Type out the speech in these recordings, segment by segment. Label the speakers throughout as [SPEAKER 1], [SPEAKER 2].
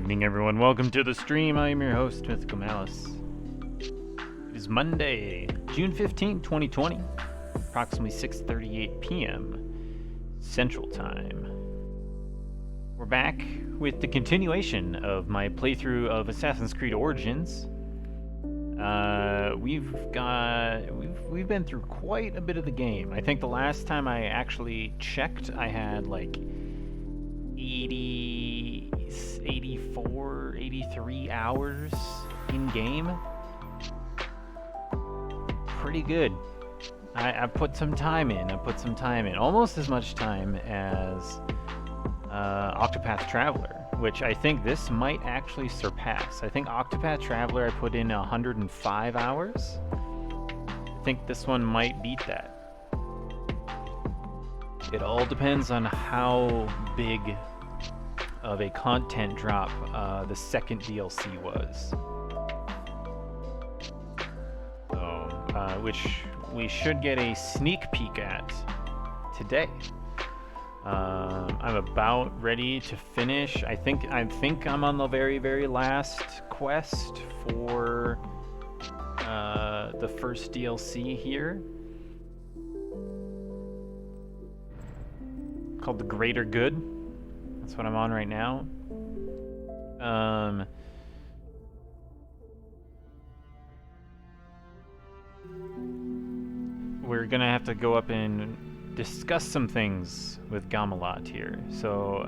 [SPEAKER 1] evening, everyone. Welcome to the stream. I am your host, Mythical Malice. It is Monday, June 15th, 2020, approximately 6:38 p.m. Central Time. We're back with the continuation of my playthrough of Assassin's Creed Origins. We've been through quite a bit of the game. I think the last time I actually checked, I had like 84, 83 hours in game. Pretty good. I put some time in. Almost as much time as Octopath Traveler, which I think this might actually surpass. I think Octopath Traveler I put in 105 hours. I think this one might beat that. It all depends on how big of a content drop the second DLC was. So, which we should get a sneak peek at today. I'm about ready to finish. I think I'm on the very, very last quest for the first DLC here, called The Greater Good. That's what I'm on right now. We're gonna have to go up and discuss some things with Gamelot here. So,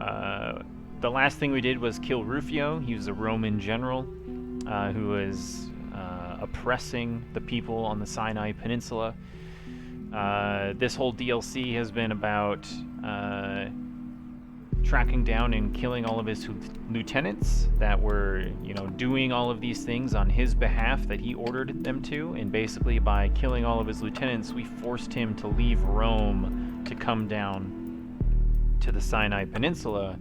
[SPEAKER 1] the last thing we did was kill Rufio. He was a Roman general who was oppressing the people on the Sinai Peninsula. This whole DLC has been about tracking down and killing all of his lieutenants that were, doing all of these things on his behalf that he ordered them to. And basically, by killing all of his lieutenants, we forced him to leave Rome to come down to the Sinai Peninsula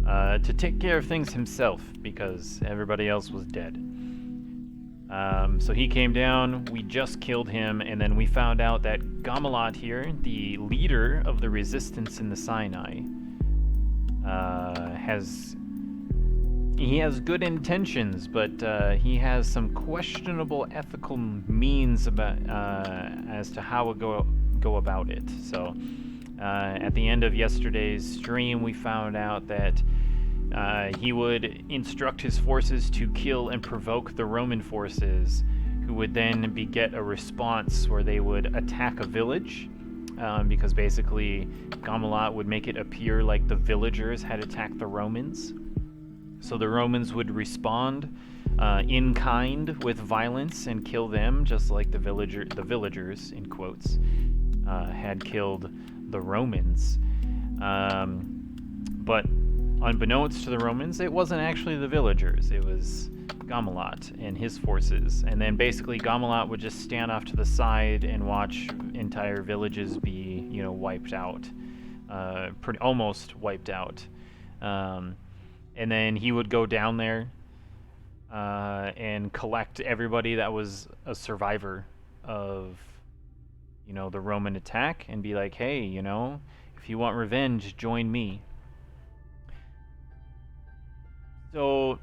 [SPEAKER 1] to take care of things himself because everybody else was dead. So he came down, we just killed him, and then we found out that Gamelot here, the leader of the resistance in the Sinai, has good intentions, but he has some questionable ethical means about as to how it go about it. So at the end of yesterday's stream, we found out that he would instruct his forces to kill and provoke the Roman forces, who would then beget a response where they would attack a village. Because basically Gamelot would make it appear like the villagers had attacked the Romans. So the Romans would respond in kind with violence and kill them, just like the villagers, in quotes, had killed the Romans. But unbeknownst to the Romans, it wasn't actually the villagers, it was Gamelot and his forces. And then basically Gamelot would just stand off to the side and watch entire villages be, wiped out, almost wiped out. And then he would go down there and collect everybody that was a survivor of, the Roman attack and be like, hey, if you want revenge, join me. So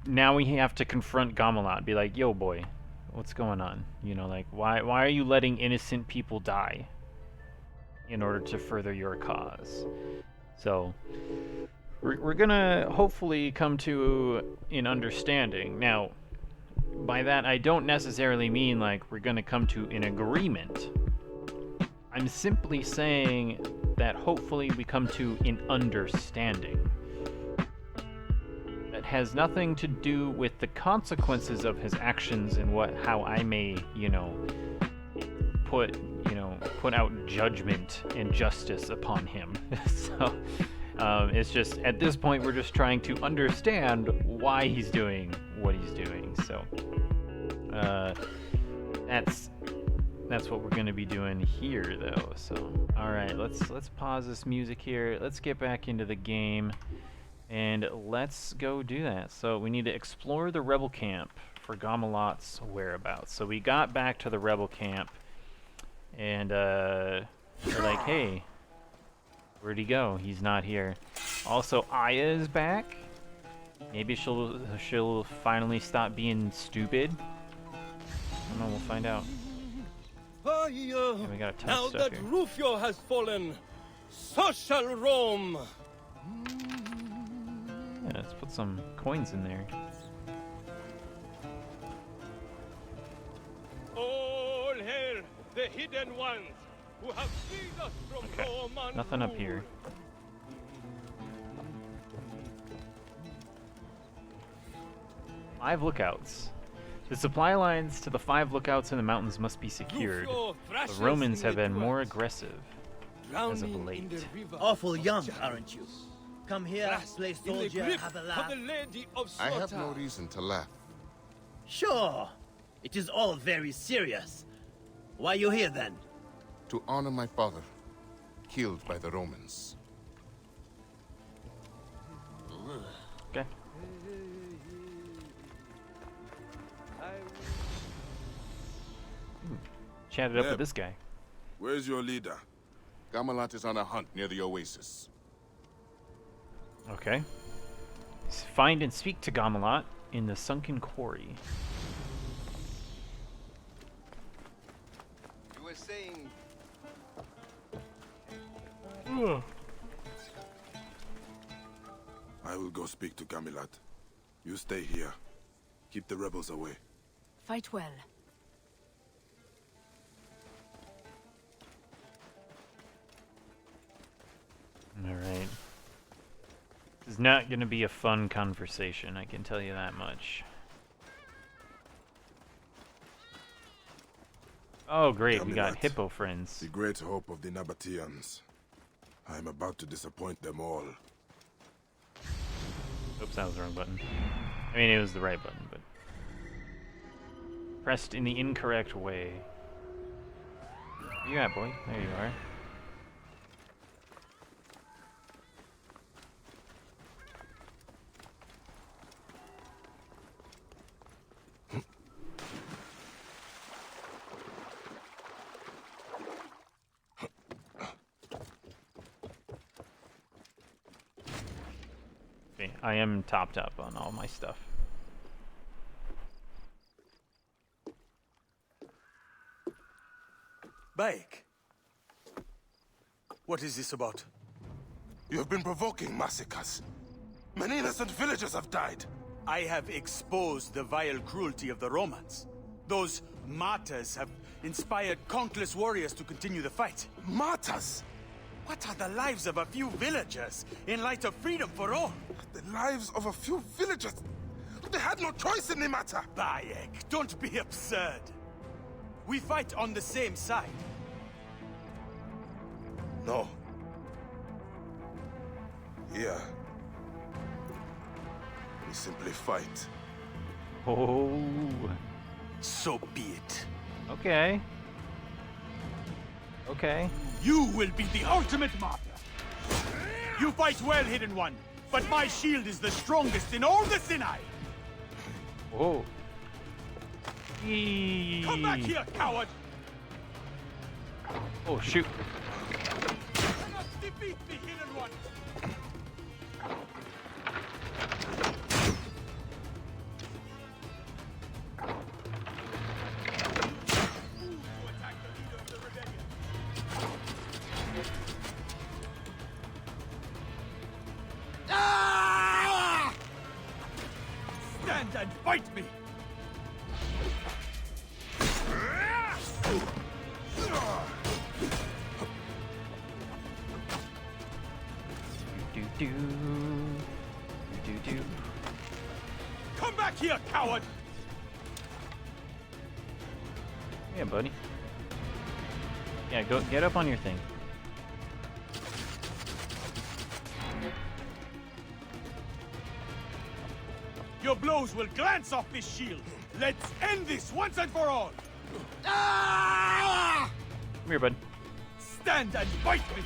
[SPEAKER 1] now we have to confront Gamelot, be like, yo boy, what's going on? Why are you letting innocent people die in order to further your cause? So we're gonna hopefully come to an understanding. Now, by that I don't necessarily mean like we're gonna come to an agreement. I'm simply saying that hopefully we come to an understanding that has nothing to do with the consequences of his actions and how I may, put out judgment and justice upon him. So it's just, at this point, we're just trying to understand why he's doing what he's doing. So that's what we're going to be doing here, though. So all right, let's pause this music here. Let's get back into the game. And let's go do that. So we need to explore the rebel camp for Gamelot's whereabouts. So we got back to the rebel camp, and they're like, hey, where'd he go? He's not here. Also, Aya is back. Maybe she'll finally stop being stupid. I don't know, we'll find out. Yeah, we got a ton
[SPEAKER 2] Now
[SPEAKER 1] of stuff
[SPEAKER 2] that
[SPEAKER 1] here.
[SPEAKER 2] Rufio has fallen, so shall Rome.
[SPEAKER 1] Yeah, let's put some coins in there.
[SPEAKER 2] All hail the hidden ones who have freed us from
[SPEAKER 1] Okay,
[SPEAKER 2] Roman
[SPEAKER 1] nothing up
[SPEAKER 2] rule.
[SPEAKER 1] here. 5 lookouts. The supply lines to the 5 lookouts in the mountains must be secured.
[SPEAKER 2] Rufio thrashes
[SPEAKER 1] The Romans
[SPEAKER 2] in
[SPEAKER 1] have
[SPEAKER 2] the
[SPEAKER 1] been more
[SPEAKER 2] dwells,
[SPEAKER 1] aggressive as of
[SPEAKER 2] drowning in
[SPEAKER 1] late.
[SPEAKER 2] the river
[SPEAKER 3] Awful
[SPEAKER 2] of
[SPEAKER 3] young,
[SPEAKER 2] justice.
[SPEAKER 3] aren't you? Come here,
[SPEAKER 2] Grasped
[SPEAKER 3] play
[SPEAKER 2] in the
[SPEAKER 3] soldier,
[SPEAKER 2] grip
[SPEAKER 3] have a
[SPEAKER 2] of
[SPEAKER 3] laugh.
[SPEAKER 2] the Lady of
[SPEAKER 4] I have
[SPEAKER 2] Slaughter.
[SPEAKER 4] no reason to laugh.
[SPEAKER 3] Sure. It is all very serious. Why you here then?
[SPEAKER 4] To honor my father, killed by the Romans.
[SPEAKER 1] Okay. Chatted up with
[SPEAKER 5] Neb.
[SPEAKER 1] this guy.
[SPEAKER 5] Where's your leader?
[SPEAKER 4] Gamelat is on a hunt near the oasis.
[SPEAKER 1] Okay. Find and speak to Gamelat in the sunken quarry.
[SPEAKER 4] You were saying...
[SPEAKER 5] I will go speak to Gamelat. You stay here. Keep the rebels away.
[SPEAKER 6] Fight well.
[SPEAKER 1] Alright. This is not going to be a fun conversation, I can tell you that much. Oh great, we got
[SPEAKER 5] Gamelat.
[SPEAKER 1] hippo friends.
[SPEAKER 5] The great hope of the Nabateans. I am about to disappoint them all.
[SPEAKER 1] Oops, that was the wrong button. I mean, it was the right button, but... Pressed in the incorrect way. Where you at, boy? There you are. Okay, I am topped up on all my stuff.
[SPEAKER 7] Baek. What is this about?
[SPEAKER 5] You have been provoking massacres. Many innocent villagers have died.
[SPEAKER 7] I have exposed the vile cruelty of the Romans. Those martyrs have inspired countless warriors to continue the fight.
[SPEAKER 5] Martyrs!
[SPEAKER 7] What are the lives of a few villagers in light of freedom for all?
[SPEAKER 5] The lives of a few villagers. They had no choice in the matter.
[SPEAKER 7] Bayek, don't be absurd. We fight on the same side.
[SPEAKER 5] No. Here. We simply fight.
[SPEAKER 1] Oh,
[SPEAKER 7] So be it.
[SPEAKER 1] okay. Okay.
[SPEAKER 7] You will be the ultimate martyr. You fight well, Hidden One, but my shield is the strongest in all the Sinai.
[SPEAKER 1] Whoa.
[SPEAKER 7] Come back here, coward!
[SPEAKER 1] Oh, shoot.
[SPEAKER 7] Cannot defeat me, Hidden One! To attack the leader of the rebellion. Stand and fight me!
[SPEAKER 1] Do do do do.
[SPEAKER 7] Come back here, coward!
[SPEAKER 1] Yeah, buddy. Yeah, go get up on your thing.
[SPEAKER 7] Your blows will glance off this shield. Let's end this once and for all.
[SPEAKER 1] Come here, bud.
[SPEAKER 7] Stand and fight me.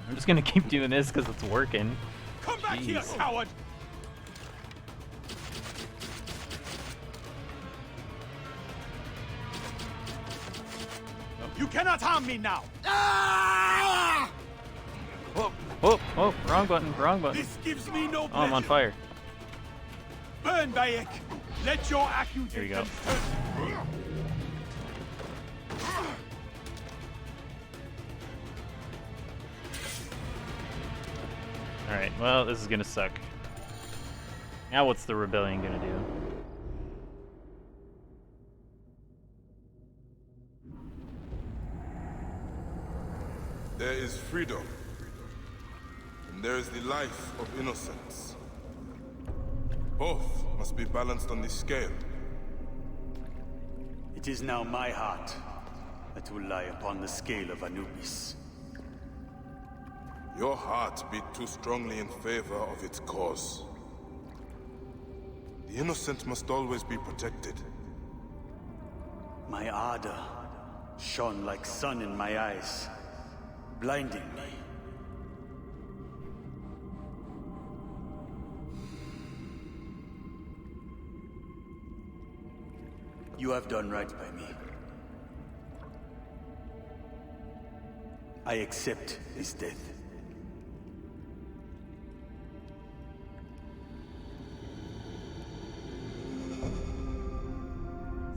[SPEAKER 1] I'm just gonna keep doing this because it's working.
[SPEAKER 7] Come back here,
[SPEAKER 1] Jeez.
[SPEAKER 7] coward. You cannot harm me now!
[SPEAKER 1] Whoa, whoa, whoa, wrong button, wrong button.
[SPEAKER 7] This gives me no pleasure.
[SPEAKER 1] Oh, I'm on fire.
[SPEAKER 7] Burn, Bayek! Let your accusation
[SPEAKER 1] Here we go.
[SPEAKER 7] turn.
[SPEAKER 1] Alright, well, this is gonna suck. Now what's the rebellion gonna do?
[SPEAKER 5] There is freedom, and there is the life of innocence. Both must be balanced on the scale.
[SPEAKER 7] It is now my heart that will lie upon the scale of Anubis.
[SPEAKER 5] Your heart beat too strongly in favor of its cause. The innocent must always be protected.
[SPEAKER 7] My ardor shone like sun in my eyes, blinding me. You have done right by me. I accept his death.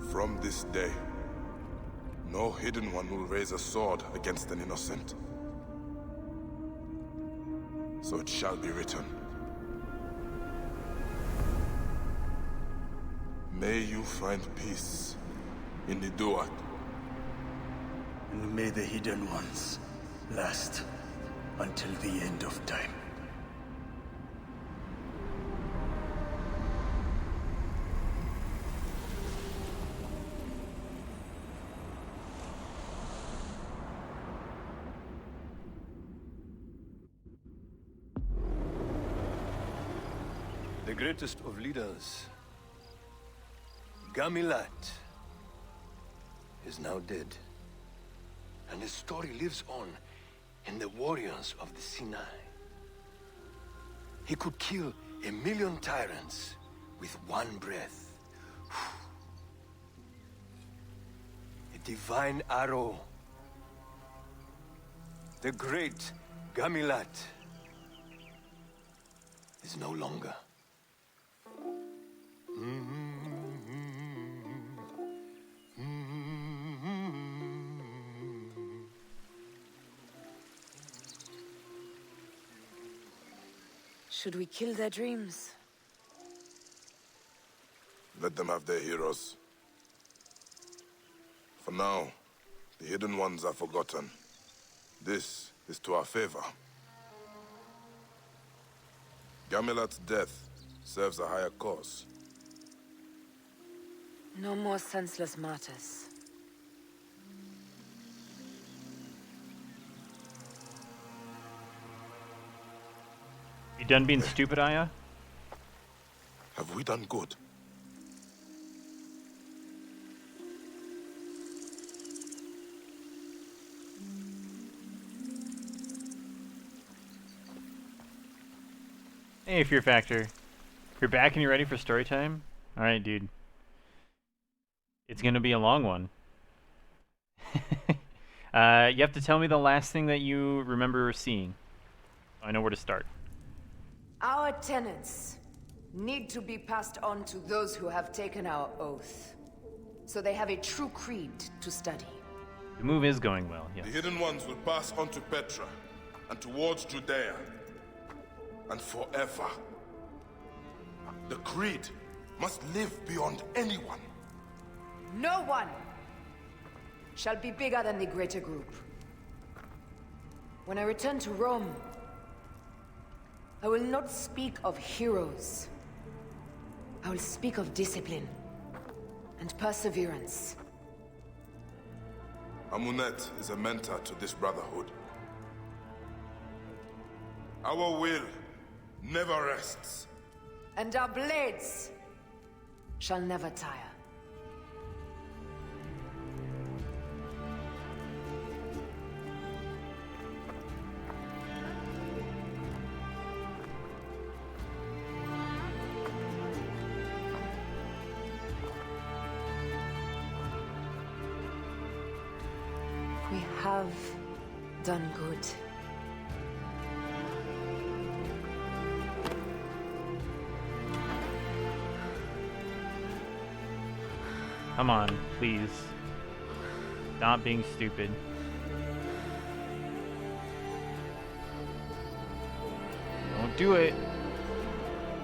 [SPEAKER 5] From this day, no hidden one will raise a sword against an innocent. So it shall be written. May you find peace in the Duat.
[SPEAKER 7] And may the hidden ones last until the end of time.
[SPEAKER 6] The greatest of leaders, Gamilat, is now dead. And his story lives on in the warriors of the Sinai. He could kill 1,000,000 tyrants with one breath. A divine arrow. The great Gamilat is no longer.
[SPEAKER 8] Should we kill their dreams?
[SPEAKER 5] Let them have their heroes. For now, the hidden ones are forgotten. This is to our favor. Gamilat's death serves a higher cause.
[SPEAKER 8] No more senseless martyrs.
[SPEAKER 1] You done being stupid, Aya?
[SPEAKER 5] Have we done good?
[SPEAKER 1] Hey, Fear Factor. You're back and you're ready for story time? Alright, dude. It's gonna be a long one. You have to tell me the last thing that you remember seeing. I know where to start.
[SPEAKER 8] Our tenets need to be passed on to those who have taken our oath, so they have a true creed to study.
[SPEAKER 1] The move is going well, yes.
[SPEAKER 5] The hidden ones will pass on to Petra and towards Judea. And forever. The creed must live beyond anyone.
[SPEAKER 8] No one shall be bigger than the greater group. When I return to Rome, I will not speak of heroes. I will speak of discipline and perseverance.
[SPEAKER 5] Amunet is a mentor to this brotherhood. Our will never rests.
[SPEAKER 8] And our blades shall never tire. have done good.
[SPEAKER 1] Come on, please. Stop being stupid. Don't do it.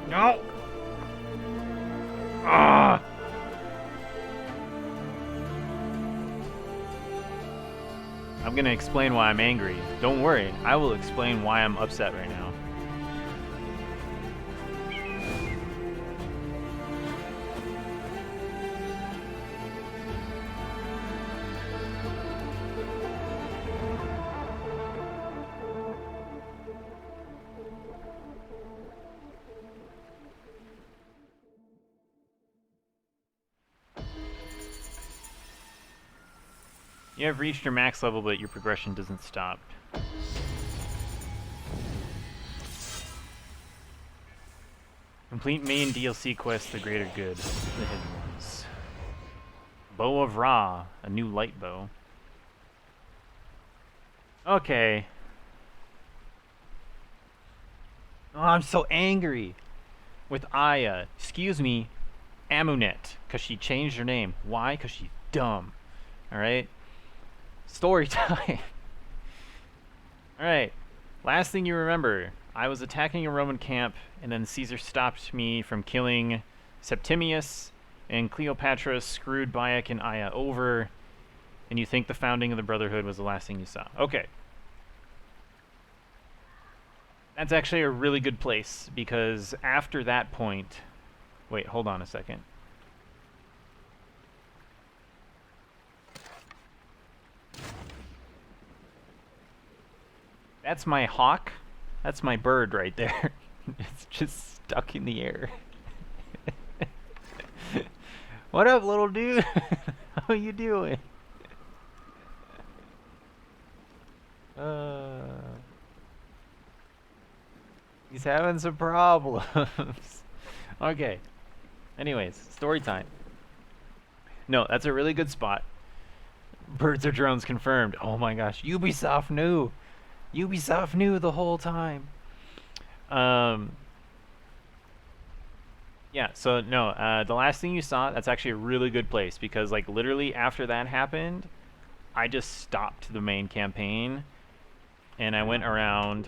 [SPEAKER 1] No! Ah! I'm gonna explain why I'm angry. Don't worry, I will explain why I'm upset right now. You have reached your max level, but your progression doesn't stop. Complete main DLC quest, the greater good, the hidden ones. Bow of Ra, a new light bow. Okay. Oh, I'm so angry with Aya. Excuse me, Amunet, because she changed her name. Why? Because she's dumb. Alright? Story time. Alright. Last thing you remember. I was attacking a Roman camp, and then Caesar stopped me from killing Septimius, and Cleopatra screwed Bayek and Aya over, and you think the founding of the Brotherhood was the last thing you saw. Okay. That's actually a really good place, because after that point... Wait, hold on a second. That's my hawk. That's my bird right there. It's just stuck in the air. What up, little dude? How you doing? He's having some problems. Okay. Anyways, story time. No, that's a really good spot. Birds or drones confirmed. Oh my gosh, Ubisoft knew. Ubisoft knew the whole time. Yeah, so no, the last thing you saw, that's actually a really good place, because like literally after that happened, I just stopped the main campaign and I went around.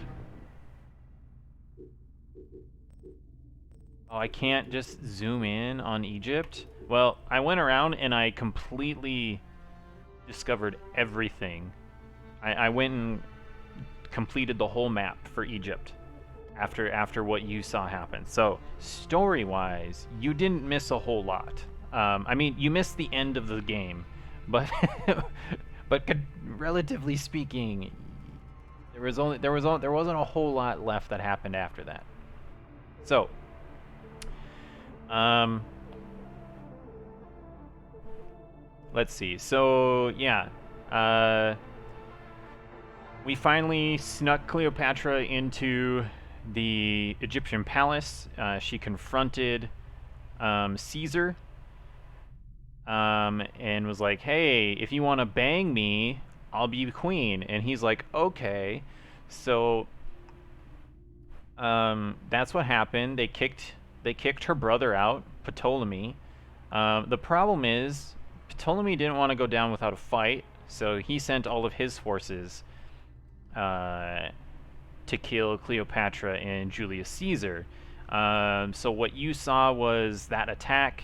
[SPEAKER 1] Oh, I can't just zoom in on Egypt. Well, I went around and I completely discovered everything. I went and completed the whole map for Egypt after what you saw happen. So story-wise, you didn't miss a whole lot. I mean, you missed the end of the game, but but relatively speaking, there wasn't a whole lot left that happened after that. So, let's see. So yeah. We finally snuck Cleopatra into the Egyptian palace. She confronted Caesar and was like, hey, if you want to bang me, I'll be queen. And he's like, okay. So that's what happened. They kicked her brother out, Ptolemy. The problem is Ptolemy didn't want to go down without a fight, so he sent all of his forces to kill Cleopatra and Julius Caesar. So what you saw was that attack.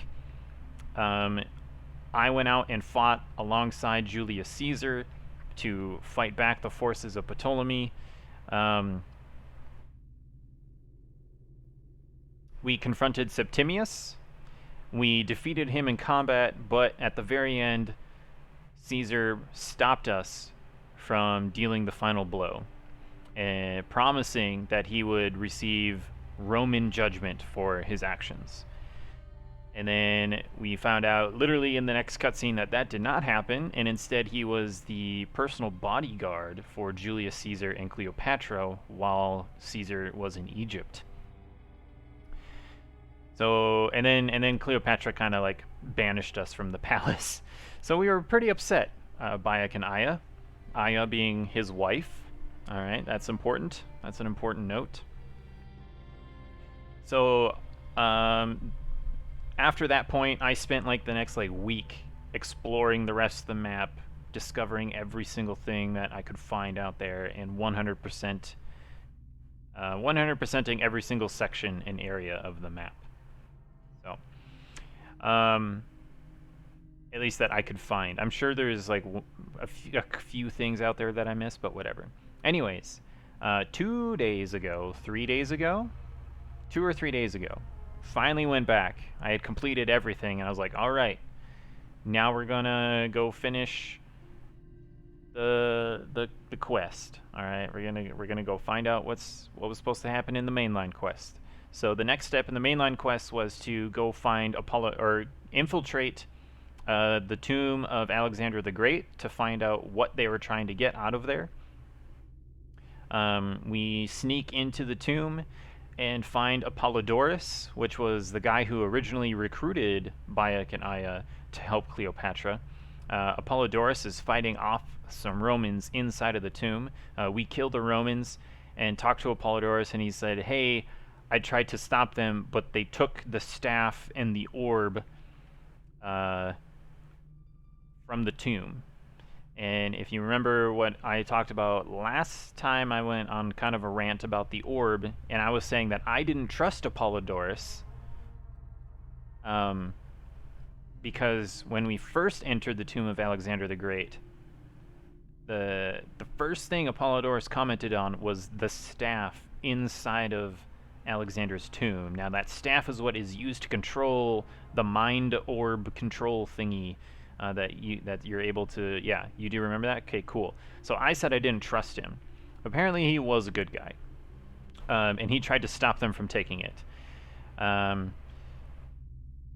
[SPEAKER 1] I went out and fought alongside Julius Caesar to fight back the forces of Ptolemy. We confronted Septimius. We defeated him in combat, but at the very end, Caesar stopped us from dealing the final blow, and promising that he would receive Roman judgment for his actions. And then we found out literally in the next cutscene that did not happen, and instead he was the personal bodyguard for Julius Caesar and Cleopatra while Caesar was in Egypt. So, and then Cleopatra kind of like banished us from the palace. So we were pretty upset, Bayek and Aya. Aya being his wife. All right, that's important. That's an important note. So, after that point, I spent like the next like week exploring the rest of the map, discovering every single thing that I could find out there, and 100%ing every single section and area of the map. So, at least that I could find. I'm sure there's like a few things out there that I missed, but whatever. Anyways, 2 days ago, 3 days ago, 2 or 3 days ago, finally went back. I had completed everything, and I was like, all right, now we're gonna go finish the quest. All right, we're gonna go find out what was supposed to happen in the mainline quest. So the next step in the mainline quest was to go find infiltrate the tomb of Alexander the Great to find out what they were trying to get out of there. We sneak into the tomb and find Apollodorus, which was the guy who originally recruited Bayek and Aya to help Cleopatra. Apollodorus is fighting off some Romans inside of the tomb. We killed the Romans and talked to Apollodorus, and he said, hey, I tried to stop them, but they took the staff and the orb from the tomb. And if you remember what I talked about last time, I went on kind of a rant about the orb, and I was saying that I didn't trust Apollodorus because when we first entered the tomb of Alexander the Great, the first thing Apollodorus commented on was the staff inside of Alexander's tomb. Now that staff is what is used to control the mind orb control thingy that you're able to. Yeah, you do remember that? Okay, cool. So I said I didn't trust him. Apparently he was a good guy, and he tried to stop them from taking it.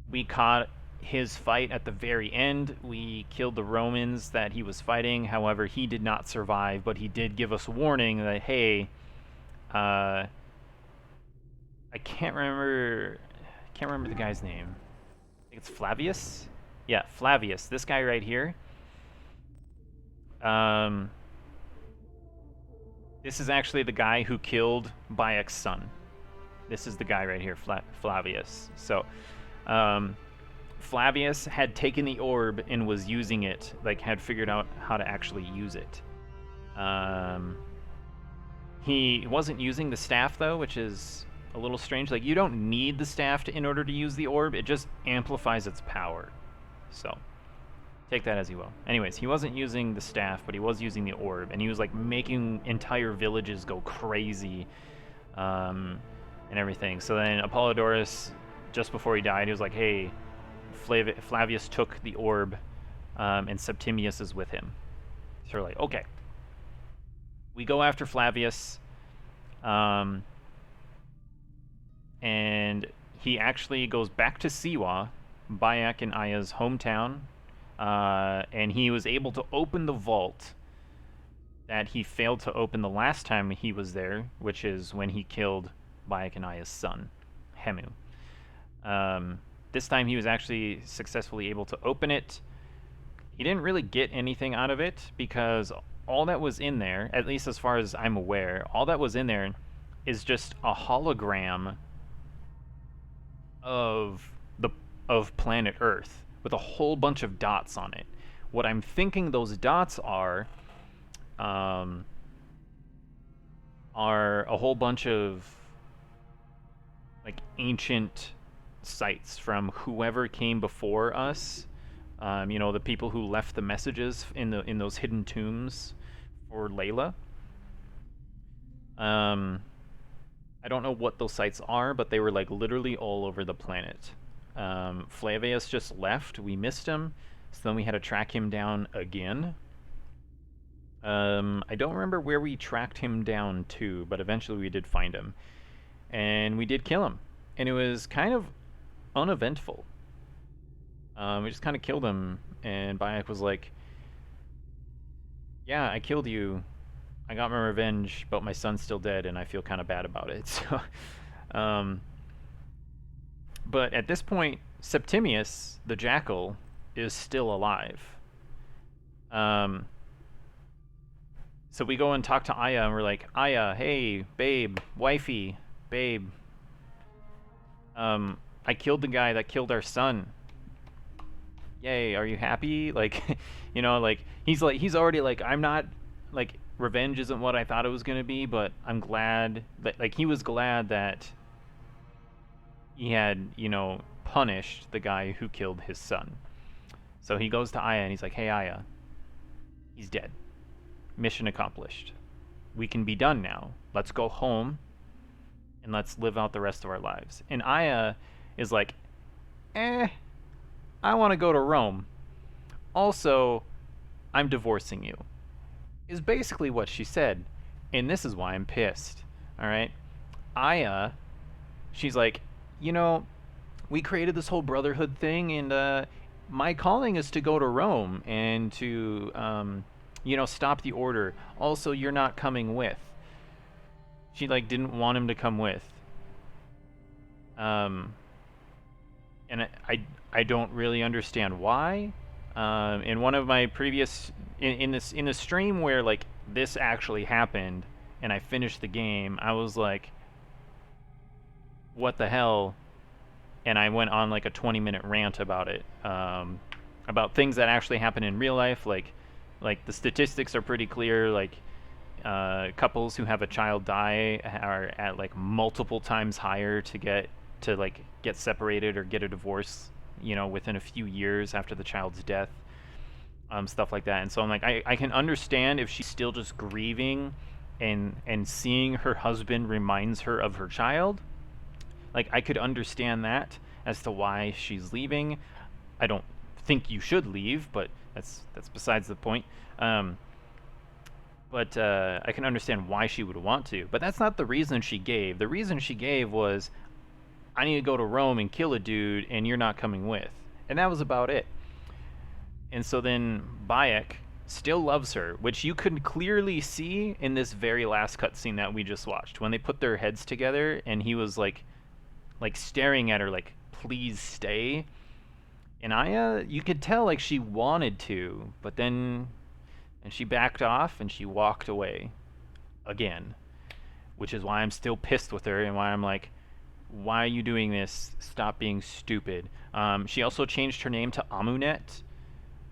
[SPEAKER 1] We caught his fight at the very end. We killed the Romans that he was fighting. However, he did not survive, but he did give us warning that, hey, I can't remember the guy's name. I think it's Flavius? Yeah, Flavius. This guy right here. This is actually the guy who killed Bayek's son. This is the guy right here, Flavius. So, Flavius had taken the orb and was using it, like had figured out how to actually use it. He wasn't using the staff though, which is a little strange. Like, you don't need the staff in order to use the orb. It just amplifies its power. So, take that as you will. Anyways, he wasn't using the staff, but he was using the orb, and he was like making entire villages go crazy, and everything. So then Apollodorus, just before he died, he was like, hey, Flavius took the orb, and Septimius is with him. So we're like, okay. We go after Flavius, and he actually goes back to Siwa, Bayek and Aya's hometown, and he was able to open the vault that he failed to open the last time he was there, which is when he killed Bayek and Aya's son, Hemu. This time he was actually successfully able to open it. He didn't really get anything out of it because all that was in there, at least as far as I'm aware, all that was in there is just a hologram of planet Earth with a whole bunch of dots on it. What I'm thinking those dots are a whole bunch of like ancient sites from whoever came before us. You know, the people who left the messages in those hidden tombs for Layla. I don't know what those sites are, but they were like literally all over the planet. Flavius just left. We missed him, so then we had to track him down again. I don't remember where we tracked him down to, but eventually we did find him. And we did kill him. And it was kind of uneventful. We just kind of killed him, and Bayek was like, yeah, I killed you. I got my revenge, but my son's still dead, and I feel kind of bad about it. So, but at this point, Septimius, the Jackal, is still alive. So we go and talk to Aya, and we're like, Aya, hey, babe, wifey, babe. I killed the guy that killed our son. Yay, are you happy? Like, you know, like, he's already like, I'm not, like, revenge isn't what I thought it was gonna be, but I'm glad that, like, he was glad that he had, you know, punished the guy who killed his son. So he goes to Aya and he's like, hey, Aya, he's dead. Mission accomplished. We can be done now. Let's go home and let's live out the rest of our lives. And Aya is like, I want to go to Rome. Also, I'm divorcing you. Is basically what she said. And this is why I'm pissed. Alright? Aya, she's like, you know, we created this whole brotherhood thing, and my calling is to go to Rome and to, you know, stop the order. Also, you're not coming with. She, like, didn't want him to come with. And I don't really understand why. In one of my previous in the stream where, like, this actually happened and I finished the game, I was like, what the hell? And I went on like a 20-minute rant about it, about things that actually happen in real life. Like the statistics are pretty clear. Like, couples who have a child die are at like multiple times higher to get separated or get a divorce, you know, within a few years after the child's death, stuff like that. And so I'm like, I can understand if she's still just grieving and seeing her husband reminds her of her child. Like, I could understand that as to why she's leaving. I don't think you should leave, but that's besides the point. But I can understand why she would want to. But that's not the reason she gave. The reason she gave was, I need to go to Rome and kill a dude, and you're not coming with. And that was about it. And so then Bayek still loves her, which you could clearly see in this very last cutscene that we just watched. When they put their heads together, and he was like staring at her like, please stay. And Aya, you could tell like she wanted to, but then and she backed off and she walked away again, which is why I'm still pissed with her and why I'm like, why are you doing this? Stop being stupid. She also changed her name to Amunet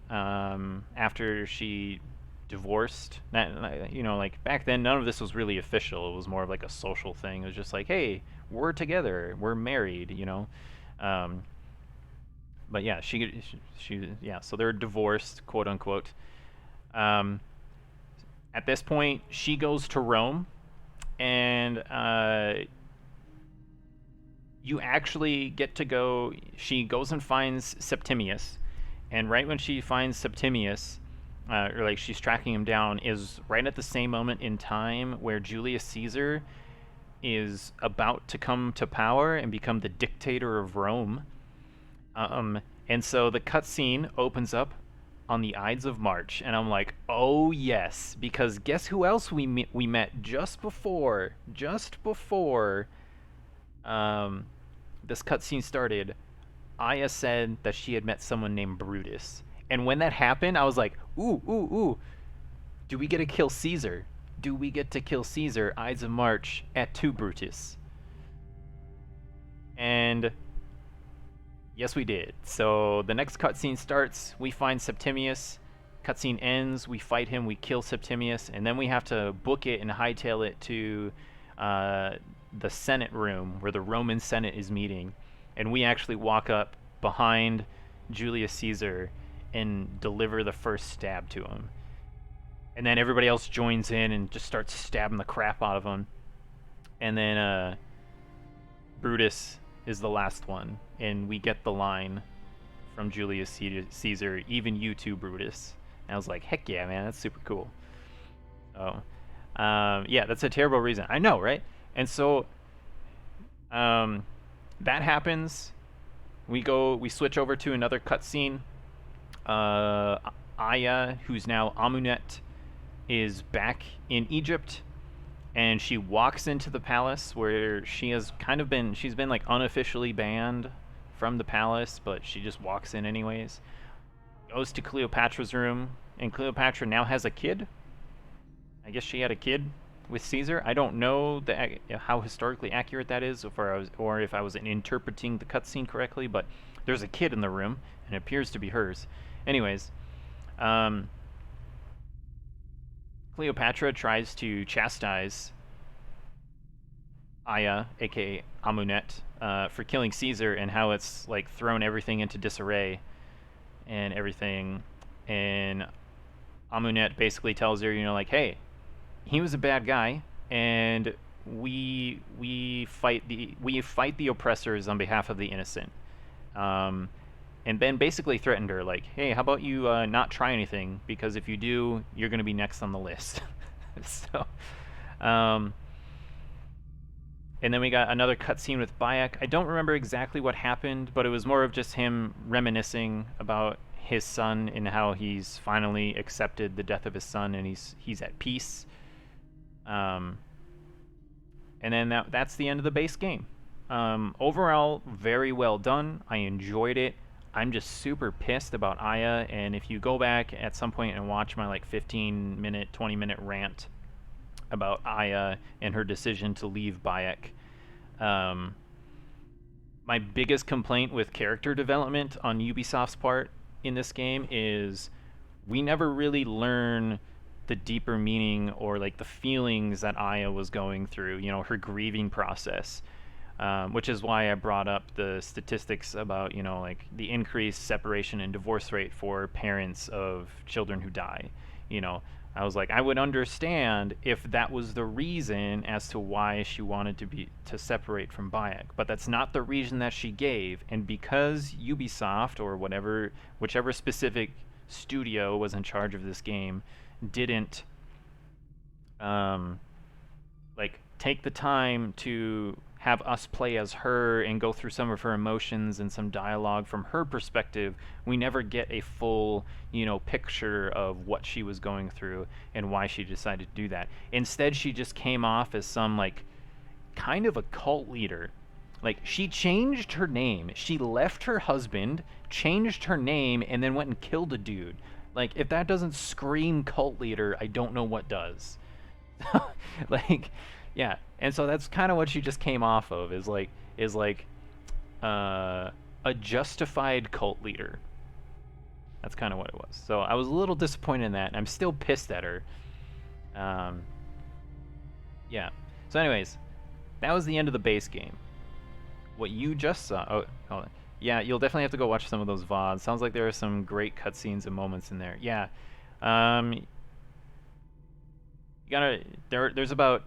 [SPEAKER 1] after she divorced. You know, like back then none of this was really official. It was more of like a social thing. It was just like, hey, we're together, we're married, you know. But yeah, she yeah, so they're divorced, quote unquote. At this point, she goes to Rome, and you actually get to go. She goes and finds Septimius, and right when she finds Septimius, or like she's tracking him down, is right at the same moment in time where Julius Caesar is about to come to power and become the dictator of Rome. And so the cutscene opens up on the Ides of March, and I'm like, oh yes, because guess who else we met just before this cutscene started? Aya said that she had met someone named Brutus, and when that happened, I was like, ooh, do we get to kill Caesar? Do we get to kill Caesar, Ides of March, at 2 Brutus? And yes, we did. So the next cutscene starts, we find Septimius, cutscene ends, we fight him, we kill Septimius, and then we have to book it and hightail it to the Senate room where the Roman Senate is meeting. And we actually walk up behind Julius Caesar and deliver the first stab to him. And then everybody else joins in and just starts stabbing the crap out of him. And then Brutus is the last one. And we get the line from Julius Caesar, even you too, Brutus. And I was like, heck yeah, man, that's super cool. So, yeah, that's a terrible reason. I know, right? And so, that happens. We switch over to another cutscene. Aya, who's now Amunet, is back in Egypt, and she walks into the palace where she's been like unofficially banned from the palace, but she just walks in anyways. Goes to Cleopatra's room, and Cleopatra now has a kid. I guess she had a kid with Caesar. I don't know how historically accurate that is, or if I was interpreting the cutscene correctly, but there's a kid in the room, and it appears to be hers. Anyways, Cleopatra tries to chastise Aya, aka Amunet, for killing Caesar, and how it's like thrown everything into disarray and everything. And Amunet basically tells her, like, hey, he was a bad guy, and we fight the oppressors on behalf of the innocent. And then basically threatened her, like, hey, how about you not try anything, because if you do, you're going to be next on the list. So, and then we got another cutscene with Bayek. I don't remember exactly what happened, but it was more of just him reminiscing about his son and how he's finally accepted the death of his son, and he's at peace. And then that's the end of the base game. Overall, very well done. I enjoyed it. I'm just super pissed about Aya, and if you go back at some point and watch my like 15-minute, 20-minute rant about Aya and her decision to leave Bayek, my biggest complaint with character development on Ubisoft's part in this game is we never really learn the deeper meaning or like the feelings that Aya was going through, her grieving process. Which is why I brought up the statistics about, like the increased separation and divorce rate for parents of children who die. I was like, I would understand if that was the reason as to why she wanted to separate from Bayek, but that's not the reason that she gave. And because Ubisoft or whichever specific studio was in charge of this game didn't take the time to have us play as her and go through some of her emotions and some dialogue from her perspective, we never get a full, picture of what she was going through and why she decided to do that. Instead, she just came off as some, kind of a cult leader. She changed her name. She left her husband, changed her name, and then went and killed a dude. If that doesn't scream cult leader, I don't know what does. Yeah, and so that's kind of what she just came off of, is a justified cult leader. That's kind of what it was. So I was a little disappointed in that, and I'm still pissed at her. Yeah. So anyways, that was the end of the base game. What you just saw... Oh, hold on. Yeah, you'll definitely have to go watch some of those VODs. Sounds like there are some great cutscenes and moments in there. Yeah. There's about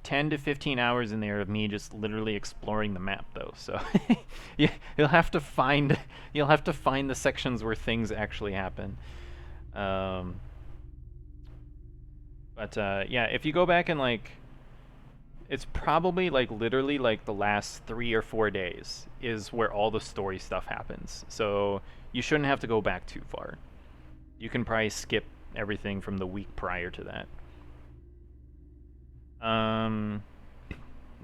[SPEAKER 1] 10 to 15 hours in there of me just literally exploring the map, though. So you'll have to find the sections where things actually happen. But yeah, if you go back and it's probably literally the last 3 or 4 days is where all the story stuff happens. So you shouldn't have to go back too far. You can probably skip everything from the week prior to that.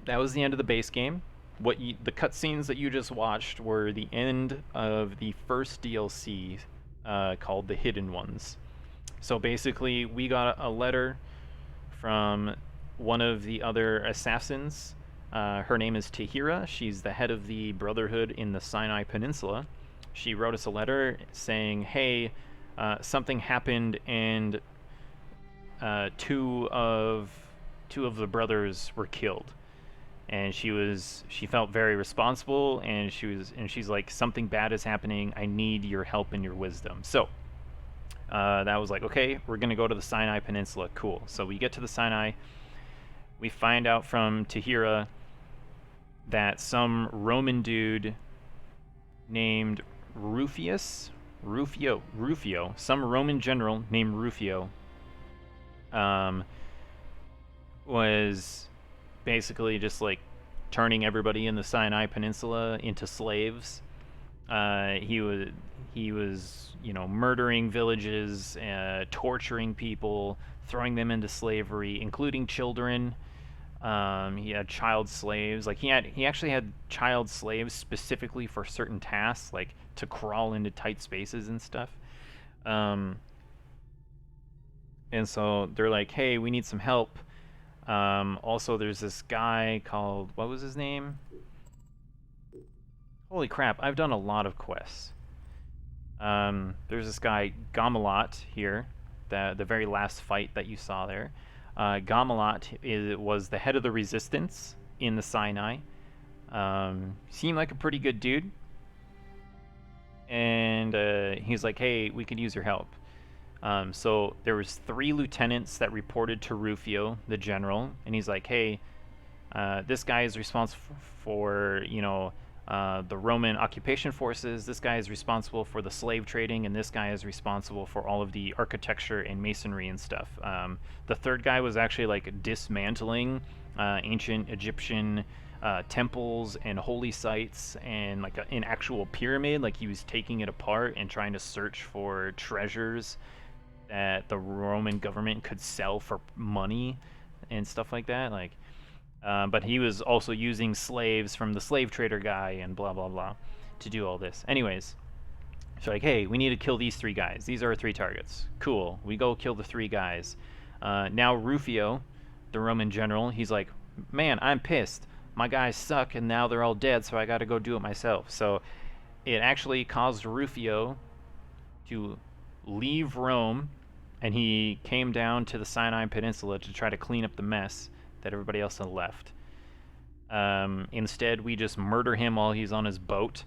[SPEAKER 1] That was the end of the base game. The cutscenes that you just watched were the end of the first DLC called The Hidden Ones. So basically, we got a letter from one of the other assassins. Her name is Tahira. She's the head of the Brotherhood in the Sinai Peninsula. She wrote us a letter saying, hey, something happened and two of the brothers were killed, and she felt very responsible, and she's like, something bad is happening, I need your help and your wisdom. So that was okay, we're gonna go to the Sinai Peninsula. Cool. So we get to the Sinai. We find out from Tahira that some Roman dude named Rufio, some Roman general named Rufio, was basically just turning everybody in the Sinai Peninsula into slaves. He was murdering villages, torturing people, throwing them into slavery, including children. He had child slaves. He actually had child slaves specifically for certain tasks, to crawl into tight spaces and stuff. And And so they're like, hey, we need some help. Also, there's this guy called, what was his name? Holy crap, I've done a lot of quests. There's this guy, Gamalot, here, the very last fight that you saw there. Gamalot was the head of the resistance in the Sinai. Seemed like a pretty good dude. And he's like, hey, we could use your help. So there was 3 lieutenants that reported to Rufio, the general, and he's like, hey, this guy is responsible for, the Roman occupation forces, this guy is responsible for the slave trading, and this guy is responsible for all of the architecture and masonry and stuff. The third guy was actually like dismantling ancient Egyptian temples and holy sites and like an actual pyramid. Like he was taking it apart and trying to search for treasures that the Roman government could sell for money and stuff like that. But he was also using slaves from the slave trader guy and blah blah blah to do all this. Anyways, so like, hey, we need to kill these 3 guys. These are our 3 targets. Cool. We go kill the 3 guys. Now Rufio, the Roman general, he's like, man, I'm pissed. My guys suck and now they're all dead, so I got to go do it myself. So it actually caused Rufio to leave Rome, and he came down to the Sinai Peninsula to try to clean up the mess that everybody else had left. Instead, we just murder him while he's on his boat.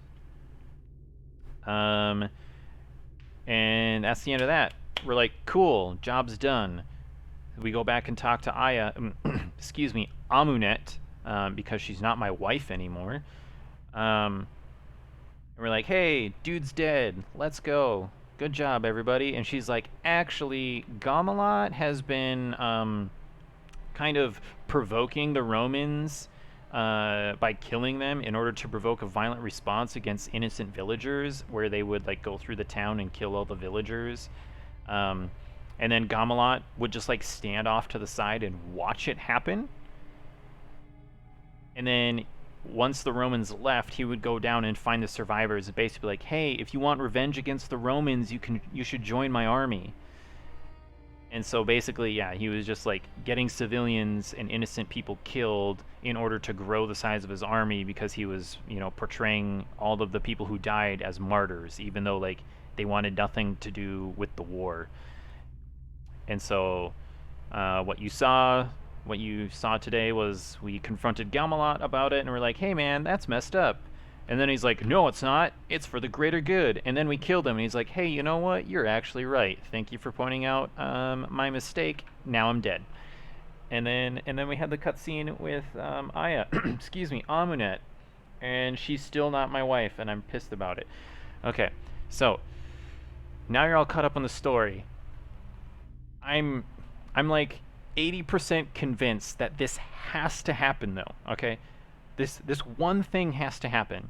[SPEAKER 1] And that's the end of that. We're like, cool, job's done. We go back and talk to Aya, excuse me, Amunet, because she's not my wife anymore. And we're like, hey, dude's dead, let's go. Good job, everybody. And she's like, actually, Gamalot has been kind of provoking the Romans by killing them in order to provoke a violent response against innocent villagers, where they would like go through the town and kill all the villagers. And then Gamalot would just like stand off to the side and watch it happen. And then once the Romans left, he would go down and find the survivors and basically like, hey, if you want revenge against the Romans, you should join my army. And so basically, yeah, he was just like getting civilians and innocent people killed in order to grow the size of his army, because he was, portraying all of the people who died as martyrs, even though like they wanted nothing to do with the war. And so what you saw today was we confronted Gamalot about it, and we're like, hey man, that's messed up. And then he's like, no, it's not. It's for the greater good. And then we killed him, and he's like, hey, you know what? You're actually right. Thank you for pointing out my mistake. Now I'm dead. And then we had the cutscene with Aya, excuse me, Amunet, and she's still not my wife, and I'm pissed about it. Okay, so now you're all caught up on the story. I'm like 80% convinced that this has to happen, though. Okay, this one thing has to happen.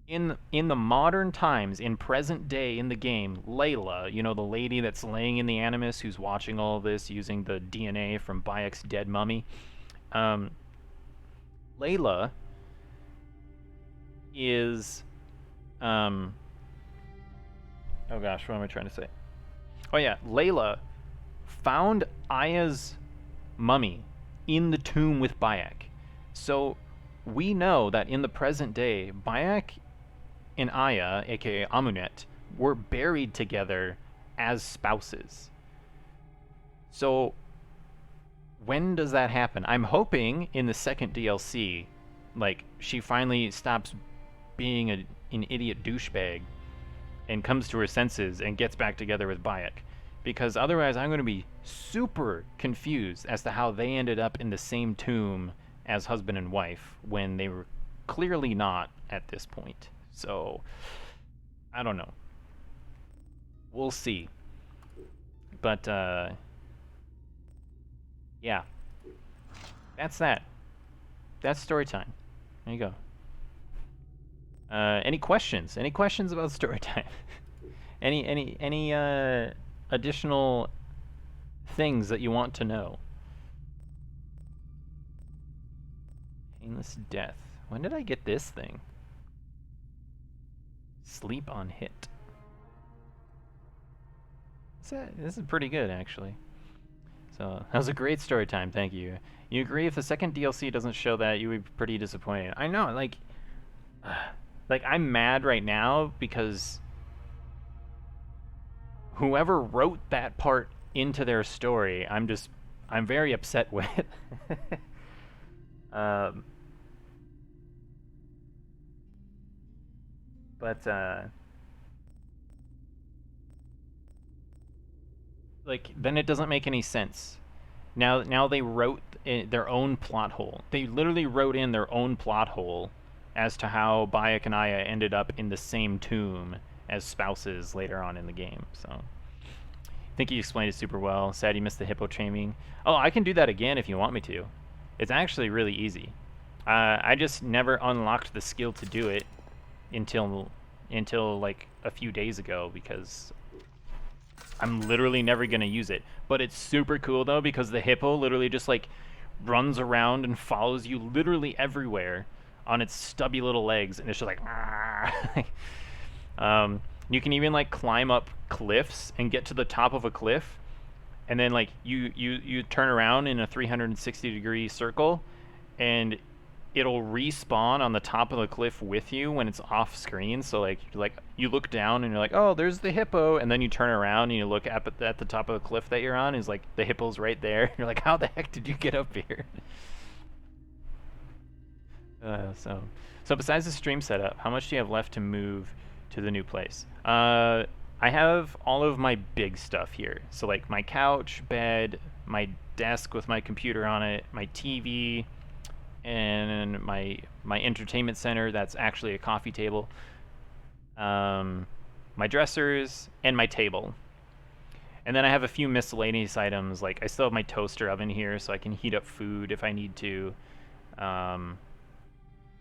[SPEAKER 1] In the modern times, in present day in the game, Layla, the lady that's laying in the Animus, who's watching all of this using the DNA from Bayek's dead mummy, Layla is, oh gosh, what am I trying to say? Oh yeah, Layla found Aya's mummy in the tomb with Bayek. So we know that in the present day, Bayek and Aya, aka Amunet, were buried together as spouses. So when does that happen? I'm hoping in the second DLC, like, she finally stops being an idiot douchebag and comes to her senses and gets back together with Bayek. Because otherwise I'm going to be super confused as to how they ended up in the same tomb as husband and wife when they were clearly not at this point. So, I don't know. We'll see. But, yeah. That's that. That's story time. There you go. Any questions? Any questions about story time? any additional things that you want to know? Painless death. When did I get this thing? Sleep on hit. This is pretty good, actually. So, that was a great story time, thank you. You agree if the second DLC doesn't show that, you would be pretty disappointed. I know, like, I'm mad right now because whoever wrote that part into their story, I'm very upset with. Like, then it doesn't make any sense. Now they wrote their own plot hole. They literally wrote in their own plot hole as to how Bayek and Aya ended up in the same tomb as spouses later on in the game. So, I think you explained it super well. Sad you missed the hippo taming. Oh, I can do that again if you want me to. It's actually really easy. I just never unlocked the skill to do it until like a few days ago because I'm literally never gonna use it. But it's super cool though because the hippo literally just like runs around and follows you literally everywhere on its stubby little legs, and it's just like you can even like climb up cliffs and get to the top of a cliff, and then like you turn around in a 360-degree circle, and it'll respawn on the top of the cliff with you when it's off screen. So like you look down and you're like, oh, there's the hippo, and then you turn around and you look at the top of the cliff that you're on, is like the hippo's right there. You're like, how the heck did you get up here? So besides the stream setup, how much do you have left to move to the new place? I have all of my big stuff here. So like my couch, bed, my desk with my computer on it, my TV, and my entertainment center that's actually a coffee table, my dressers, and my table. And then I have a few miscellaneous items, like I still have my toaster oven here so I can heat up food if I need to.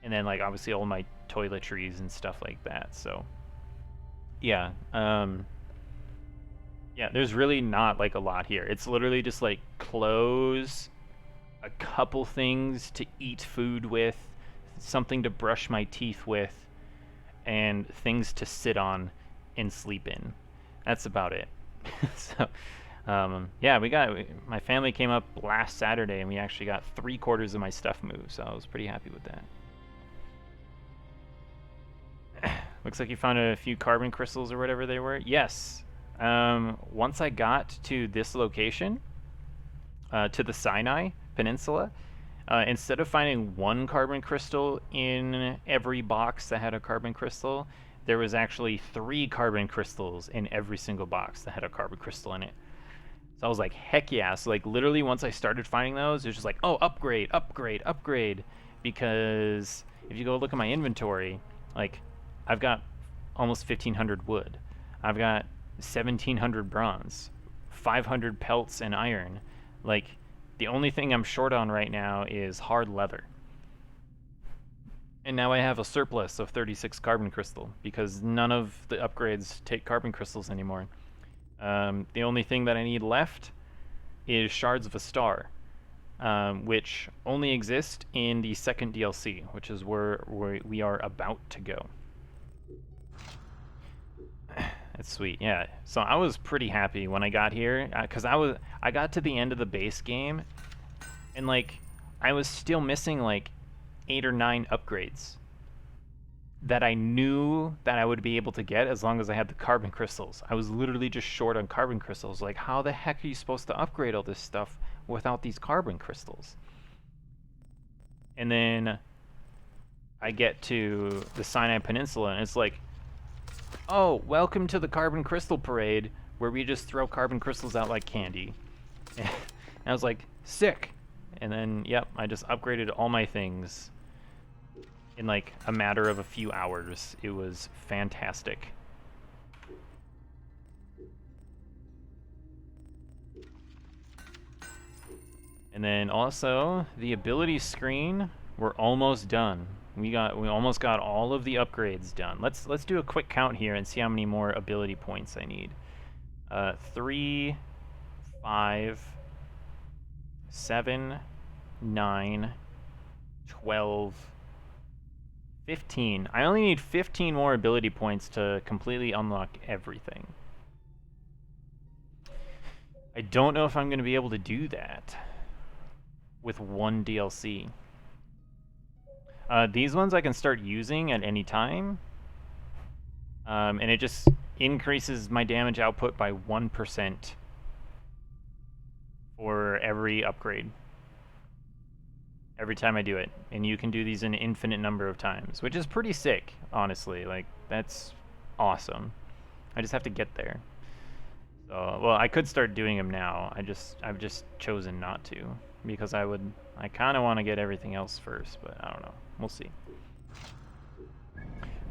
[SPEAKER 1] And then like obviously all my toiletries and stuff like that. So yeah, yeah, there's really not like a lot here. It's literally just like clothes, a couple things to eat food with, something to brush my teeth with, and things to sit on and sleep in. That's about it. So yeah, my family came up last Saturday and we actually got 3/4 of my stuff moved, so I was pretty happy with that. Looks like you found a few carbon crystals or whatever they were. Yes. Once I got to this location, to the Sinai Peninsula, instead of finding one carbon crystal in every box that had a carbon crystal, there was actually 3 carbon crystals in every single box that had a carbon crystal in it. So I was like, heck yeah. So like literally once I started finding those, it was just like, oh, upgrade, upgrade, upgrade. Because if you go look at my inventory, like I've got almost 1,500 wood. I've got 1,700 bronze, 500 pelts and iron. Like, the only thing I'm short on right now is hard leather. And now I have a surplus of 36 carbon crystal, because none of the upgrades take carbon crystals anymore. The only thing that I need left is shards of a star, which only exist in the second DLC, which is where we are about to go. That's sweet, yeah. So I was pretty happy when I got here, because I got to the end of the base game, and like I was still missing like 8 or 9 upgrades that I knew that I would be able to get as long as I had the carbon crystals. I was literally just short on carbon crystals. Like, how the heck are you supposed to upgrade all this stuff without these carbon crystals? And then I get to the Sinai Peninsula, and it's like, oh, welcome to the Carbon Crystal Parade, where we just throw carbon crystals out like candy. And I was like, sick. And then, yep, I just upgraded all my things in like a matter of a few hours. It was fantastic. And then also, the ability screen, we're almost done. We almost got all of the upgrades done. Let's do a quick count here and see how many more ability points I need. 3, 5, 7, 9, 12, 15. I only need 15 more ability points to completely unlock everything. I don't know if I'm going to be able to do that with one DLC. These ones I can start using at any time, and it just increases my damage output by 1% for every upgrade. Every time I do it. And you can do these an infinite number of times, which is pretty sick, honestly. Like, that's awesome. I just have to get there. So, well, I could start doing them now. I've just chosen not to because I kind of want to get everything else first, but I don't know. We'll see.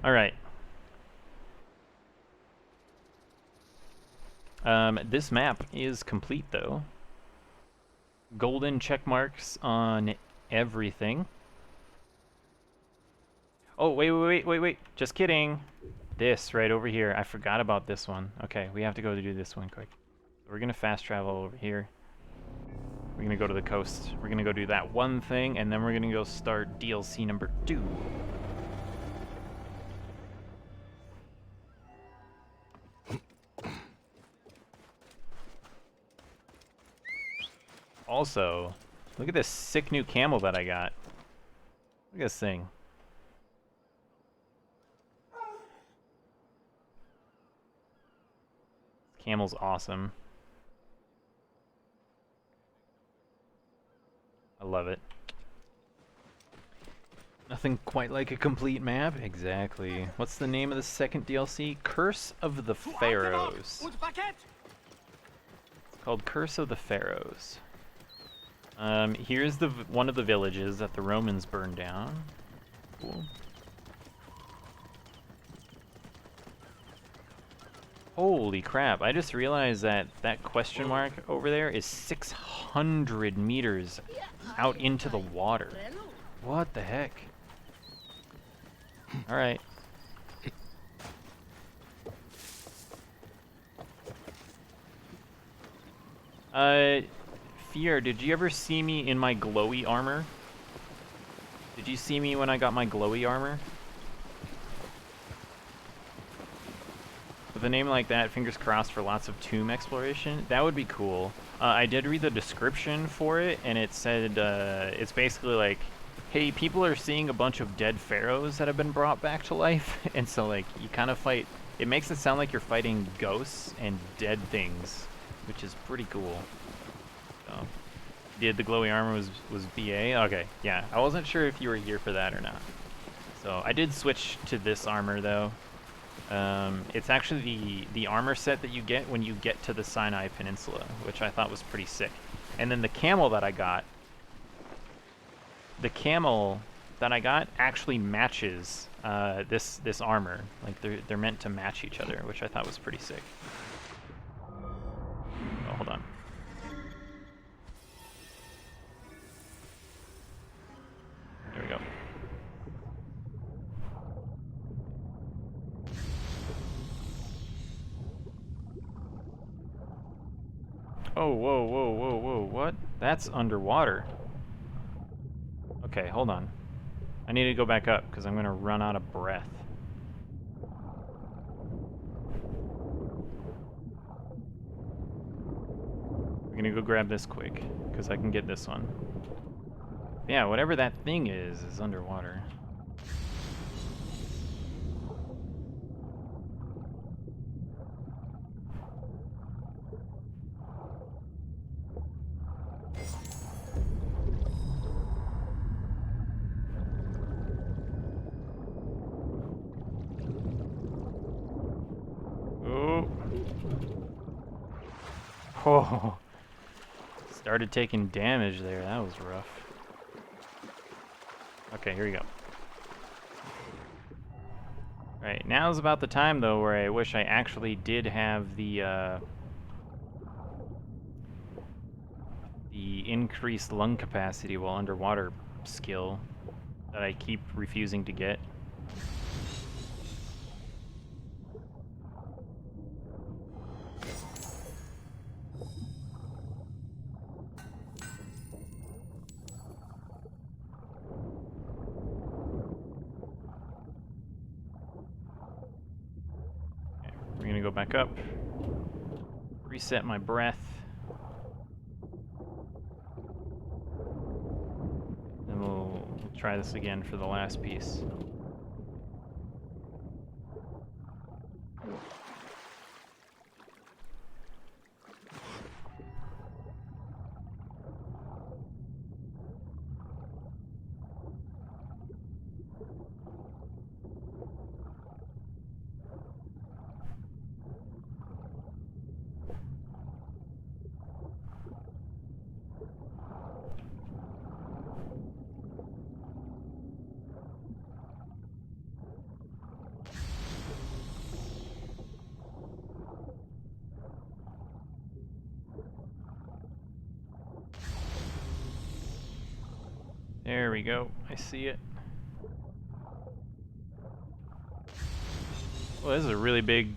[SPEAKER 1] All right. This map is complete though. Golden check marks on everything. Oh, wait. Just kidding. This right over here. I forgot about this one. Okay, we have to go to do this one quick. We're gonna fast travel over here. We're gonna go to the coast. We're gonna go do that one thing, and then we're gonna go start DLC number 2. Also, look at this sick new camel that I got. Look at this thing. Camel's awesome. I love it. Nothing quite like a complete map. Exactly. What's the name of the second DLC? Curse of the Pharaohs. It's called Curse of the Pharaohs. Here's one of the villages that the Romans burned down. Cool. Holy crap, I just realized that that question mark over there is 600 meters out into the water. What the heck? Alright. Fier, did you ever see me in my glowy armor? Did you see me when I got my glowy armor? With a name like that, fingers crossed for lots of tomb exploration. That would be cool. I did read the description for it, and it said, it's basically like, hey, people are seeing a bunch of dead pharaohs that have been brought back to life, and so, like, you kind of fight... It makes it sound like you're fighting ghosts and dead things, which is pretty cool. So, the glowy armor was BA? Okay, yeah. I wasn't sure if you were here for that or not. So, I did switch to this armor, though. It's actually the armor set that you get when you get to the Sinai Peninsula, which I thought was pretty sick. And then the camel that I got actually matches this armor. Like they're meant to match each other, which I thought was pretty sick. Oh, hold on. There we go. Oh, whoa, what? That's underwater. Okay, hold on. I need to go back up, because I'm going to run out of breath. We're going to go grab this quick, because I can get this one. Yeah, whatever that thing is underwater. Oh, started taking damage there. That was rough. Okay, here we go. Right, now's about the time, though, where I wish I actually did have the increased lung capacity while underwater skill that I keep refusing to get. We're gonna go back up, reset my breath. try this again for the last piece. There we go. I see it. Well, this is a really big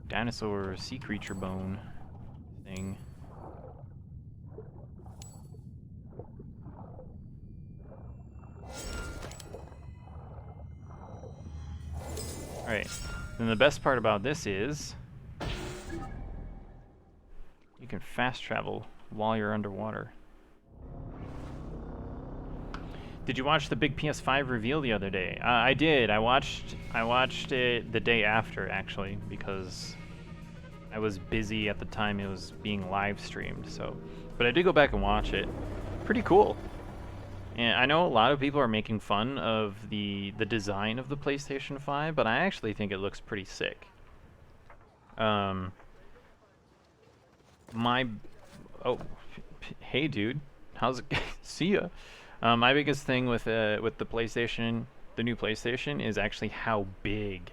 [SPEAKER 1] dinosaur sea creature bone thing. Alright. And the best part about this is you can fast travel while you're underwater. Did you watch the big PS5 reveal the other day? I did. I watched it the day after, actually, because I was busy at the time it was being live streamed. So, but I did go back and watch it. Pretty cool. And I know a lot of people are making fun of the design of the PlayStation 5, but I actually think it looks pretty sick. Oh, hey dude, how's it? See ya. My biggest thing with the PlayStation, the new PlayStation, is actually how big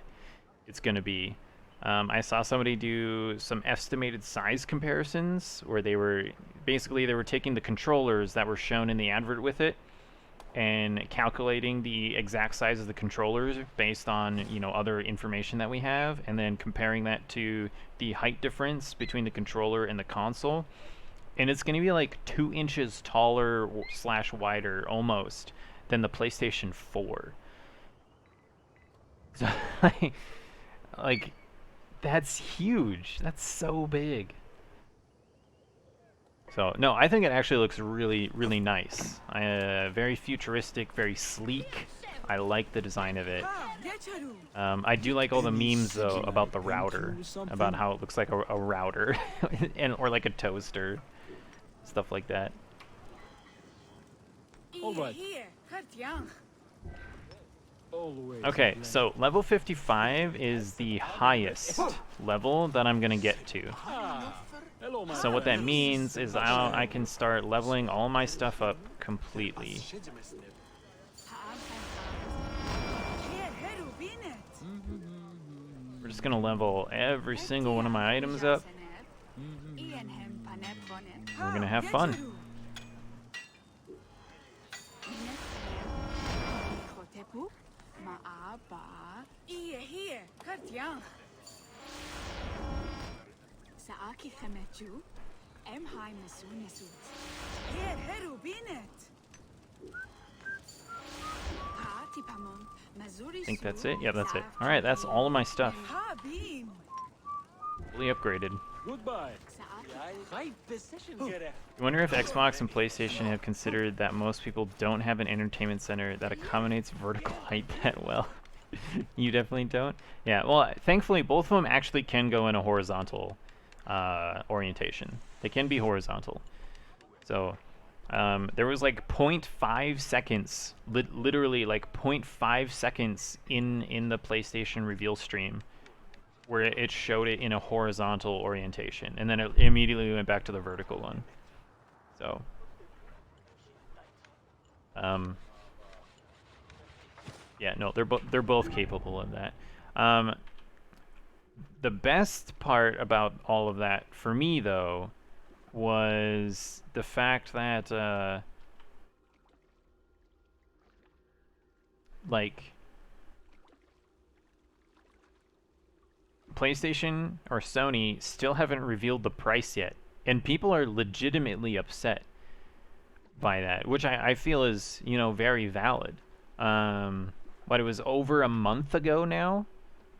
[SPEAKER 1] it's gonna be. I saw somebody do some estimated size comparisons where they were taking the controllers that were shown in the advert with it and calculating the exact size of the controllers based on, you know, other information that we have, and then comparing that to the height difference between the controller and the console. And it's going to be like 2 inches taller / wider almost than the PlayStation 4. So, like, that's huge. That's so big. So, no, I think it actually looks really, really nice. Very futuristic, very sleek. I like the design of it. I do like all the memes, though, about the router. About how it looks like a router. or like a toaster. Stuff like that. Okay, so level 55 is the highest level that I'm gonna get to. So what that means is I can start leveling all my stuff up completely. We're just gonna level every single one of my items up. We're gonna have fun. I think that's it. Yeah, that's it. All right, that's all of my stuff. Fully upgraded.
[SPEAKER 2] Goodbye.
[SPEAKER 1] I wonder if Xbox and PlayStation have considered that most people don't have an entertainment center that accommodates vertical height that well. You definitely don't? Yeah, well, thankfully, both of them actually can go in a horizontal orientation. They can be horizontal. So, there was like 0.5 seconds, literally like 0.5 seconds in the PlayStation reveal stream where it showed it in a horizontal orientation, and then it immediately went back to the vertical one. So, yeah, no, they're both capable of that. The best part about all of that for me, though, was the fact that like PlayStation or Sony still haven't revealed the price yet, and people are legitimately upset by that, which I feel is, you know, very valid. But it was over a month ago now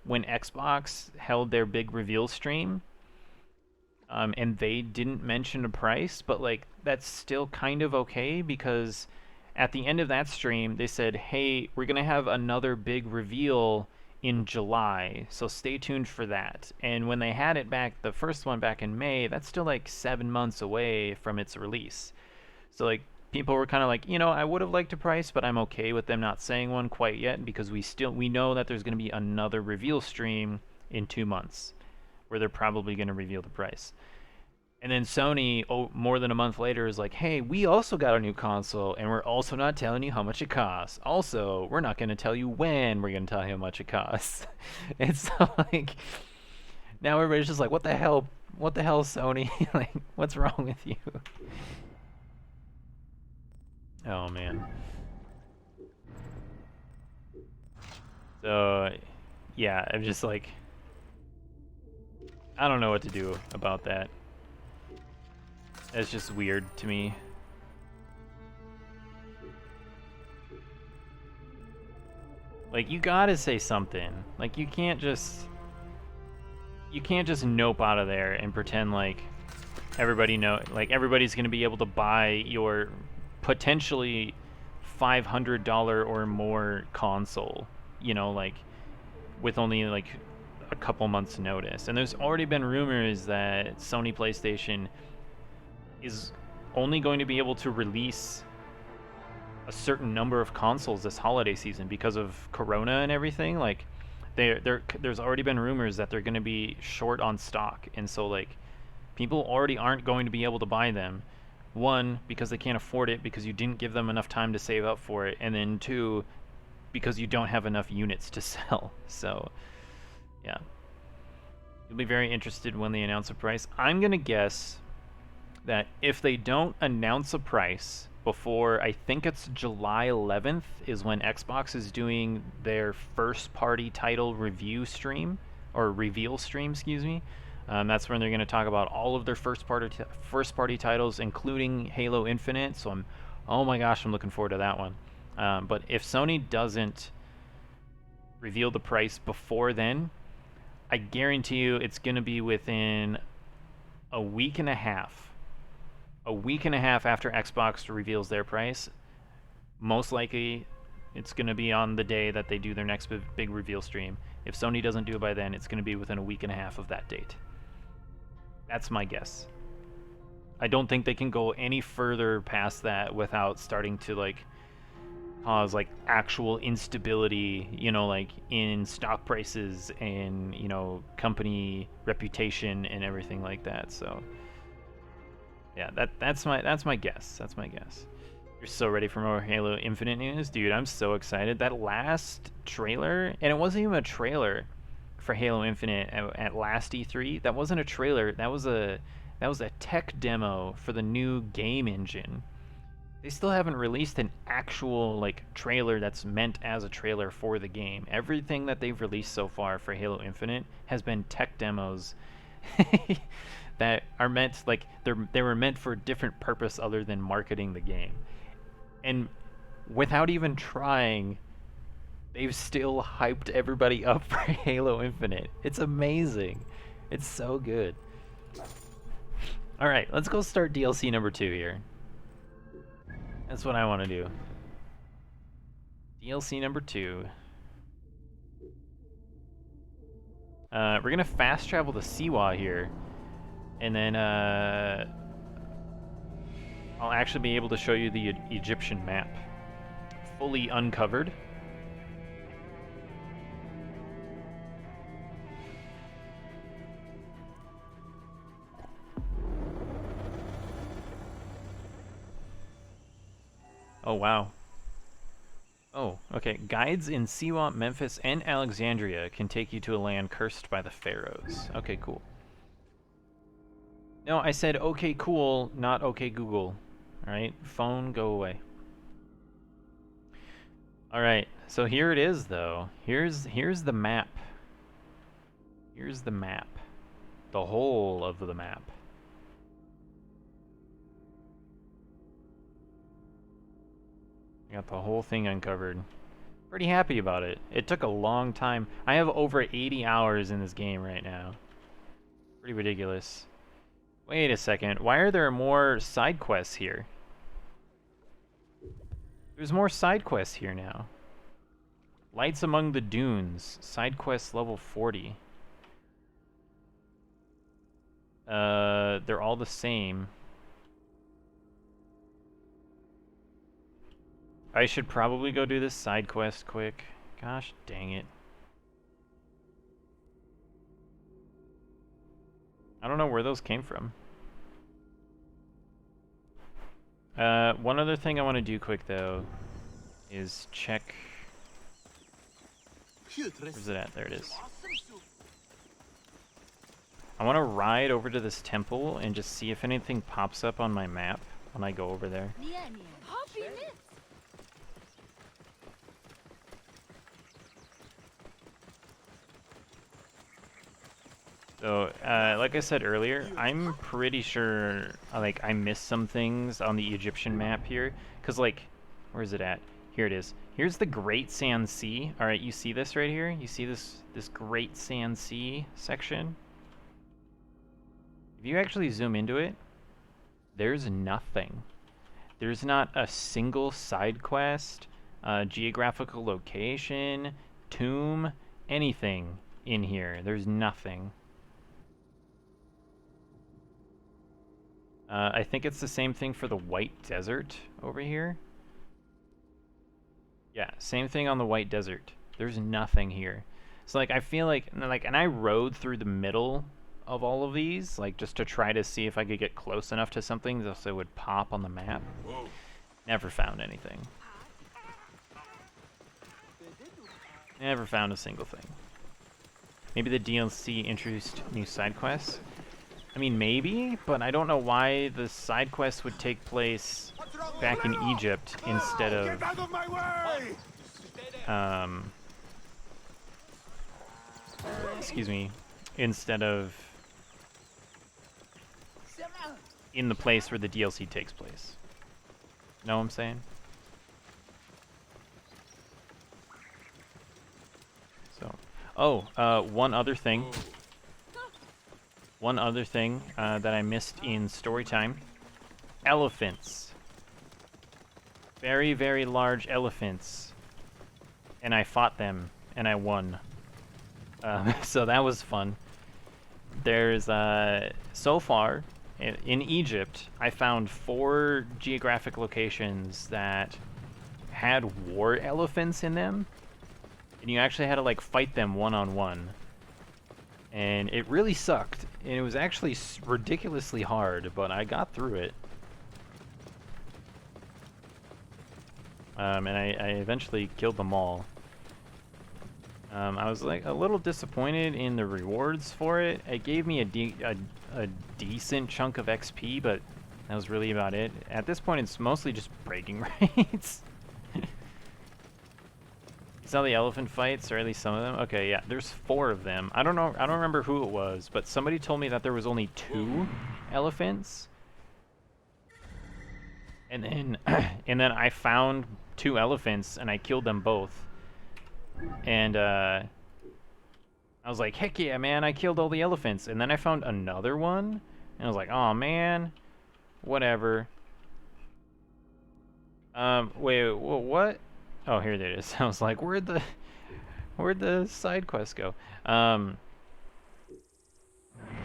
[SPEAKER 1] when Xbox held their big reveal stream, and they didn't mention a price, but like that's still kind of okay because at the end of that stream, they said, hey, we're going to have another big reveal in July, so stay tuned for that. And when they had it back, the first one back in May, that's still like 7 months away from its release. So like people were kind of like, you know, I would have liked a price, but I'm okay with them not saying one quite yet, because we know that there's going to be another reveal stream in 2 months where they're probably going to reveal the price. And then Sony, more than a month later, is like, hey, we also got a new console, and we're also not telling you how much it costs. Also, we're not going to tell you when we're going to tell you how much it costs. It's like, now everybody's just like, what the hell, Sony? Like, what's wrong with you? Oh, man. So, yeah, I'm just like, I don't know what to do about that. That's just weird to me. Like, you gotta say something. Like, you can't just nope out of there and pretend like everybody's gonna be able to buy your potentially $500 or more console, you know, like with only like a couple months notice. And there's already been rumors that Sony PlayStation is only going to be able to release a certain number of consoles this holiday season because of Corona and everything. Like, there's already been rumors that they're going to be short on stock, and so like people already aren't going to be able to buy them. One, because they can't afford it because you didn't give them enough time to save up for it, and then two, because you don't have enough units to sell. So, yeah. You'll be very interested when they announce a price. I'm going to guess that if they don't announce a price before, I think it's July 11th is when Xbox is doing their first party title review stream, or reveal stream, excuse me. That's when they're going to talk about all of their first party titles, including Halo Infinite. So oh my gosh, I'm looking forward to that one. But if Sony doesn't reveal the price before then, I guarantee you it's going to be within a week and a half. A week and a half after Xbox reveals their price. Most likely, it's going to be on the day that they do their next big reveal stream. If Sony doesn't do it by then, it's going to be within a week and a half of that date. That's my guess. I don't think they can go any further past that without starting to like cause like actual instability, you know, like in stock prices and, you know, company reputation and everything like that. So yeah, that's my guess. That's my guess. You're so ready for more Halo Infinite news? Dude, I'm so excited. That last trailer, and it wasn't even a trailer for Halo Infinite at last E3. That wasn't a trailer. That was a tech demo for the new game engine. They still haven't released an actual like trailer that's meant as a trailer for the game. Everything that they've released so far for Halo Infinite has been tech demos that are meant, like, they were meant for a different purpose other than marketing the game. And without even trying, they've still hyped everybody up for Halo Infinite. It's amazing. It's so good. Alright, let's go start DLC number 2 here. That's what I want to do. DLC number 2. We're going to fast travel to Siwa here. And then I'll actually be able to show you the Egyptian map. Fully uncovered. Oh, wow. Oh, okay. Guides in Siwa, Memphis, and Alexandria can take you to a land cursed by the pharaohs. Okay, cool. No, I said okay cool, not okay Google. Alright, phone, go away. Alright, so here it is though. Here's the map. Here's the map. The whole of the map. Got the whole thing uncovered. Pretty happy about it. It took a long time. I have over 80 hours in this game right now. Pretty ridiculous. Wait a second. Why are there more side quests here? There's more side quests here now. Lights Among the Dunes. Side quest level 40. They're all the same. I should probably go do this side quest quick. Gosh dang it. I don't know where those came from. One other thing I want to do quick though is check. Where's it at? There it is. I want to ride over to this temple and just see if anything pops up on my map when I go over there. So, like I said earlier, I'm pretty sure, like, I missed some things on the Egyptian map here. Because, like, where is it at? Here it is. Here's the Great Sand Sea. Alright, you see this right here? You see this Great Sand Sea section? If you actually zoom into it, there's nothing. There's not a single side quest, geographical location, tomb, anything in here. There's nothing. I think it's the same thing for the White Desert over here. Yeah, same thing on the White Desert. There's nothing here. So, like, I feel like, and I rode through the middle of all of these, like, just to try to see if I could get close enough to something so it would pop on the map.
[SPEAKER 5] Whoa.
[SPEAKER 1] Never found anything. Never found a single thing. Maybe the DLC introduced new side quests? I mean, maybe, but I don't know why the side quest would take place back in Egypt instead of...
[SPEAKER 5] Get out of my way!
[SPEAKER 1] Excuse me. Instead of in the place where the DLC takes place. Know what I'm saying? So, one other thing. One other thing that I missed in story time. Elephants. Very, very large elephants. And I fought them, and I won. So that was fun. There's, so far, in Egypt, I found 4 geographic locations that had war elephants in them. And you actually had to, like, fight them one-on-one. And it really sucked. And it was actually ridiculously hard, but I got through it. And I eventually killed them all. I was like a little disappointed in the rewards for it. It gave me a decent chunk of XP, but that was really about it. At this point, it's mostly just breaking rates. You saw the elephant fights, or at least some of them? Okay, yeah, there's 4 of them. I don't know, I don't remember who it was, but somebody told me that there was only 2 elephants. And then, and then I found 2 elephants, and I killed them both. And, I was like, heck yeah, man, I killed all the elephants. And then I found another one, and I was like, oh man, whatever. Wait, what? Oh, here it is. I was like, where'd the side quest go?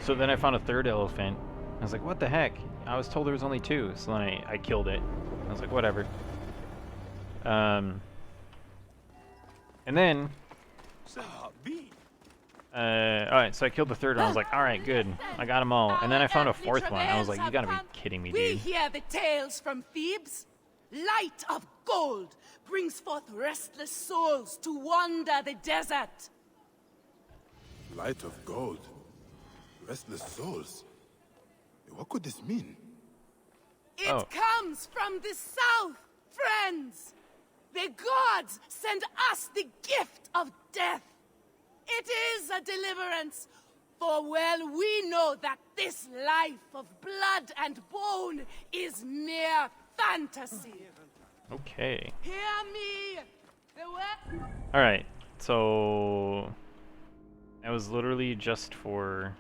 [SPEAKER 1] So then I found a 3rd elephant. I was like, what the heck? I was told there was only 2, so then I killed it. I was like, whatever. And then... alright, so I killed the 3rd one. I was like, alright, good. I got them all. And then I found a 4th one. I was like, you gotta be kidding me,
[SPEAKER 9] We
[SPEAKER 1] dude.
[SPEAKER 9] hear the tales from Thebes. Light of gold brings forth restless souls to wander the desert.
[SPEAKER 5] Light of gold. Restless souls. What could this mean?
[SPEAKER 9] It
[SPEAKER 1] Oh.
[SPEAKER 9] comes from the south, friends. The gods send us the gift of death. It is a deliverance, for well we know that this life of blood and bone is mere fantasy.
[SPEAKER 1] Okay.
[SPEAKER 9] Hear me. The
[SPEAKER 1] Alright, so... that was literally just for...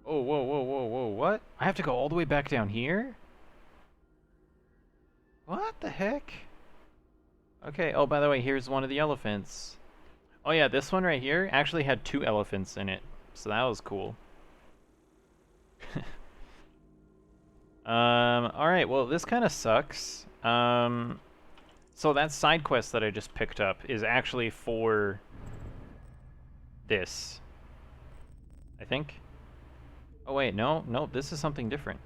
[SPEAKER 1] Oh, whoa, what? I have to go all the way back down here? What the heck? Okay, oh, by the way, here's one of the elephants. Oh yeah, this one right here actually had 2 elephants in it, so that was cool. Alright, well, this kind of sucks. So that side quest that I just picked up is actually for this, I think. Oh wait, no, this is something different.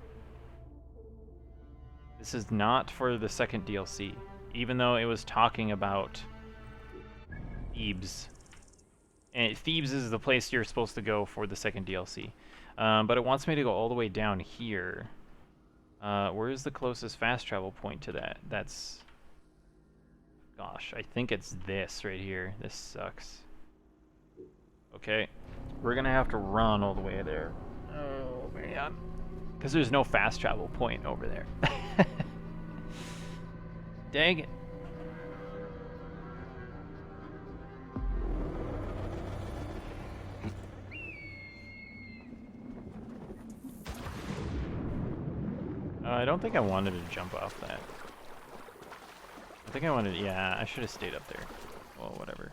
[SPEAKER 1] This is not for the second DLC, even though it was talking about Thebes. And Thebes is the place you're supposed to go for the second DLC. But it wants me to go all the way down here. Where is the closest fast travel point to that? That's... Gosh, I think it's this right here. This sucks. Okay, we're gonna have to run all the way there. Oh, man. Because there's no fast travel point over there. Dang it. I don't think I wanted to jump off that. I think I wanted... Yeah, I should have stayed up there. Well, whatever.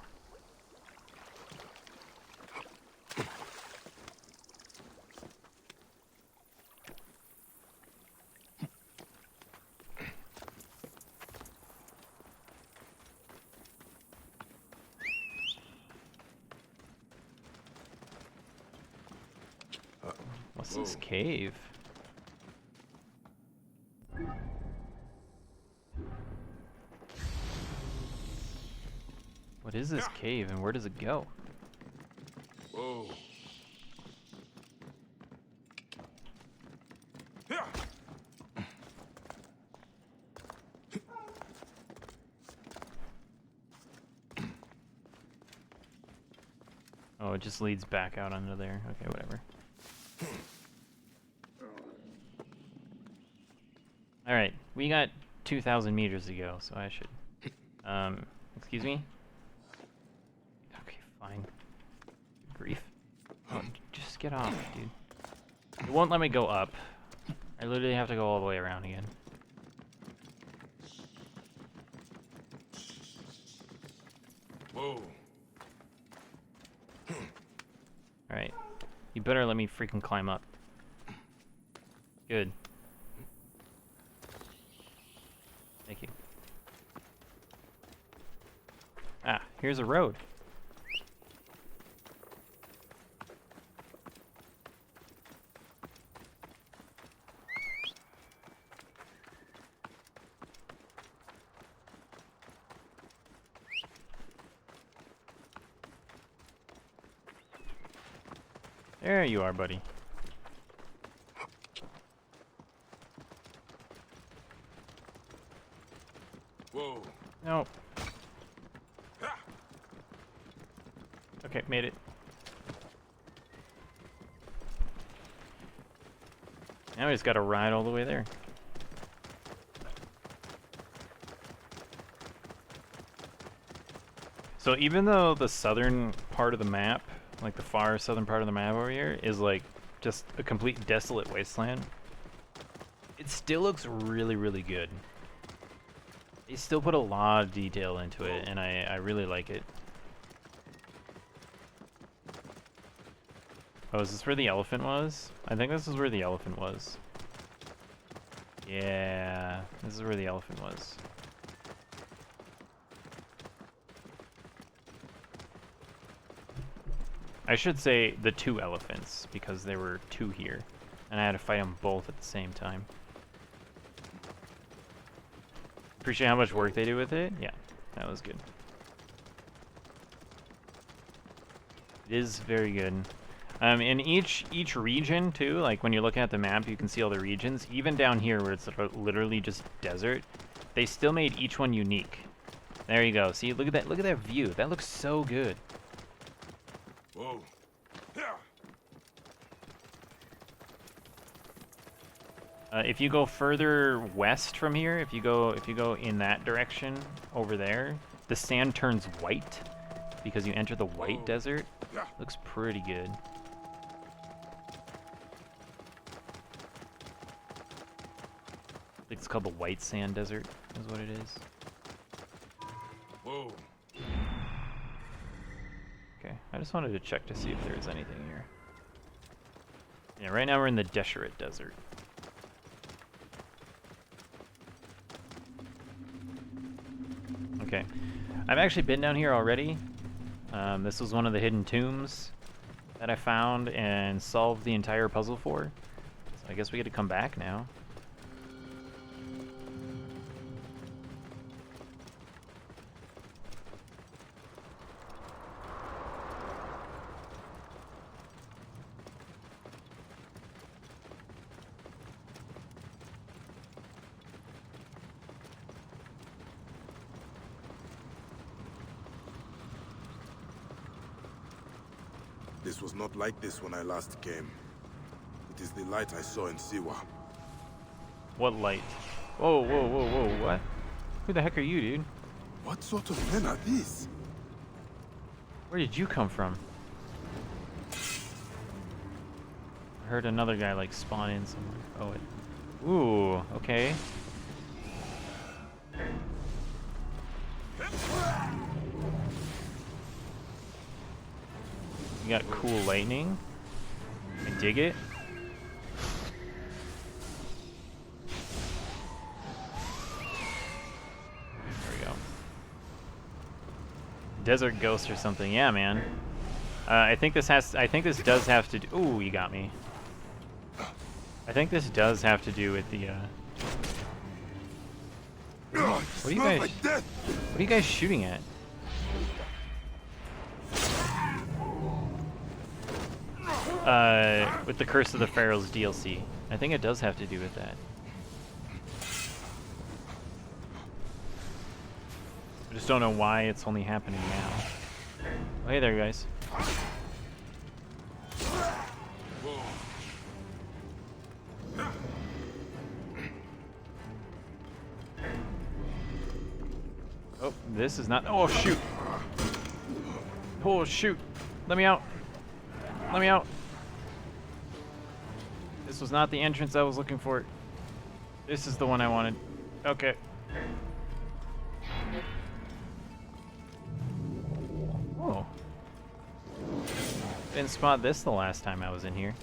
[SPEAKER 1] What's this cave? What is this cave and where does it go?
[SPEAKER 5] Whoa.
[SPEAKER 1] Oh, it just leads back out under there. Okay, whatever. Alright, we got 2,000 meters to go, so I should... excuse me? Okay, fine. Grief. Oh, just get off, dude. It won't let me go up. I literally have to go all the way around again.
[SPEAKER 5] Whoa.
[SPEAKER 1] Alright. You better let me freaking climb up. Good. Thank you. Ah, here's a road. There you are, buddy.
[SPEAKER 5] Whoa.
[SPEAKER 1] Nope. Okay, made it. Now we just gotta ride all the way there. So even though the southern part of the map, like the far southern part of the map over here, is like just a complete desolate wasteland, it still looks really, really good. They still put a lot of detail into it, and I really like it. Oh, is this where the elephant was? I think this is where the elephant was. Yeah, this is where the elephant was. I should say the 2 elephants, because there were 2 here, and I had to fight them both at the same time. Appreciate how much work they do with it. Yeah, that was good. It is very good. In each region too, like when you're looking at the map, you can see all the regions. Even down here where it's literally just desert, they still made each one unique. There you go. See, look at that. Look at that view. That looks so good.
[SPEAKER 5] Whoa.
[SPEAKER 1] If you go further west from here, if you go in that direction over there, the sand turns white because you enter the white desert. Looks pretty good. I think it's called the White Sand Desert. is what it is.
[SPEAKER 5] Whoa.
[SPEAKER 1] Okay, I just wanted to check to see if there was anything here. Yeah, right now we're in the Deseret Desert. Okay, I've actually been down here already. This was one of the hidden tombs that I found and solved the entire puzzle for. So I guess we get to come back now.
[SPEAKER 5] This was not like this when I last came. It is the light I saw in Siwa.
[SPEAKER 1] What light? Whoa, whoa, whoa, whoa, what? Who the heck are you, dude?
[SPEAKER 5] What sort of men are these?
[SPEAKER 1] Where did you come from? I heard another guy like spawn in somewhere. Oh, it. Ooh, okay. You got cool lightning. I dig it. There we go. Desert ghost or something. Yeah, man. I think this does have to do. Ooh, you got me. I think this does have to do with the. What are you guys shooting at? With the Curse of the Pharaohs DLC. I think it does have to do with that. I just don't know why it's only happening now. Oh, hey there, guys. Oh, this is not. Oh, shoot. Oh, shoot. Let me out. Let me out. This was not the entrance I was looking for. This is the one I wanted. Okay. Oh. Didn't spot this the last time I was in here.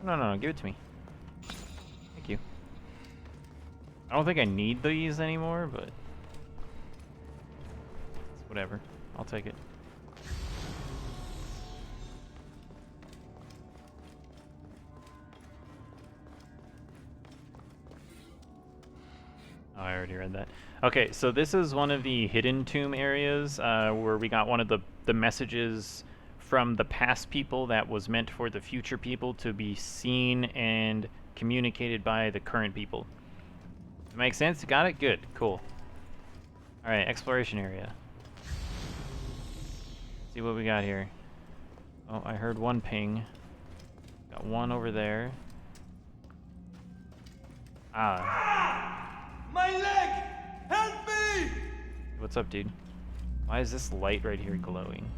[SPEAKER 1] No, no, no, give it to me. Thank you. I don't think I need these anymore, but it's whatever. I'll take it. Oh, I already read that. Okay, so this is one of the hidden tomb areas where we got one of the messages from the past people that was meant for the future people to be seen and communicated by the current people. Makes sense? Got it? Good. Cool. Alright, exploration area. See what we got here. Oh, I heard one ping. Got one over there. Ah.
[SPEAKER 2] My leg! Help me!
[SPEAKER 1] What's up, dude? Why is this light right here glowing?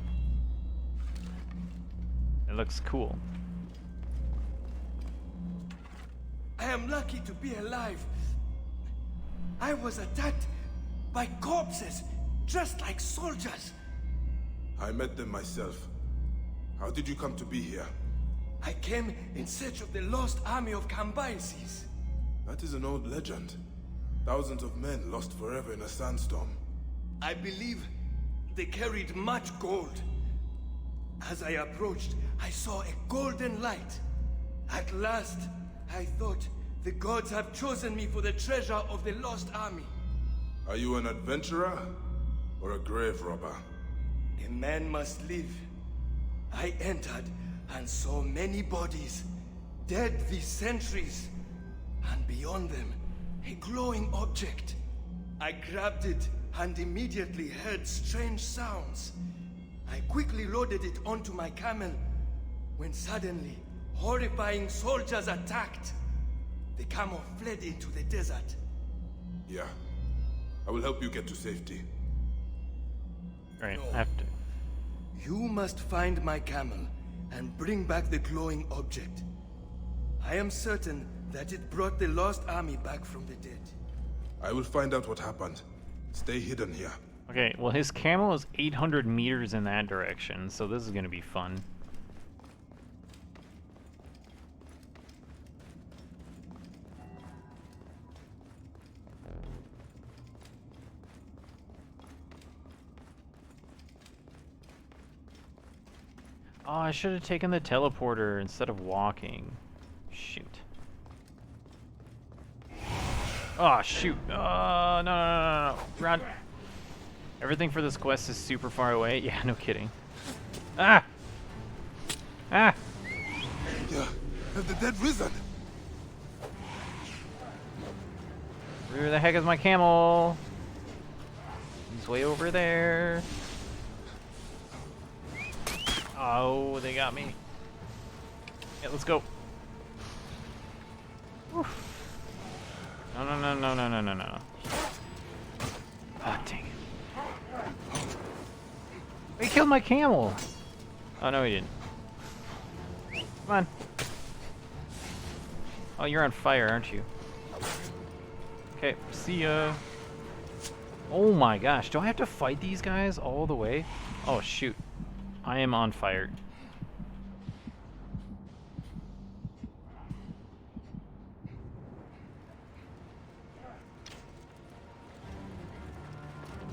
[SPEAKER 1] It looks cool.
[SPEAKER 6] I am lucky to be alive. I was attacked by corpses, just like soldiers.
[SPEAKER 5] I met them myself. How did you come to be here?
[SPEAKER 6] I came in search of the lost army of Cambyses.
[SPEAKER 5] That is an old legend. Thousands of men lost forever in a sandstorm.
[SPEAKER 6] I believe they carried much gold. As I approached, I saw a golden light. At last, I thought the gods have chosen me for the treasure of the lost army.
[SPEAKER 5] Are you an adventurer or a grave robber?
[SPEAKER 6] A man must live. I entered and saw many bodies, dead these centuries, and beyond them, a glowing object. I grabbed it and immediately heard strange sounds. I quickly loaded it onto my camel, when suddenly, horrifying soldiers attacked. The camel fled into the desert.
[SPEAKER 5] Yeah. I will help you get to safety.
[SPEAKER 1] Alright,
[SPEAKER 6] No.
[SPEAKER 1] I have to.
[SPEAKER 6] You must find my camel and bring back the glowing object. I am certain That it brought the lost army back from the dead.
[SPEAKER 5] I will find out what happened. Stay hidden here.
[SPEAKER 1] Okay, well his camel is 800 meters in that direction, so this is gonna be fun. Oh, I should have taken the teleporter instead of walking. Shoot. Oh, shoot. Oh, no. Run. Everything for this quest is super far away. Yeah, no kidding. Ah! Ah!
[SPEAKER 5] Yeah, have the dead risen?
[SPEAKER 1] Where the heck is my camel? He's way over there. Oh, they got me. Yeah, let's go. Oof. No. Ah, dang it. He killed my camel. Oh, no, he didn't. Come on. Oh, you're on fire, aren't you? Okay, see ya. Oh my gosh, do I have to fight these guys all the way? Oh, shoot. I am on fire.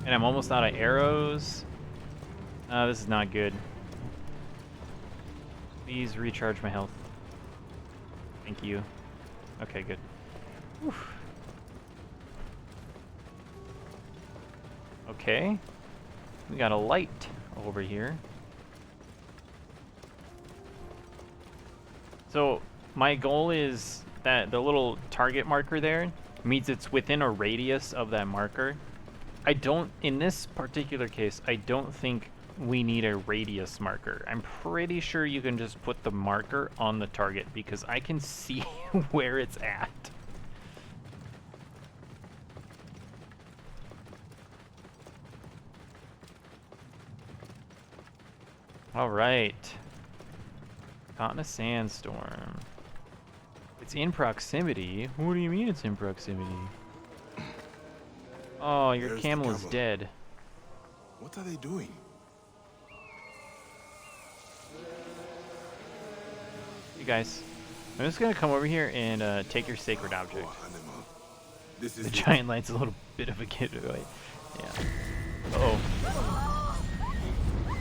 [SPEAKER 1] And I'm almost out of arrows. This is not good. Please recharge my health. Thank you. Okay, good. Oof. Okay. We got a light over here. So my goal is that the little target marker there means it's within a radius of that marker. I don't, in this particular case, I don't think we need a radius marker. I'm pretty sure you can just put the marker on the target because I can see where it's at. All right. Caught in a sandstorm. It's in proximity. What do you mean it's in proximity? Oh, your
[SPEAKER 5] There's
[SPEAKER 1] camel
[SPEAKER 5] the
[SPEAKER 1] is
[SPEAKER 5] camel.
[SPEAKER 1] dead.
[SPEAKER 5] What are they doing?
[SPEAKER 1] You guys, I'm just gonna come over here and take your sacred object.
[SPEAKER 5] Poor animal. This is
[SPEAKER 1] The
[SPEAKER 5] it.
[SPEAKER 1] giant light's a little bit of a giveaway. Yeah. Uh-oh.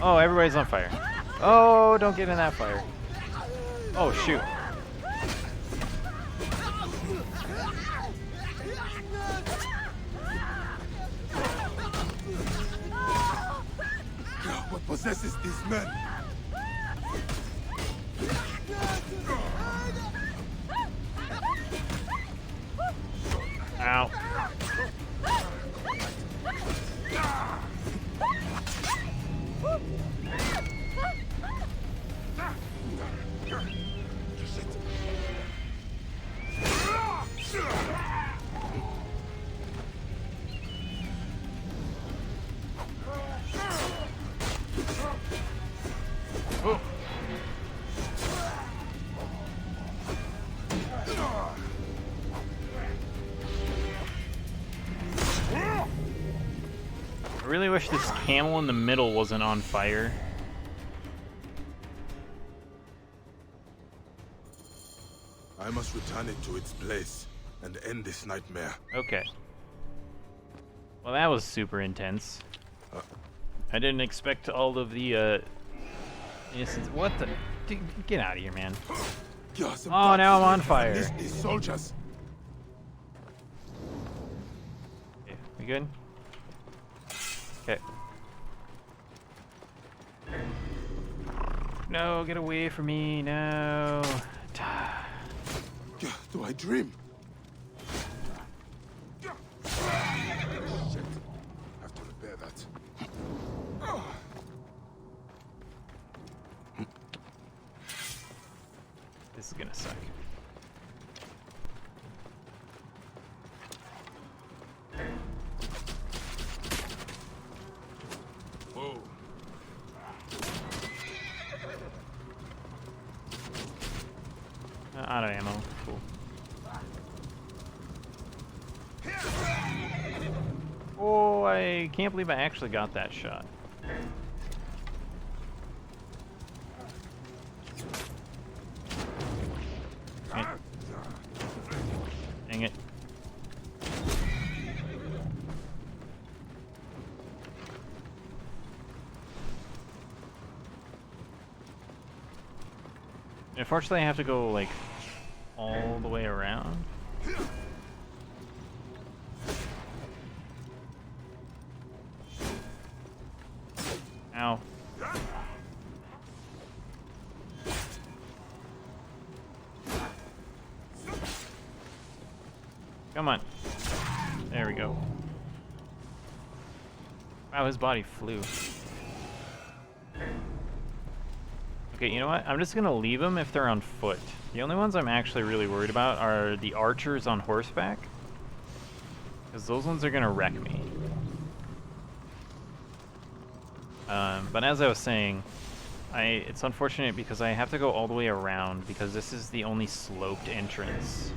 [SPEAKER 1] Oh, everybody's on fire. Oh, don't get in that fire. Oh, shoot.
[SPEAKER 5] What possesses these men?
[SPEAKER 1] Ow. Oh. I really wish this camel in the middle wasn't on fire.
[SPEAKER 5] I must return it to its place and end this nightmare.
[SPEAKER 1] Okay. Well, that was super intense. I didn't expect all of the, what the? Dude, get out of here, man. Oh, now I'm on fire.
[SPEAKER 5] These soldiers.
[SPEAKER 1] Okay, we good? Okay. No, get away from me, no.
[SPEAKER 5] Do I dream? Shit. Have to repair that.
[SPEAKER 1] This is gonna suck.
[SPEAKER 5] Whoa.
[SPEAKER 1] Out of ammo. Cool. can't believe I actually got that shot. Dang it. Unfortunately, I have to go, like, all the way around. Ow. Come on. There we go. Wow, his body flew. Okay, you know what? I'm just gonna leave them if they're on foot. The only ones I'm actually really worried about are the archers on horseback. Because those ones are gonna wreck me. But as I was saying, it's unfortunate because I have to go all the way around because this is the only sloped entrance.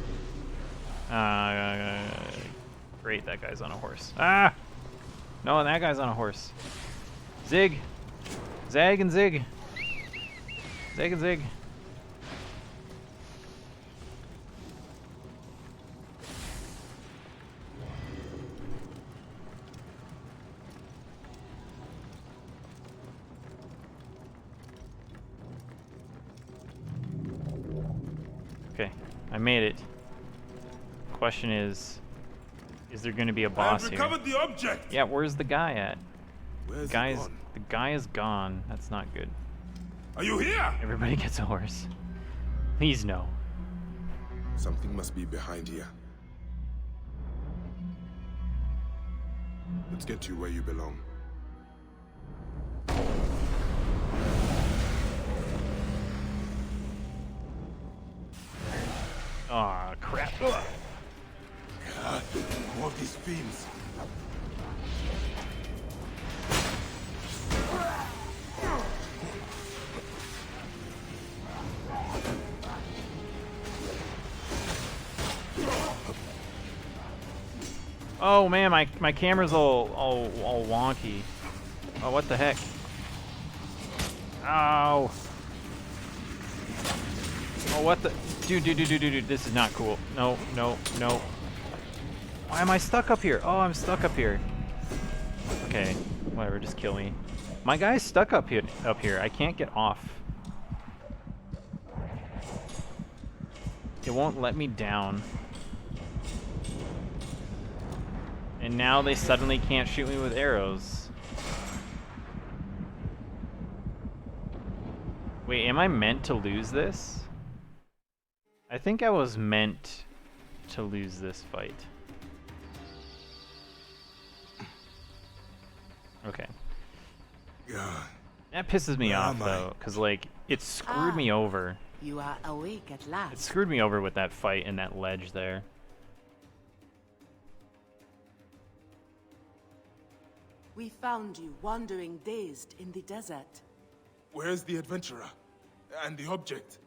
[SPEAKER 1] Great, that guy's on a horse. Ah! No, that guy's on a horse. Zig! Zag and zig! Zag and zig. Okay, I made it. Question is there going to be a boss here?
[SPEAKER 5] Recovered the object.
[SPEAKER 1] Yeah, where's the guy at?
[SPEAKER 5] Where's
[SPEAKER 1] The guy is gone. That's not good.
[SPEAKER 5] Are you here?
[SPEAKER 1] Everybody gets a horse. Please no.
[SPEAKER 5] Something must be behind here. Let's get you where you belong.
[SPEAKER 1] Aw, crap.
[SPEAKER 5] God, more of these fiends.
[SPEAKER 1] Oh man, my camera's all wonky. Oh, what the heck? Ow. Oh, what the? Dude, this is not cool. No. Why am I stuck up here? Oh, I'm stuck up here. Okay, whatever, just kill me. My guy's stuck up here. I can't get off. It won't let me down. And now they suddenly can't shoot me with arrows. Wait, am I meant to lose this? I think I was meant to lose this fight. Okay.
[SPEAKER 5] God.
[SPEAKER 1] That pisses me
[SPEAKER 5] Where
[SPEAKER 1] off
[SPEAKER 5] am I?
[SPEAKER 1] though, because like, it screwed me over.
[SPEAKER 9] You are awake at last.
[SPEAKER 1] It screwed me over with that fight and that ledge there.
[SPEAKER 9] We found you wandering dazed in the desert.
[SPEAKER 5] Where's the adventurer? And the object?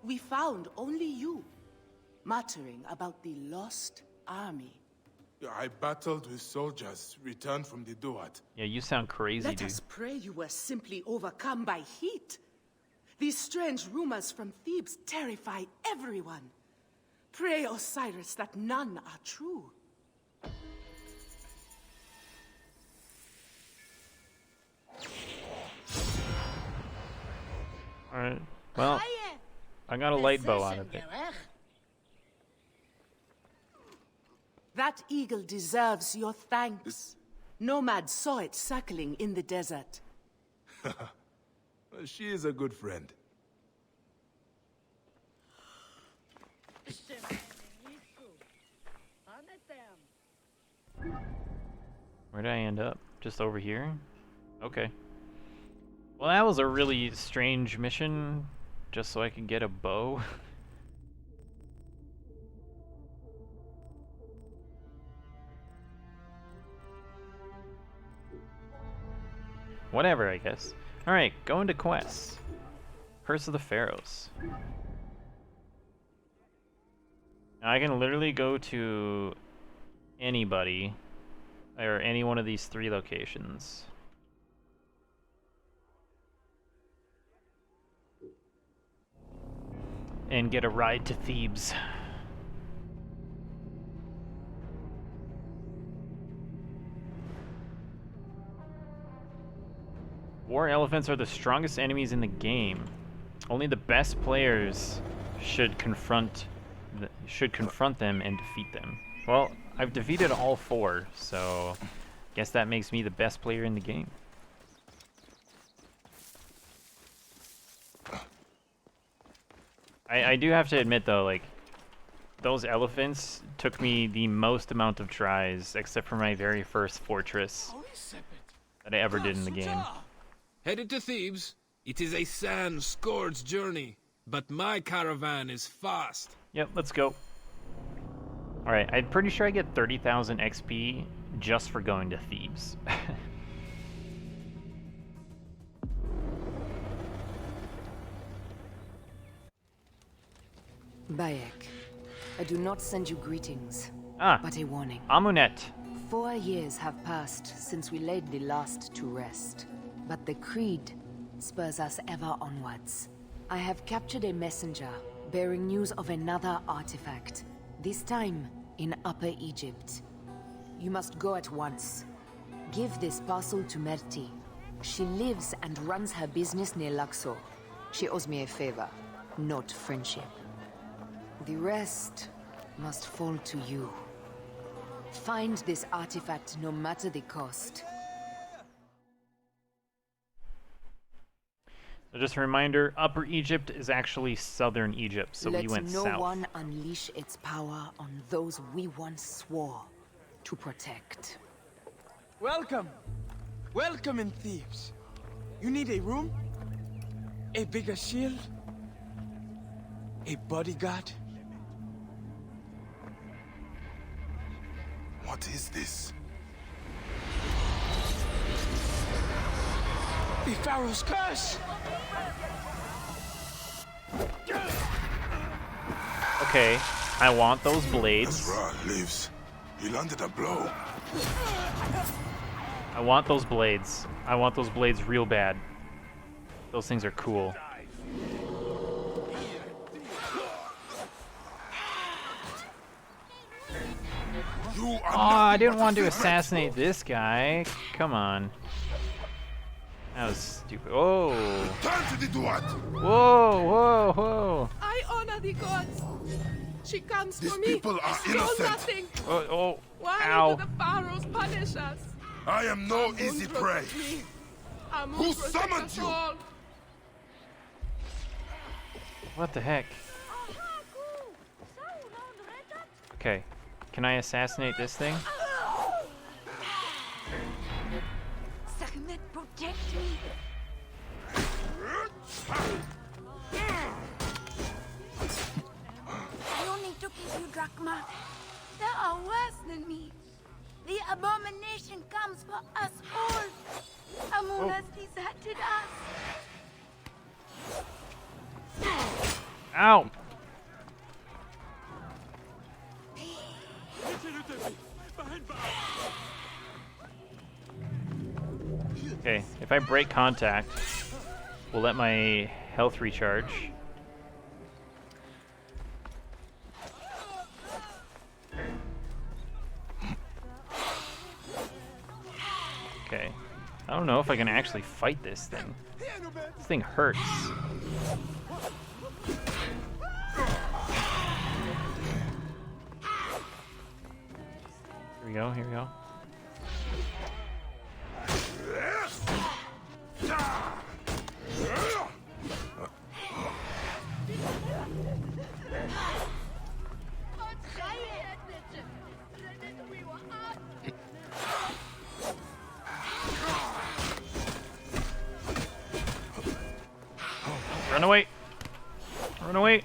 [SPEAKER 9] We found only you, muttering about the lost army.
[SPEAKER 5] I battled with soldiers returned from the Duat.
[SPEAKER 1] Yeah, you sound crazy,
[SPEAKER 9] Let
[SPEAKER 1] dude.
[SPEAKER 9] us pray you were simply overcome by heat. These strange rumors from Thebes terrify everyone. Pray, Osiris, that none are true.
[SPEAKER 1] Alright, well, I got a light bow out of it.
[SPEAKER 9] That eagle deserves your thanks. Nomads saw it circling in the desert.
[SPEAKER 5] She is a good friend.
[SPEAKER 1] Where did I end up? Just over here? Okay. Well, that was a really strange mission, just so I could get a bow. Whatever, I guess. Alright, going to quests. Curse of the Pharaohs. Now, I can literally go to anybody. Or any one of these 3 locations. And get a ride to Thebes. War elephants are the strongest enemies in the game. Only the best players should confront them and defeat them. Well, I've defeated all 4, so guess that makes me the best player in the game. I do have to admit though, like, those elephants took me the most amount of tries, except for my very first fortress that I ever did in the game.
[SPEAKER 10] Headed to Thebes. It is a sand-scourged journey, but my caravan is fast.
[SPEAKER 1] Yep, let's go. Alright, I'm pretty sure I get 30,000 XP just for going to Thebes.
[SPEAKER 8] Bayek, I do not send you greetings, but a warning.
[SPEAKER 1] Amunet.
[SPEAKER 8] 4 years have passed since we laid the last to rest, but the Creed spurs us ever onwards. I have captured a messenger bearing news of another artifact, this time in Upper Egypt. You must go at once. Give this parcel to Merti. She lives and runs her business near Luxor. She owes me a favor, not friendship. The rest must fall to you. Find this artifact no matter the cost.
[SPEAKER 1] So just a reminder, Upper Egypt is actually Southern Egypt, so we went south.
[SPEAKER 8] Let no one unleash its power on those we once swore to protect.
[SPEAKER 7] Welcome. Welcome in Thebes. You need a room? A bigger shield? A bodyguard?
[SPEAKER 5] What is this?
[SPEAKER 7] The Pharaoh's curse!
[SPEAKER 1] Okay, I want those blades.
[SPEAKER 5] Ra lives. He landed a blow.
[SPEAKER 1] I want those blades. I want those blades real bad. Those things are cool. Oh, I didn't want to assassinate this guy. Come on. That was stupid. Oh. Whoa, whoa, whoa.
[SPEAKER 9] I honor the gods. She comes
[SPEAKER 5] These
[SPEAKER 9] for me.
[SPEAKER 5] people are
[SPEAKER 9] Stole
[SPEAKER 5] innocent.
[SPEAKER 9] nothing.
[SPEAKER 1] Oh,
[SPEAKER 9] Why
[SPEAKER 1] ow.
[SPEAKER 9] do the pharaohs punish us?
[SPEAKER 5] I am no easy
[SPEAKER 9] Amun
[SPEAKER 5] prey.
[SPEAKER 9] protect me. Amun
[SPEAKER 5] Who
[SPEAKER 9] protect
[SPEAKER 5] summoned
[SPEAKER 9] us
[SPEAKER 5] you?
[SPEAKER 9] all.
[SPEAKER 1] What the heck? Okay. Can I assassinate this thing?
[SPEAKER 11] Sekhmet, protect me. I only took a few drachma. There are worse than me. The abomination comes for us all. Amun has deserted us.
[SPEAKER 1] Ow! Okay, if I break contact, we'll let my health recharge. Okay. I don't know if I can actually fight this thing. This thing hurts. Here we go, here we go. Run away! Run away!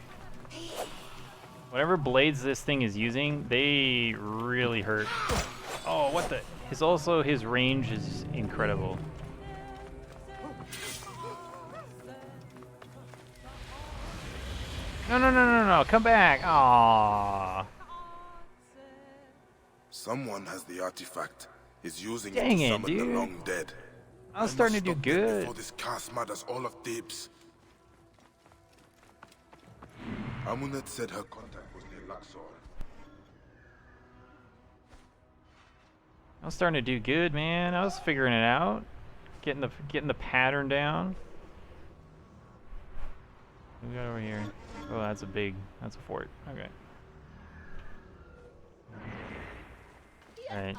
[SPEAKER 1] Whatever blades this thing is using, they really hurt. Oh, what the? His range is incredible. No, come back! Aww.
[SPEAKER 5] Someone has the artifact, He's using
[SPEAKER 1] Dang
[SPEAKER 5] it
[SPEAKER 1] it,
[SPEAKER 5] to summon the
[SPEAKER 1] dude.
[SPEAKER 5] long dead.
[SPEAKER 1] I was starting to do
[SPEAKER 5] must stop them
[SPEAKER 1] good.
[SPEAKER 5] before this curse murders all of Thebes. Amunet said her contact was near Luxor.
[SPEAKER 1] I was starting to do good, man. I was figuring it out, getting the pattern down. What we got over here? Oh, that's a fort. Okay. All right.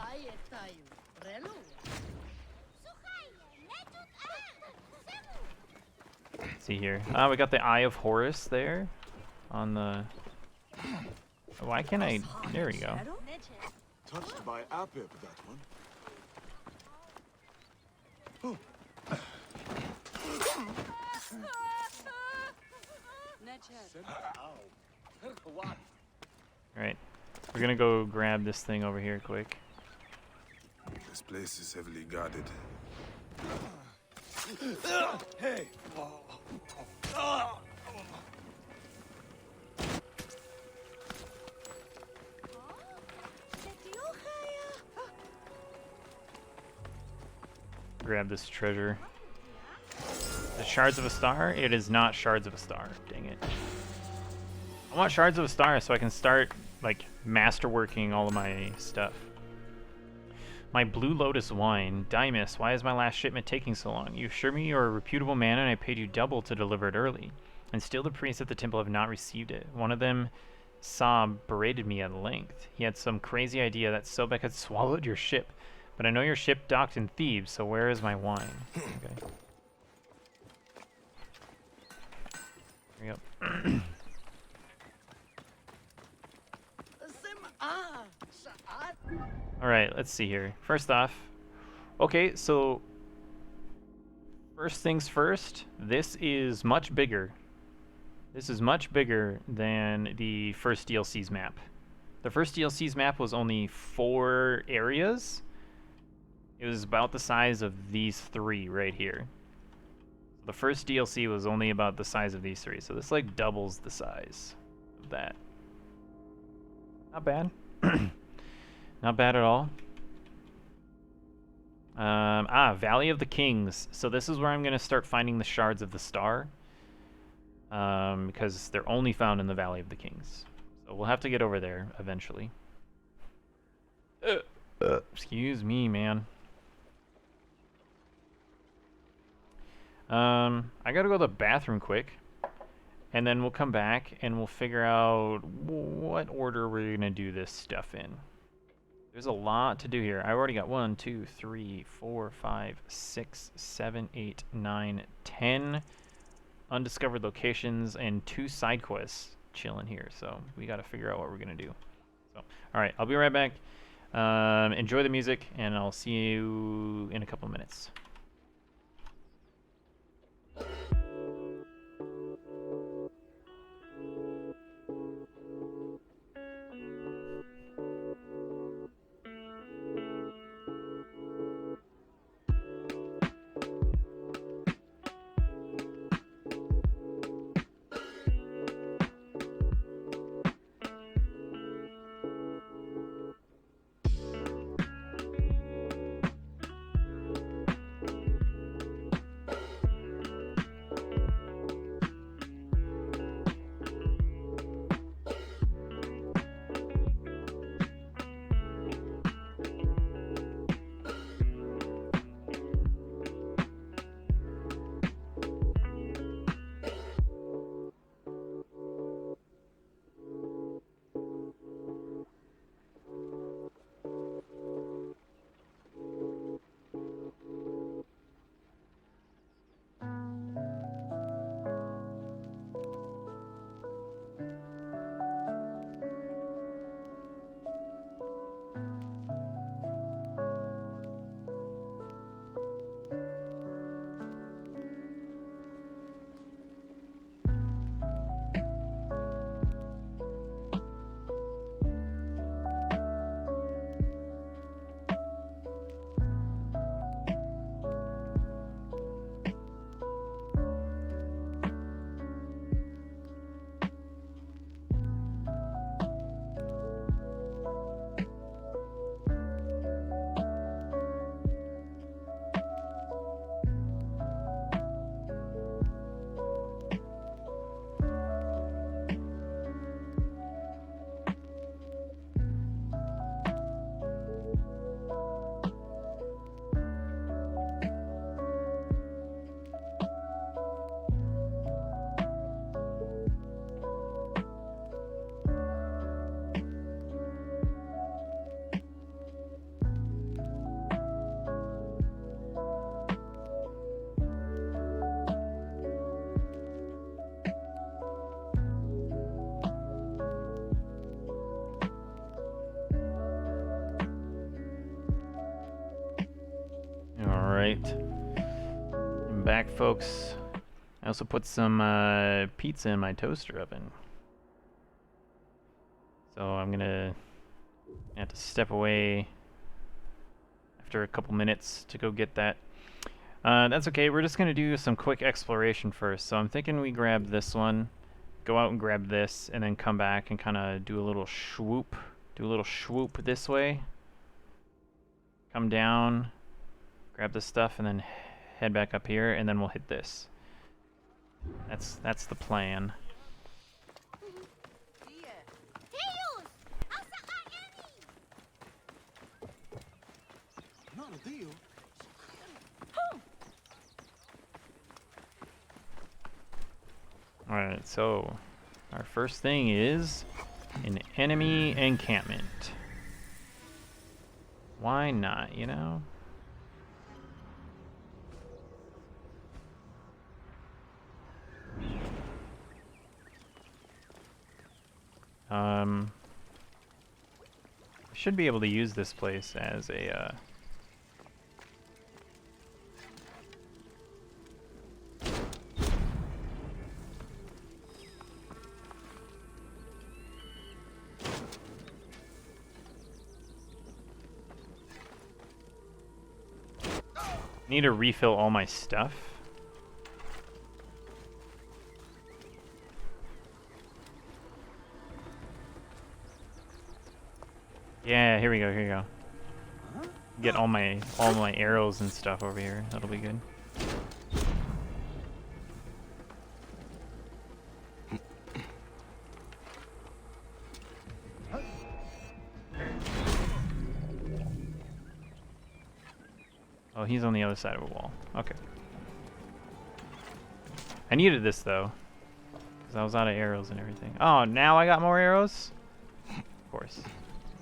[SPEAKER 1] Let's see here. We got the Eye of Horus there, on the. Why can't I? There we go.
[SPEAKER 7] Touched by Apep, that one.
[SPEAKER 1] Alright. We're gonna go grab this thing over here quick.
[SPEAKER 5] This place is heavily guarded.
[SPEAKER 6] Hey!
[SPEAKER 1] Grab this treasure. The shards of a star? It is not shards of a star. Dang it. I want shards of a star so I can start, like, masterworking all of my stuff. My Blue Lotus wine. Dymas, why is my last shipment taking so long? You assure me you're a reputable man and I paid you double to deliver it early. And still the priests at the temple have not received it. One of them, Saab, berated me at length. He had some crazy idea that Sobek had swallowed your ship. But I know your ship docked in Thebes, so where is my wine? Okay. Here we go. Alright, let's see here. First off, okay, so first things first, this is much bigger. This is much bigger than the first DLC's map. The first DLC's map was only 4 areas. It was about the size of these 3 right here. The first DLC was only about the size of these 3, so this like doubles the size of that. Not bad. Not bad at all. Valley of the Kings. So this is where I'm gonna start finding the shards of the star. Because they're only found in the Valley of the Kings. So we'll have to get over there eventually. Excuse me, man. I gotta go to the bathroom quick. And then we'll come back and we'll figure out what order we're gonna do this stuff in. There's a lot to do here. I already got 1, 2, 3, 4, 5, 6, 7, 8, 9, 10 undiscovered locations and 2 side quests chilling here. So we gotta figure out what we're gonna do. So, alright, I'll be right back. Enjoy the music and I'll see you in a couple minutes. Alright. I'm back, folks. I also put some pizza in my toaster oven. So I'm gonna have to step away after a couple minutes to go get that. That's okay, we're just gonna do some quick exploration first. So I'm thinking we grab this one, go out and grab this, and then come back and kind of do a little swoop. Do a little swoop this way. Come down, grab this stuff, and then head back up here, and then we'll hit this. That's the plan. Alright, so our first thing is an enemy encampment. Why not, you know? I should be able to use this place as a need to refill all my stuff. Yeah, here we go, here we go. Get all my arrows and stuff over here. That'll be good. Oh, he's on the other side of a wall. Okay. I needed this though, because I was out of arrows and everything. Oh, now I got more arrows? Of course.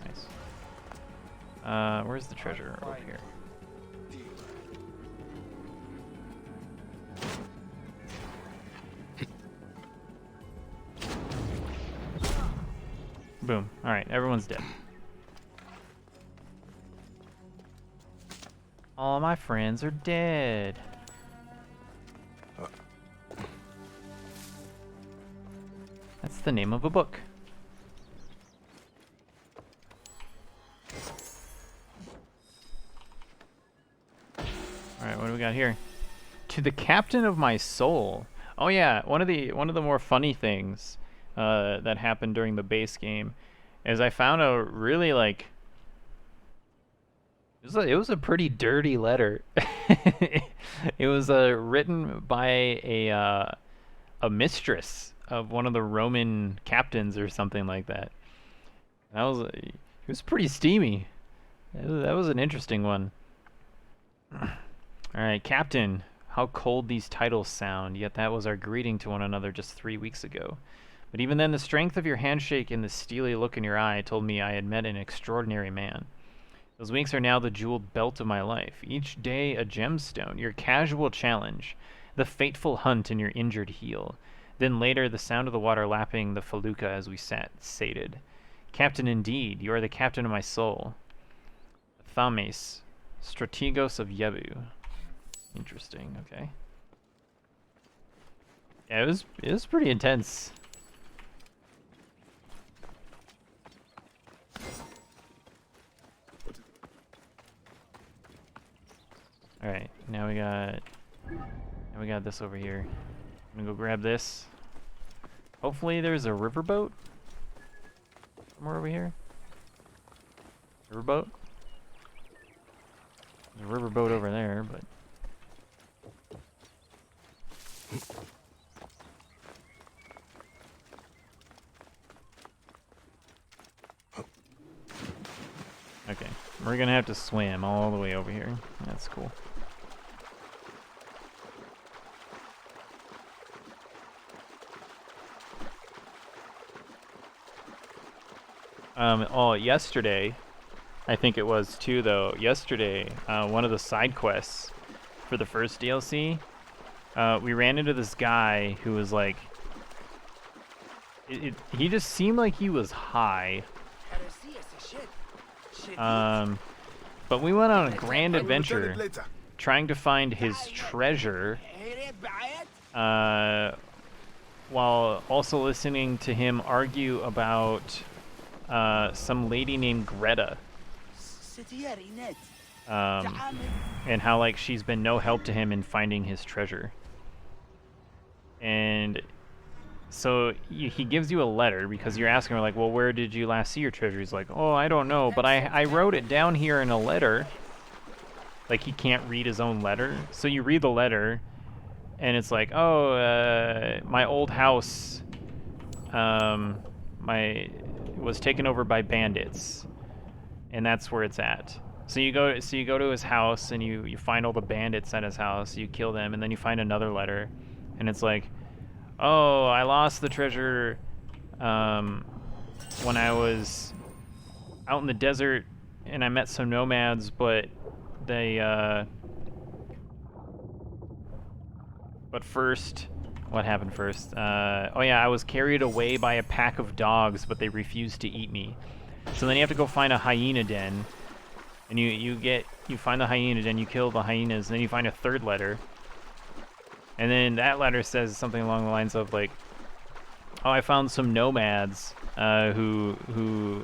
[SPEAKER 1] Nice. Where's the treasure? Over here. Boom. Alright, everyone's dead. All my friends are dead. That's the name of a book. Alright, what do we got here? To the captain of my soul. Oh yeah, one of the more funny things that happened during the base game is I found a really like it was a pretty dirty letter. It was written by a mistress of one of the Roman captains or something like that. It was pretty steamy. That was an interesting one. Alright, Captain, how cold these titles sound, yet that was our greeting to one another just 3 weeks ago. But even then, the strength of your handshake and the steely look in your eye told me I had met an extraordinary man. Those weeks are now the jeweled belt of my life, each day a gemstone, your casual challenge, the fateful hunt in your injured heel. Then later, the sound of the water lapping the felucca as we sat, sated. Captain indeed, you are the captain of my soul. Thames, Strategos of Yebu. Interesting, okay. Yeah, it was pretty intense. Alright, now we got this over here. I'm gonna go grab this. Hopefully there's a riverboat somewhere over here. Riverboat? There's a riverboat over there, but okay, we're gonna have to swim all the way over here. That's cool. Oh, yesterday, I think it was too, though. Yesterday, one of the side quests for the first DLC, we ran into this guy who was like, he just seemed like he was high. But we went on a grand adventure trying to find his treasure, while also listening to him argue about some lady named Greta. And how, like, she's been no help to him in finding his treasure. And so he gives you a letter because you're asking her, like, well, where did you last see your treasure? He's like, oh, I don't know, but I wrote it down here in a letter. Like, he can't read his own letter. So you read the letter, and it's like, oh, my old house was taken over by bandits. And that's where it's at. So you go to his house, and you find all the bandits at his house. You kill them, and then you find another letter, and it's like, oh, I lost the treasure when I was out in the desert, and I met some nomads, but they but first, what happened first? Oh yeah, I was carried away by a pack of dogs, but they refused to eat me. So then you have to go find a hyena den. And you find the hyena den, you kill the hyenas, and then you find a third letter. And then that letter says something along the lines of, like, oh, I found some nomads who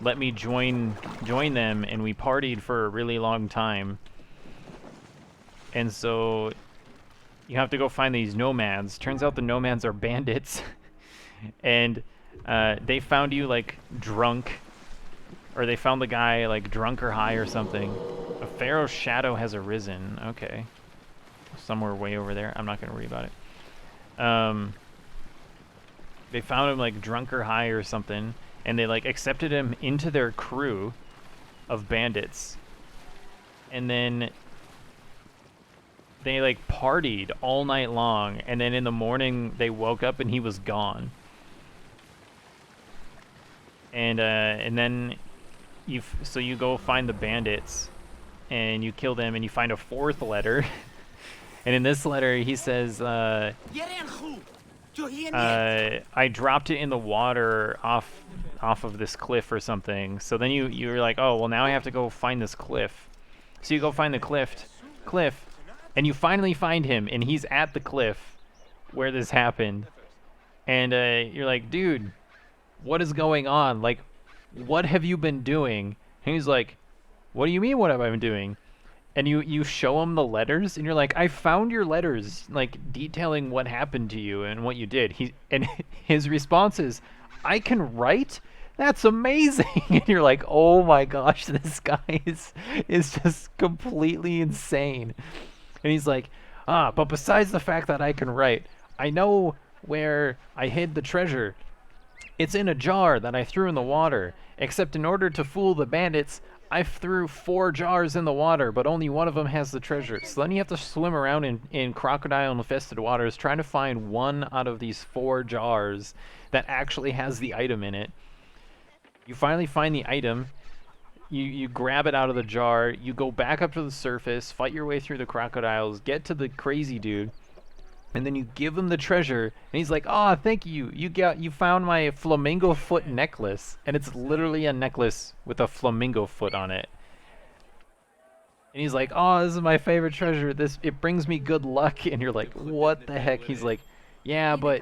[SPEAKER 1] let me join them, and we partied for a really long time. And so you have to go find these nomads. Turns out the nomads are bandits. And they found you, like, drunk. Or they found the guy, like, drunk or high or something. A pharaoh's shadow has arisen. Okay. Somewhere way over there. I'm not going to worry about it. They found him, like, drunk or high or something. And they, like, accepted him into their crew of bandits. And then they, like, partied all night long. And then in the morning, they woke up and he was gone. And then... So you go find the bandits, and you kill them, and you find a fourth letter. And in this letter, he says, I dropped it in the water off of this cliff or something. So then you're like, oh, well, now I have to go find this cliff. So you go find the cliff, and you finally find him, and he's at the cliff where this happened. And you're like, dude, what is going on? Like, what have you been doing? And he's like, what do you mean, what have I been doing? And you show him the letters, and you're like, I found your letters, like, detailing what happened to you and what you did. And his response is, I can write? That's amazing. And you're like, oh my gosh, this guy is just completely insane. And he's like, but besides the fact that I can write, I know where I hid the treasure. It's in a jar that I threw in the water. Except in order to fool the bandits, I threw 4 jars in the water, but only one of them has the treasure. So then you have to swim around in crocodile-infested waters trying to find one out of these 4 jars that actually has the item in it. You finally find the item. You grab it out of the jar. You go back up to the surface, fight your way through the crocodiles, get to the crazy dude. And then you give him the treasure, and he's like, "Oh, thank you. You found my flamingo foot necklace." And it's literally a necklace with a flamingo foot on it. And he's like, "Oh, this is my favorite treasure. It brings me good luck." And you're like, "What the heck?" He's like, "Yeah, but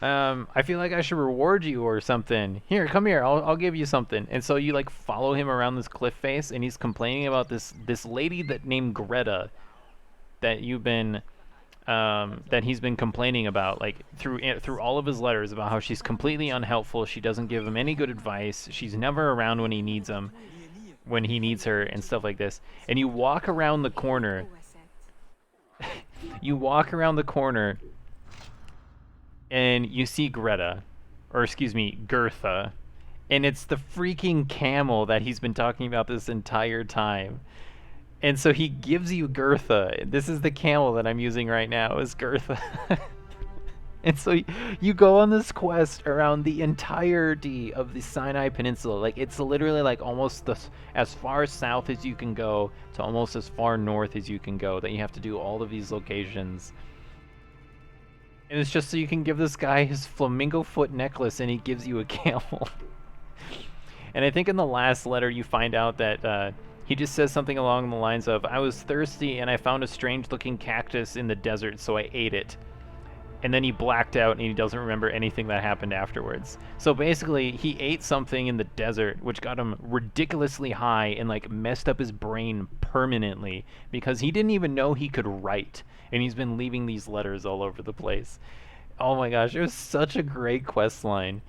[SPEAKER 1] I feel like I should reward you or something. Here, come here. I'll give you something." And so you, like, follow him around this cliff face, and he's complaining about this lady named Greta that he's been complaining about, like, through all of his letters, about how she's completely unhelpful. She doesn't give him any good advice. She's never around when he needs her, and stuff like this. And you walk around the corner. And you see Gertha, and it's the freaking camel that he's been talking about this entire time. And so he gives you Gertha. This is the camel that I'm using right now, is Gertha. And so you go on this quest around the entirety of the Sinai Peninsula. Like, it's literally like almost as far south as you can go to almost as far north as you can go, that you have to do all of these locations. And it's just so you can give this guy his flamingo foot necklace, and he gives you a camel. And I think in the last letter you find out that He just says something along the lines of, I was thirsty and I found a strange-looking cactus in the desert, so I ate it. And then he blacked out and he doesn't remember anything that happened afterwards. So basically, he ate something in the desert which got him ridiculously high and like messed up his brain permanently because he didn't even know he could write. And he's been leaving these letters all over the place. Oh my gosh, it was such a great quest line.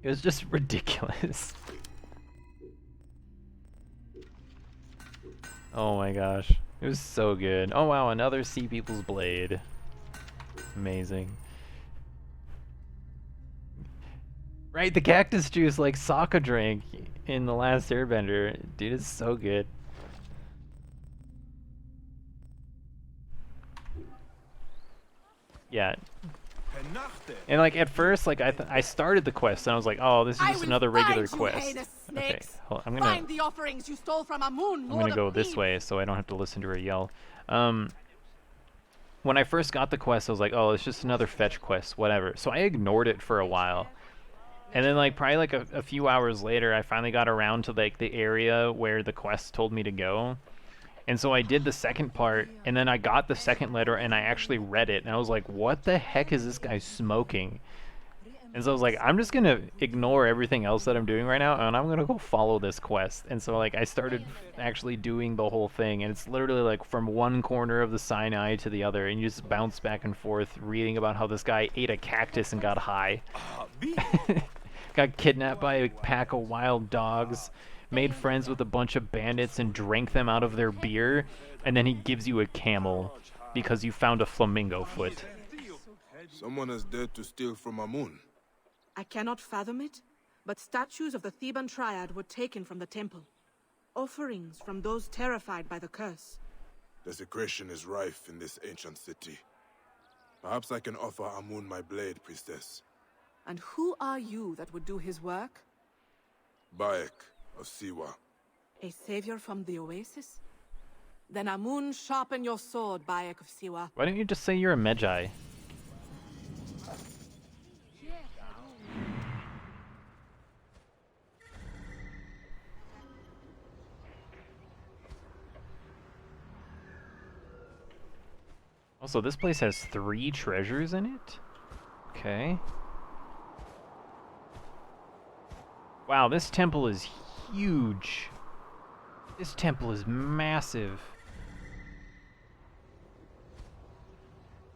[SPEAKER 1] It was just ridiculous. Oh my gosh. It was so good. Oh wow, another Sea People's Blade. Amazing. Right, the cactus juice like Sokka drank in The Last Airbender. Dude, it's so good. Yeah. And like at first, like I started the quest and I was like, oh, this is just another regular quest. Okay, hold on,
[SPEAKER 9] Find the offerings you stole from Amun,
[SPEAKER 1] I'm gonna go this way so I don't have to listen to her yell. When I first got the quest, I was like, oh, it's just another fetch quest, whatever. So I ignored it for a while. And then like probably like a few hours later, I finally got around to like the area where the quest told me to go. And so I did the second part, and then I got the second letter, and I actually read it, and I was like, what the heck is this guy smoking? And so I was like, I'm just going to ignore everything else that I'm doing right now, and I'm going to go follow this quest. And so like I started actually doing the whole thing, and it's literally like from one corner of the Sinai to the other, and you just bounce back and forth reading about how this guy ate a cactus and got high. Got kidnapped by a pack of wild dogs. Made friends with a bunch of bandits and drank them out of their beer, and then he gives you a camel because you found a flamingo foot.
[SPEAKER 5] Someone has dared to steal from Amun.
[SPEAKER 9] I cannot fathom it, but statues of the Theban triad were taken from the temple. Offerings from those terrified by the curse.
[SPEAKER 5] Desecration is rife in this ancient city. Perhaps I can offer Amun my blade, priestess.
[SPEAKER 9] And who are you that would do his work?
[SPEAKER 5] Bayek of Siwa.
[SPEAKER 9] A savior from the oasis? Then Amun, sharpen your sword, Bayek of Siwa.
[SPEAKER 1] Why don't you just say you're a Medjai? Also, this place has 3 treasures in it? Okay. Wow, this temple is huge. This temple is massive.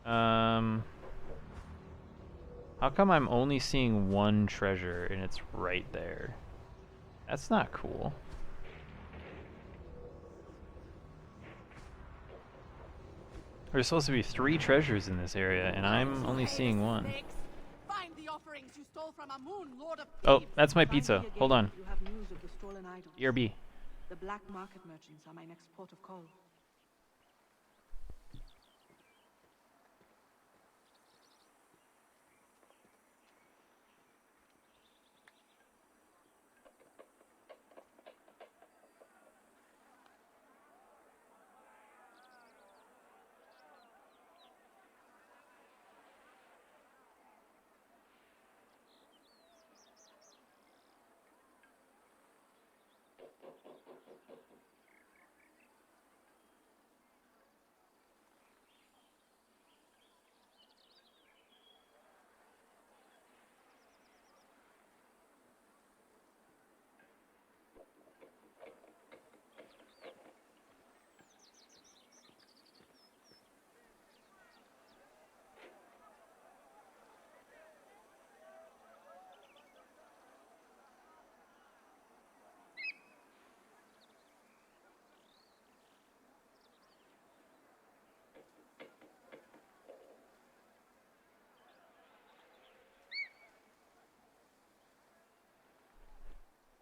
[SPEAKER 1] How come I'm only seeing 1 treasure and it's right there? That's not cool. There's supposed to be 3 treasures in this area, and I'm only seeing 1.
[SPEAKER 9] Find the offerings you stole from Amun, Lord of
[SPEAKER 1] Oh,
[SPEAKER 9] Thebes.
[SPEAKER 1] that's my pizza. Hold on.
[SPEAKER 9] You have news of the stolen idols.
[SPEAKER 1] ERB.
[SPEAKER 9] The black market merchants are my next port of call.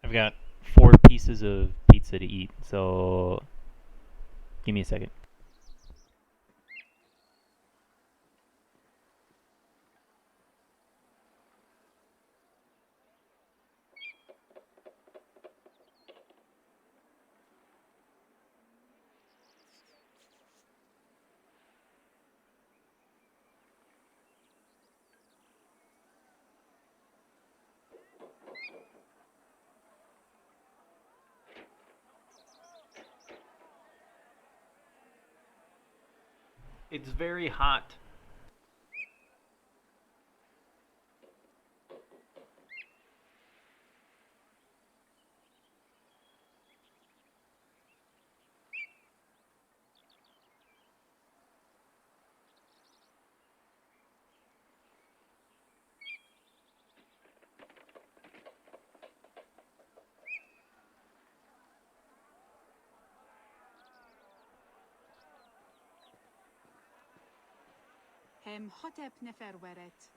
[SPEAKER 1] I've got 4 pieces of pizza to eat, so give me a second. It's very hot.
[SPEAKER 9] Hem hotep nefer weret.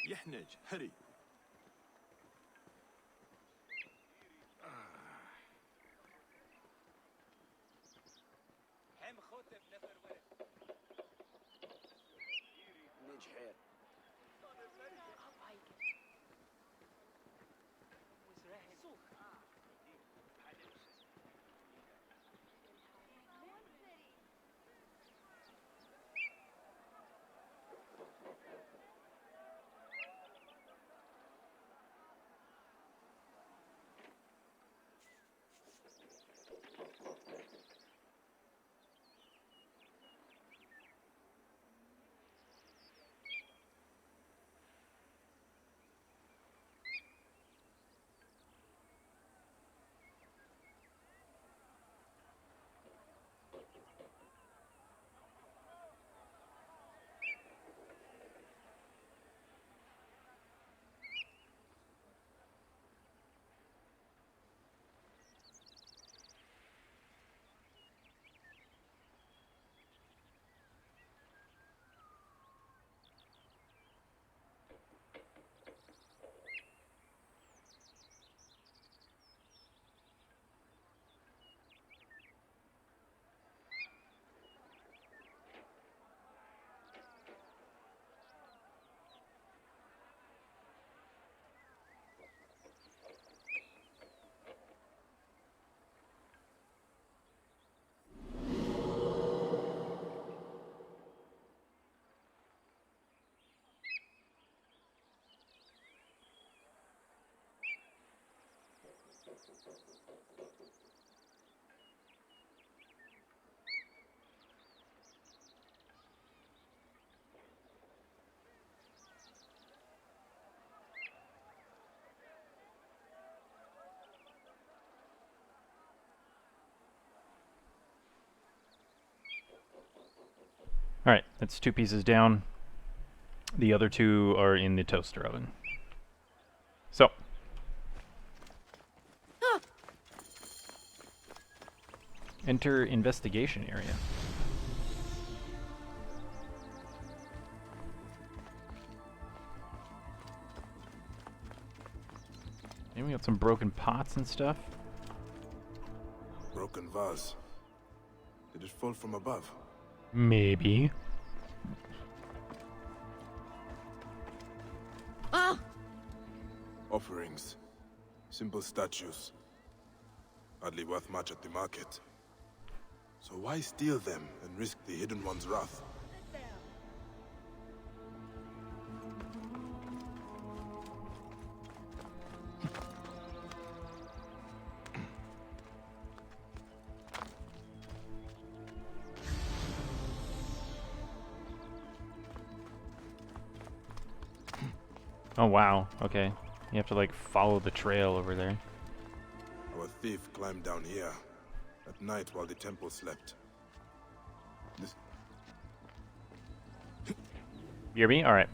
[SPEAKER 7] يحنج هري.
[SPEAKER 1] Alright, that's 2 pieces down. The other 2 are in the toaster oven. So. Enter investigation area. And we got some broken pots and stuff.
[SPEAKER 5] Broken vase. Did it fall from above?
[SPEAKER 1] Maybe.
[SPEAKER 5] Offerings. Simple statues. Hardly worth much at the market. So why steal them and risk the Hidden One's wrath?
[SPEAKER 1] Oh wow, okay. You have to like follow the trail over there.
[SPEAKER 5] Our thief climbed down here at night while the temple slept. This...
[SPEAKER 1] You hear me? Alright.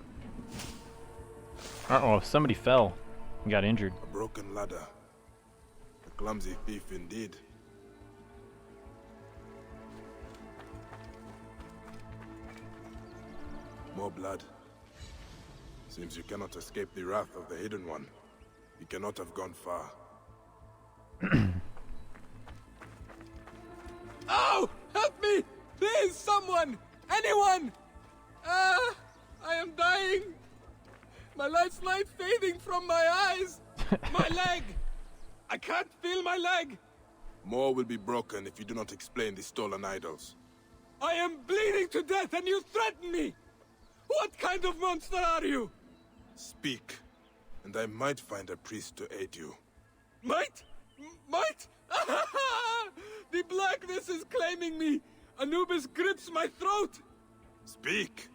[SPEAKER 1] Uh-oh, somebody fell and got injured.
[SPEAKER 5] A broken ladder. A clumsy thief indeed. More blood. Seems you cannot escape the wrath of the Hidden One. You cannot have gone far.
[SPEAKER 10] Oh! Help me! Please, someone! Anyone! I am dying! My light's light fading from my eyes! My leg! I can't feel my leg!
[SPEAKER 5] More will be broken if you do not explain the stolen idols.
[SPEAKER 10] I am bleeding to death and you threaten me! What kind of monster are you?
[SPEAKER 5] Speak, and I might find a priest to aid you.
[SPEAKER 10] Might? Might? The blackness is claiming me! Anubis grips my throat!
[SPEAKER 7] Speak.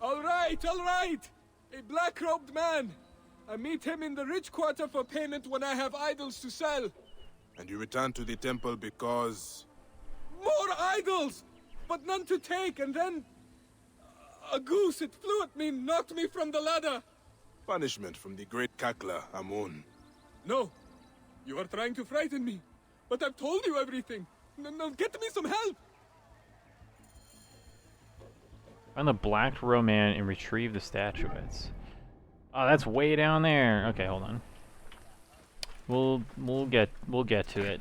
[SPEAKER 10] All right, all right. A black-robed man. I meet him in the rich quarter for payment when I have idols to sell.
[SPEAKER 5] And you return to the temple because...
[SPEAKER 10] More idols! But none to take, and then... A goose, it flew at me, knocked me from the ladder.
[SPEAKER 5] Punishment from the great cackler, Amun.
[SPEAKER 10] No, you are trying to frighten me. But I've told you everything. Now get me some help.
[SPEAKER 1] Find the black man and retrieve the statuettes. Oh, that's way down there. Okay, hold on. We'll get to it.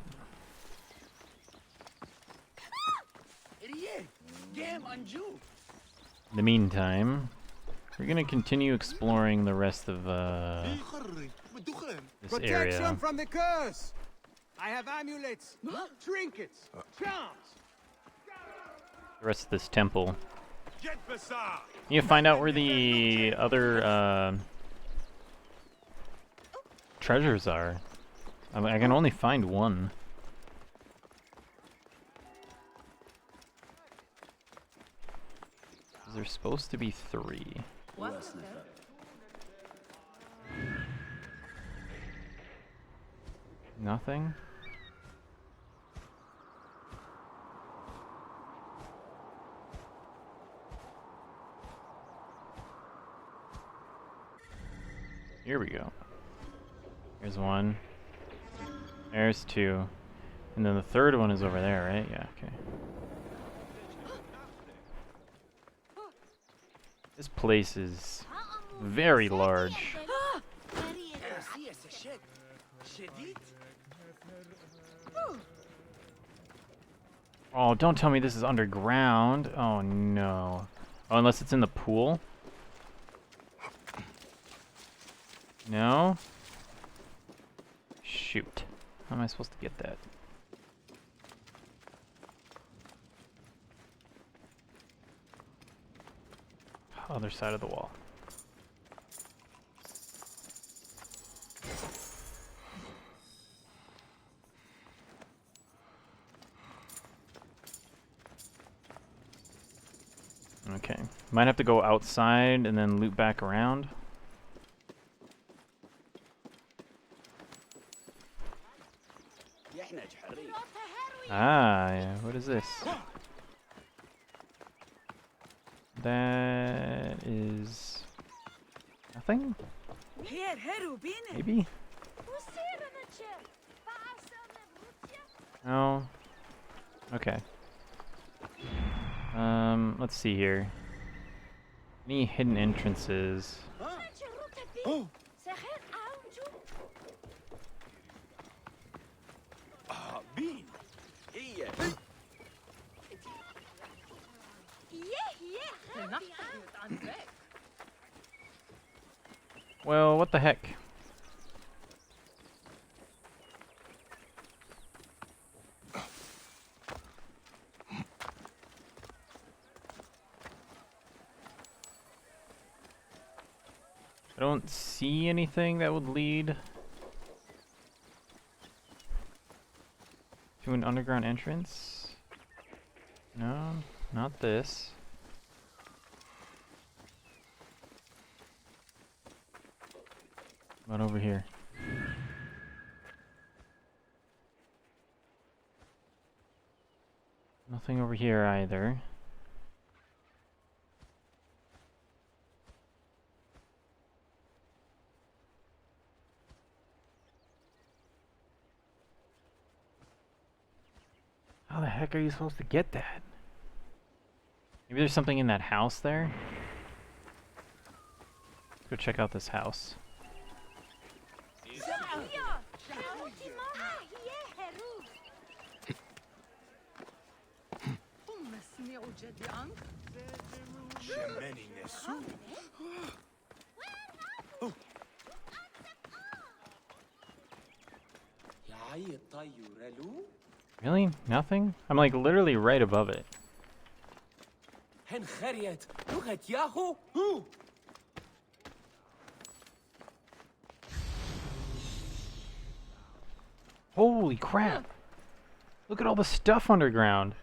[SPEAKER 1] In the meantime, we're gonna continue exploring the rest of this area.
[SPEAKER 10] Protection from the curse. I have amulets, trinkets, charms.
[SPEAKER 1] The rest of this temple.
[SPEAKER 7] Get beside.
[SPEAKER 1] You find out where the other treasures are. I can only find one. There's supposed to be 3. Nothing? Here we go. Here's 1. There's 2. And then the third one is over there, right? Yeah, okay. This place is very large. Oh, don't tell me this is underground. Oh no. Oh, unless it's in the pool? No? Shoot. How am I supposed to get that? Other side of the wall. Okay. Might have to go outside and then loop back around. Ah, yeah. What is this? That is nothing? Maybe? No. Okay. Let's see here. Any hidden entrances? Well, what the heck? I don't see anything that would lead to an underground entrance. No, not this. What over here? Nothing over here either. How the heck are you supposed to get that? Maybe there's something in that house there? Let's go check out this house. Really? Nothing? I'm like literally right above it. Holy crap! Look at all the stuff underground.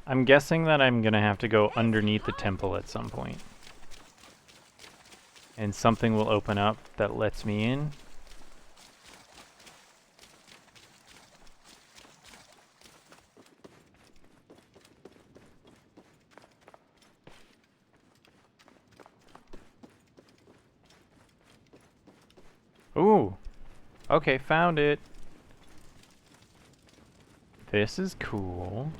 [SPEAKER 1] I'm guessing that I'm gonna have to go underneath the temple at some point. And something will open up that lets me in. Ooh! Okay, found it. This is cool.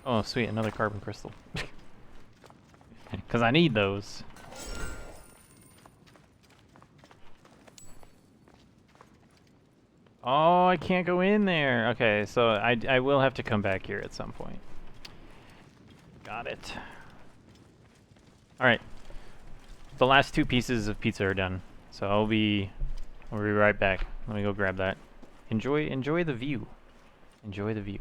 [SPEAKER 1] Oh, sweet, another carbon crystal. Because I need those. Oh, I can't go in there. Okay, so I will have to come back here at some point. Got it. Alright. The last 2 pieces of pizza are done. So I'll be right back. Let me go grab that. Enjoy the view. Enjoy the view.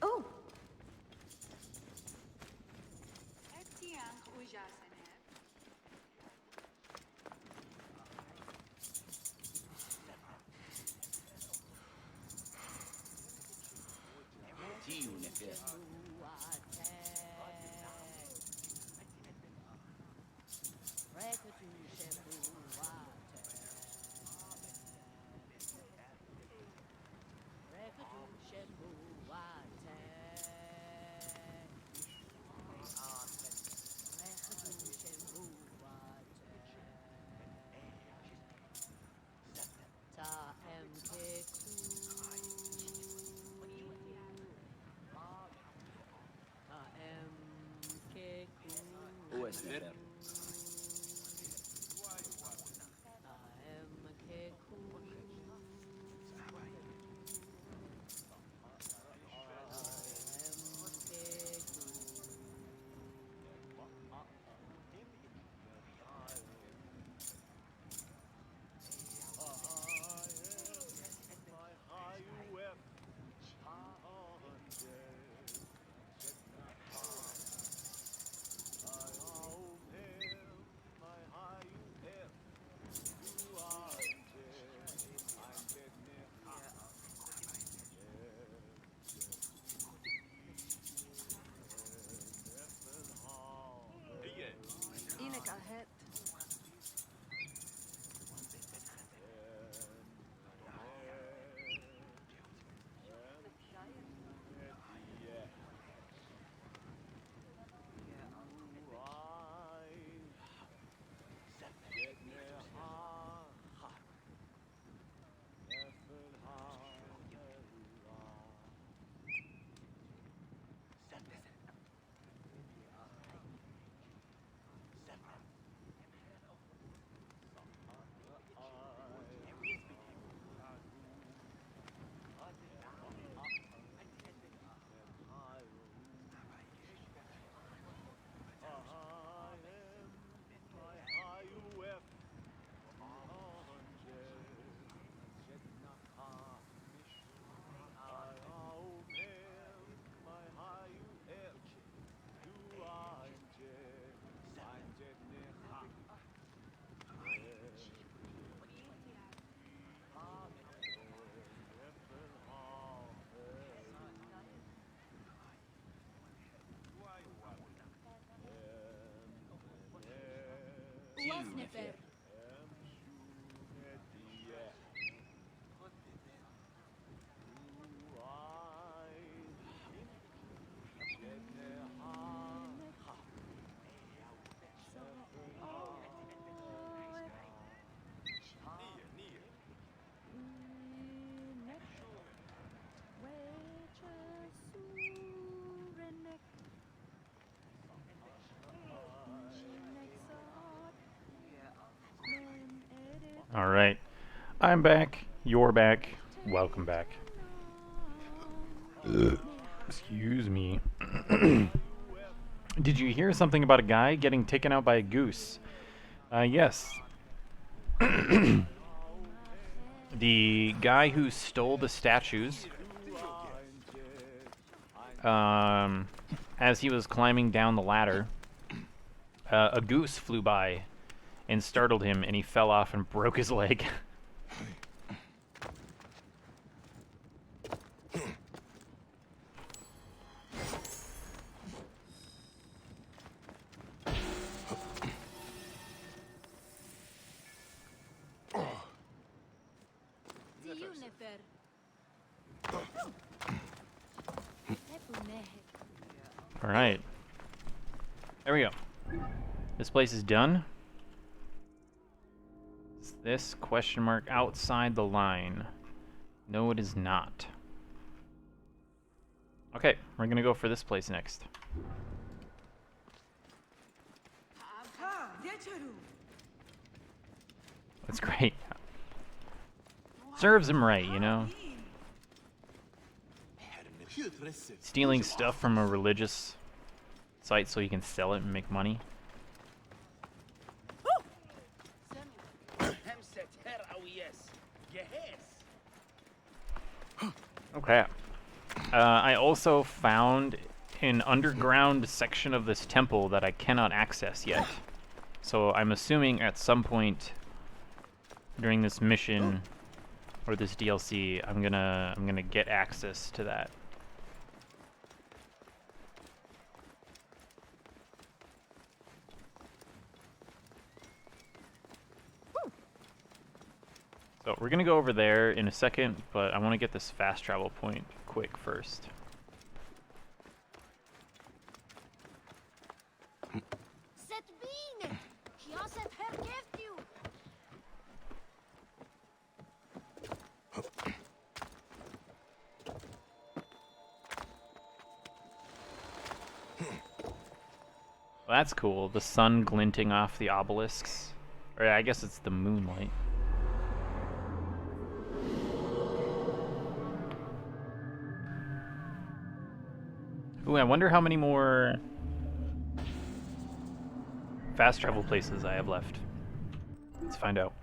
[SPEAKER 11] Oh,
[SPEAKER 1] All right. I'm back. You're back. Welcome back. Excuse me. Did you hear something about a guy getting taken out by a goose? Yes. The guy who stole the statues, as he was climbing down the ladder, a goose flew by and startled him, and he fell off and broke his leg. All right. There we go. This place is done. Is this question mark outside the line? No, it is not. Okay, we're gonna go for this place next. That's great. Serves him right, you know? Stealing stuff from a religious site so he can sell it and make money. Okay. I also found an underground section of this temple that I cannot access yet. So I'm assuming at some point during this mission or this DLC, I'm gonna get access to that. So we're gonna go over there in a second, but I want to get this fast travel point quick first. Well, that's cool. The sun glinting off the obelisks. Or I guess it's the moonlight. Ooh, I wonder how many more fast travel places I have left. Let's find out.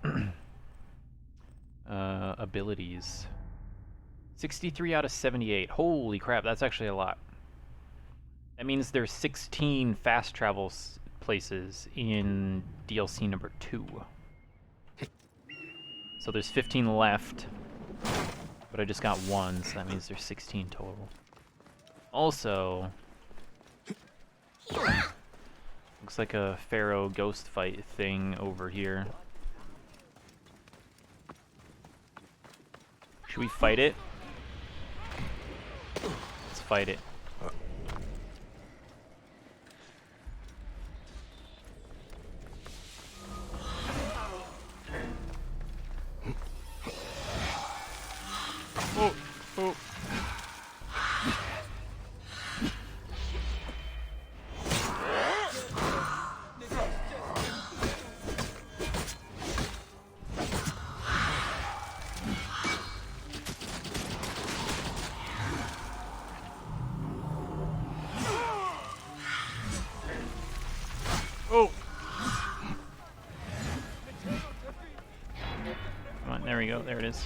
[SPEAKER 1] Abilities. 63 out of 78. Holy crap, that's actually a lot. That means there's 16 fast travel places in DLC number 2. So there's 15 left, but I just got 1, so that means there's 16 total. Also, looks like a Pharaoh ghost fight thing over here. Should we fight it? Let's fight it. Oh, oh. Oh! Come on, there we go, there it is.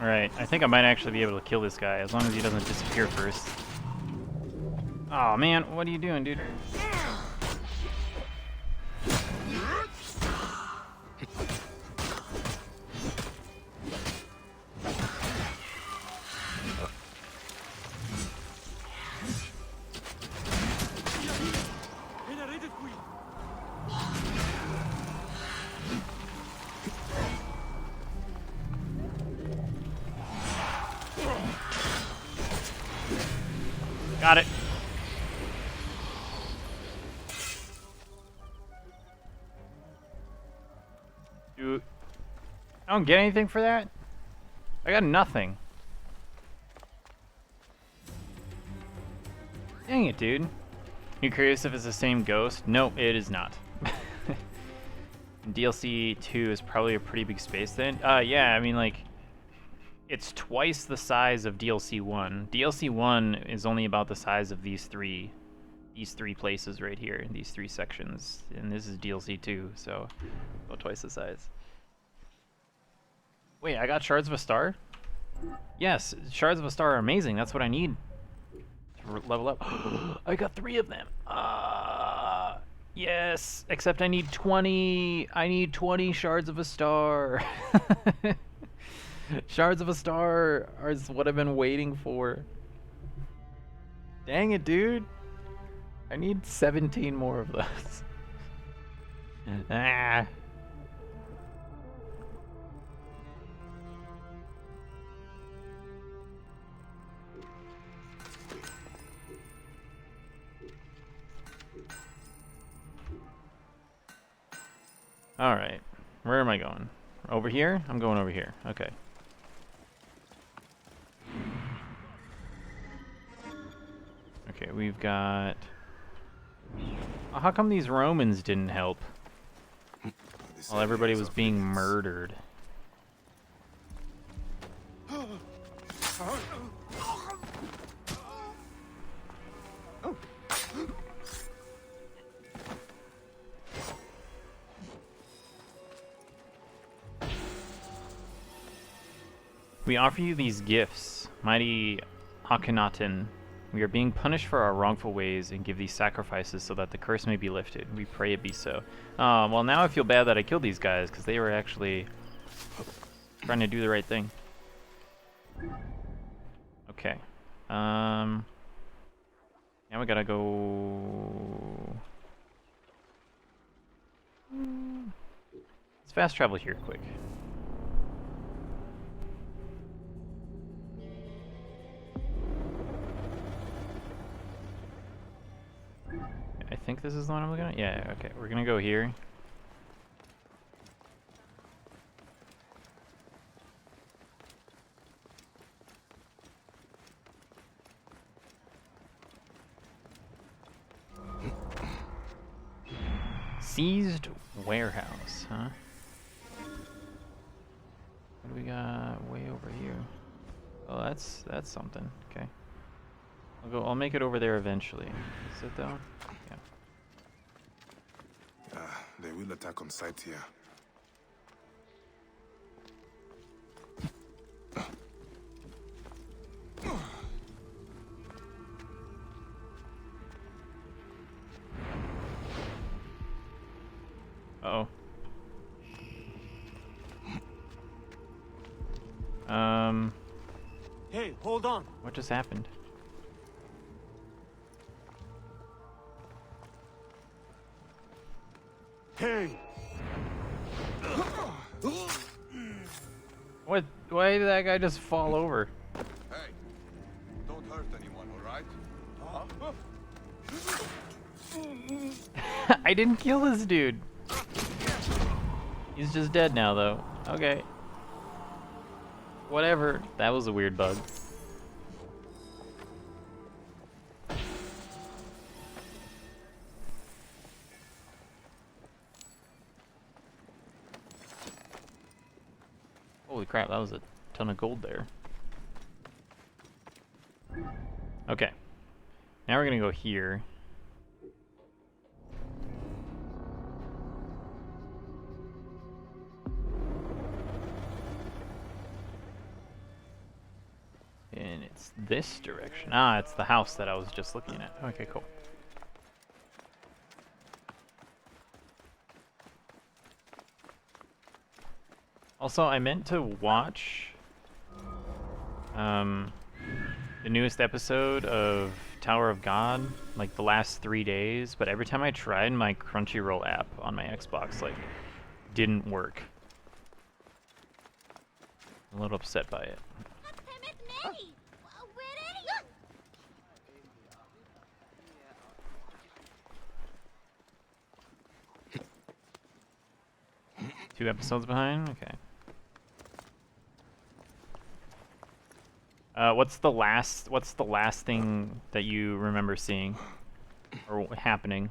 [SPEAKER 1] Alright, I think I might actually be able to kill this guy, as long as he doesn't disappear first. Aw, man, what are you doing, dude? Got it. Dude, I don't get anything for that? I got nothing. Dang it, dude. You curious if it's the same ghost? No, it is not. DLC 2 is probably a pretty big space then. Yeah, I mean, like, it's twice the size of DLC 1. DLC 1 is only about the size of these three places right here, these 3 sections. And this is DLC 2, so about twice the size. Wait, I got Shards of a Star? Yes, Shards of a Star are amazing. That's what I need to level up. I got 3 of them. Yes, except I need 20. I need 20 Shards of a Star. Shards of a Star is what I've been waiting for. Dang it, dude. I need 17 more of those. Ah. Alright. Where am I going? Over here? I'm going over here. Okay. Okay, we've got... Oh, how come these Romans didn't help? While everybody was being murdered. We offer you these gifts, mighty Akhenaten. We are being punished for our wrongful ways and give these sacrifices so that the curse may be lifted. We pray it be so. Well, now I feel bad that I killed these guys because they were actually trying to do the right thing. Okay. Now we gotta go. Let's fast travel here quick. I think this is the one I'm looking at. Yeah, okay. We're gonna go here. Seized warehouse, huh? What do we got way over here? Oh, that's something. Okay. I'll make it over there eventually. Is it though? Yeah.
[SPEAKER 5] They will attack on sight here.
[SPEAKER 1] Uh-oh.
[SPEAKER 10] Hey, hold on.
[SPEAKER 1] What just happened?
[SPEAKER 10] Hey.
[SPEAKER 1] What? Why did that guy just fall over?
[SPEAKER 5] Hey, don't hurt anyone, all right?
[SPEAKER 1] I didn't kill this dude. He's just dead now, though. Okay. Whatever. That was a weird bug. Holy crap, that was a ton of gold there. Okay. Now we're gonna go here. And it's this direction. Ah, it's the house that I was just looking at. Okay, cool. Also, I meant to watch the newest episode of Tower of God, like the last 3 days, but every time I tried, my Crunchyroll app on my Xbox, like, didn't work. I'm a little upset by it. Two episodes behind? Okay. What's the last thing that you remember seeing or happening?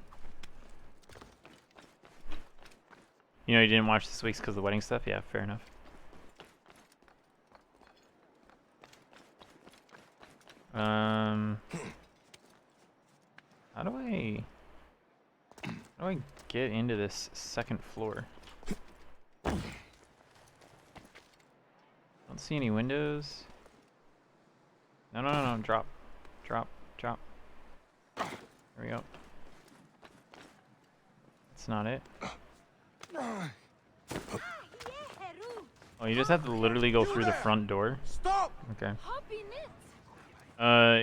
[SPEAKER 1] You know, you didn't watch this week's because of the wedding stuff? Yeah, fair enough. How do I get into this second floor? Don't see any windows. No, drop. There we go. That's not it. Oh, you just have to literally go through the front door?
[SPEAKER 10] Stop!
[SPEAKER 1] Okay.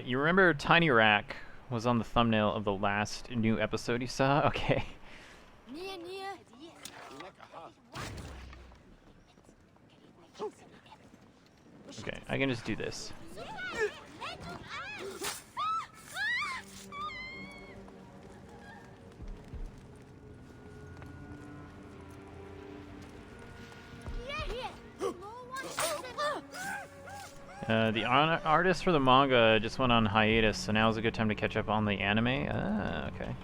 [SPEAKER 1] You remember Tiny Rack was on the thumbnail of the last new episode you saw? Okay. Okay, I can just do this. The artist for the manga just went on hiatus, so now's a good time to catch up on the anime. Ah, okay.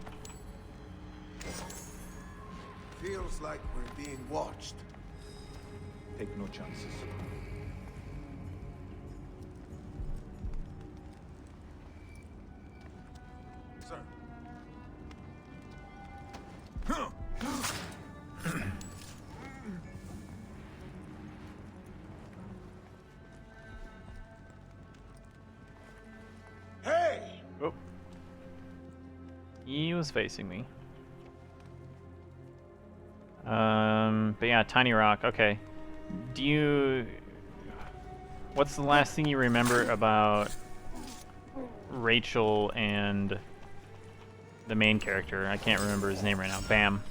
[SPEAKER 6] Feels like we're being watched.
[SPEAKER 12] Take no chances.
[SPEAKER 6] Sir.
[SPEAKER 10] Hey!
[SPEAKER 1] Oh. He was facing me. But yeah, Tiny Rock, okay. What's the last thing you remember about Rachel and the main character. I can't remember his name right now. Bam.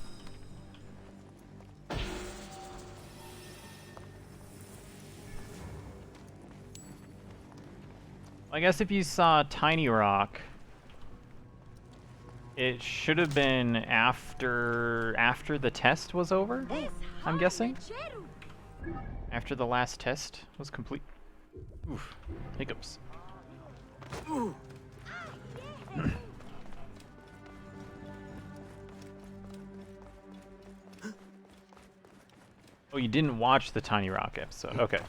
[SPEAKER 1] I guess if you saw Tiny Rock, it should have been after the test was over, I'm guessing. After the last test was complete. Oof. Hiccups. Oh, you didn't watch the Tiny Rock episode. Okay.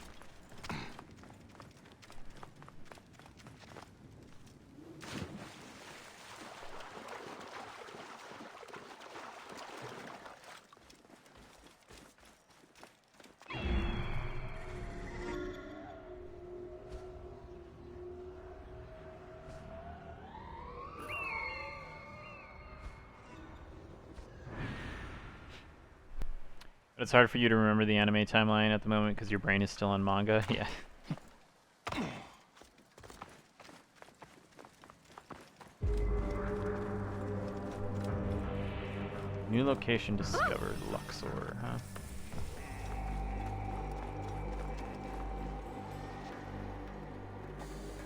[SPEAKER 1] But it's hard for you to remember the anime timeline at the moment because your brain is still on manga. Yeah. New location discovered. Luxor, huh?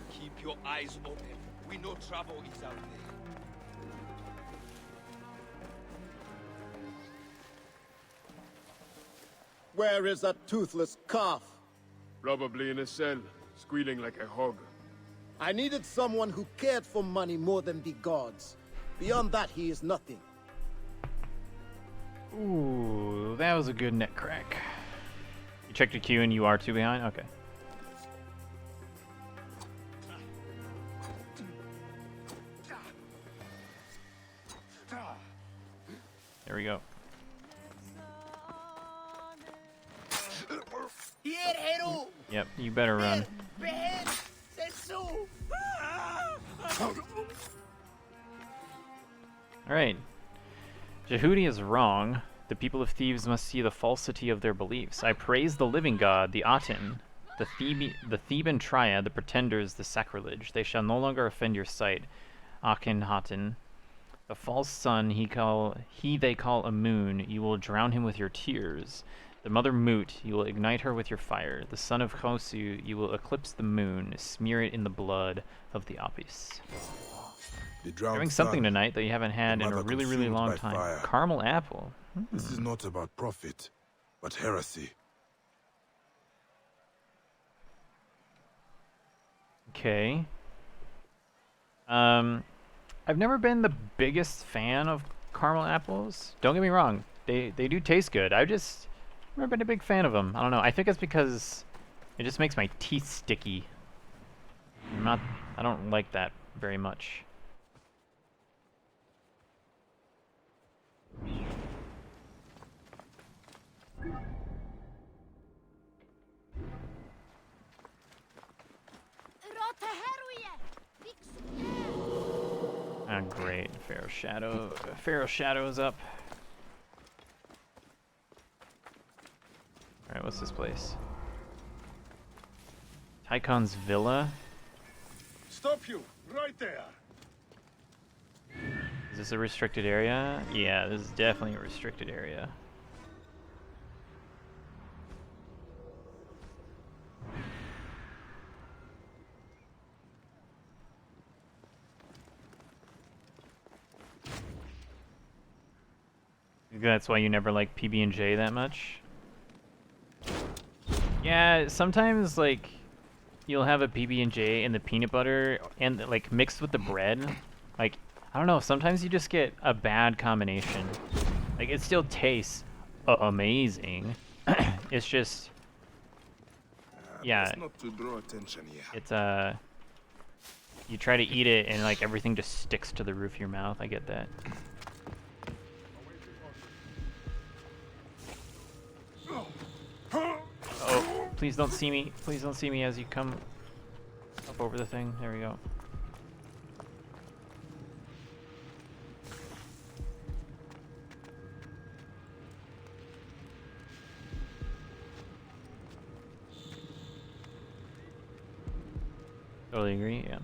[SPEAKER 2] Keep your eyes open. We know trouble is out there.
[SPEAKER 13] Where is that toothless calf?
[SPEAKER 2] Probably in a cell, squealing like a hog.
[SPEAKER 13] I needed someone who cared for money more than the gods. Beyond that, he is nothing.
[SPEAKER 1] Ooh, that was a good net crack. You checked your queue and you are 2 behind? Okay. There we go. Yep, you better run. Alright. Jehudi is wrong. The people of Thebes must see the falsity of their beliefs. I praise the living god, the Aten, the Theban triad, the pretenders, the sacrilege. They shall no longer offend your sight. Akhenaten. The false sun he they call a moon. You will drown him with your tears. The mother Mut, you will ignite her with your fire. The son of Khosu, you will eclipse the moon, smear it in the blood of the Apis. Having something tonight that you haven't had in a really, really long time.
[SPEAKER 5] Fire.
[SPEAKER 1] Caramel apple.
[SPEAKER 5] This is not about profit, but heresy.
[SPEAKER 1] Okay. I've never been the biggest fan of caramel apples. Don't get me wrong. They do taste good. I've never been a big fan of them. I don't know. I think it's because it just makes my teeth sticky. I don't like that very much. Ah, great. Pharaoh Shadow is up. Alright, what's this place? Tycon's Villa?
[SPEAKER 2] Stop you! Right there!
[SPEAKER 1] Is this a restricted area? Yeah, this is definitely a restricted area. That's why you never like PB&J that much? Yeah, sometimes like you'll have a PB&J and the peanut butter and like mixed with the bread. Like, I don't know, sometimes you just get a bad combination. Like, it still tastes amazing. It's just, yeah,
[SPEAKER 5] Not to draw attention here.
[SPEAKER 1] it's you try to eat it and like everything just sticks to the roof of your mouth. I get that. Oh, please don't see me. Please don't see me as you come up over the thing. There we go. Totally agree, yeah.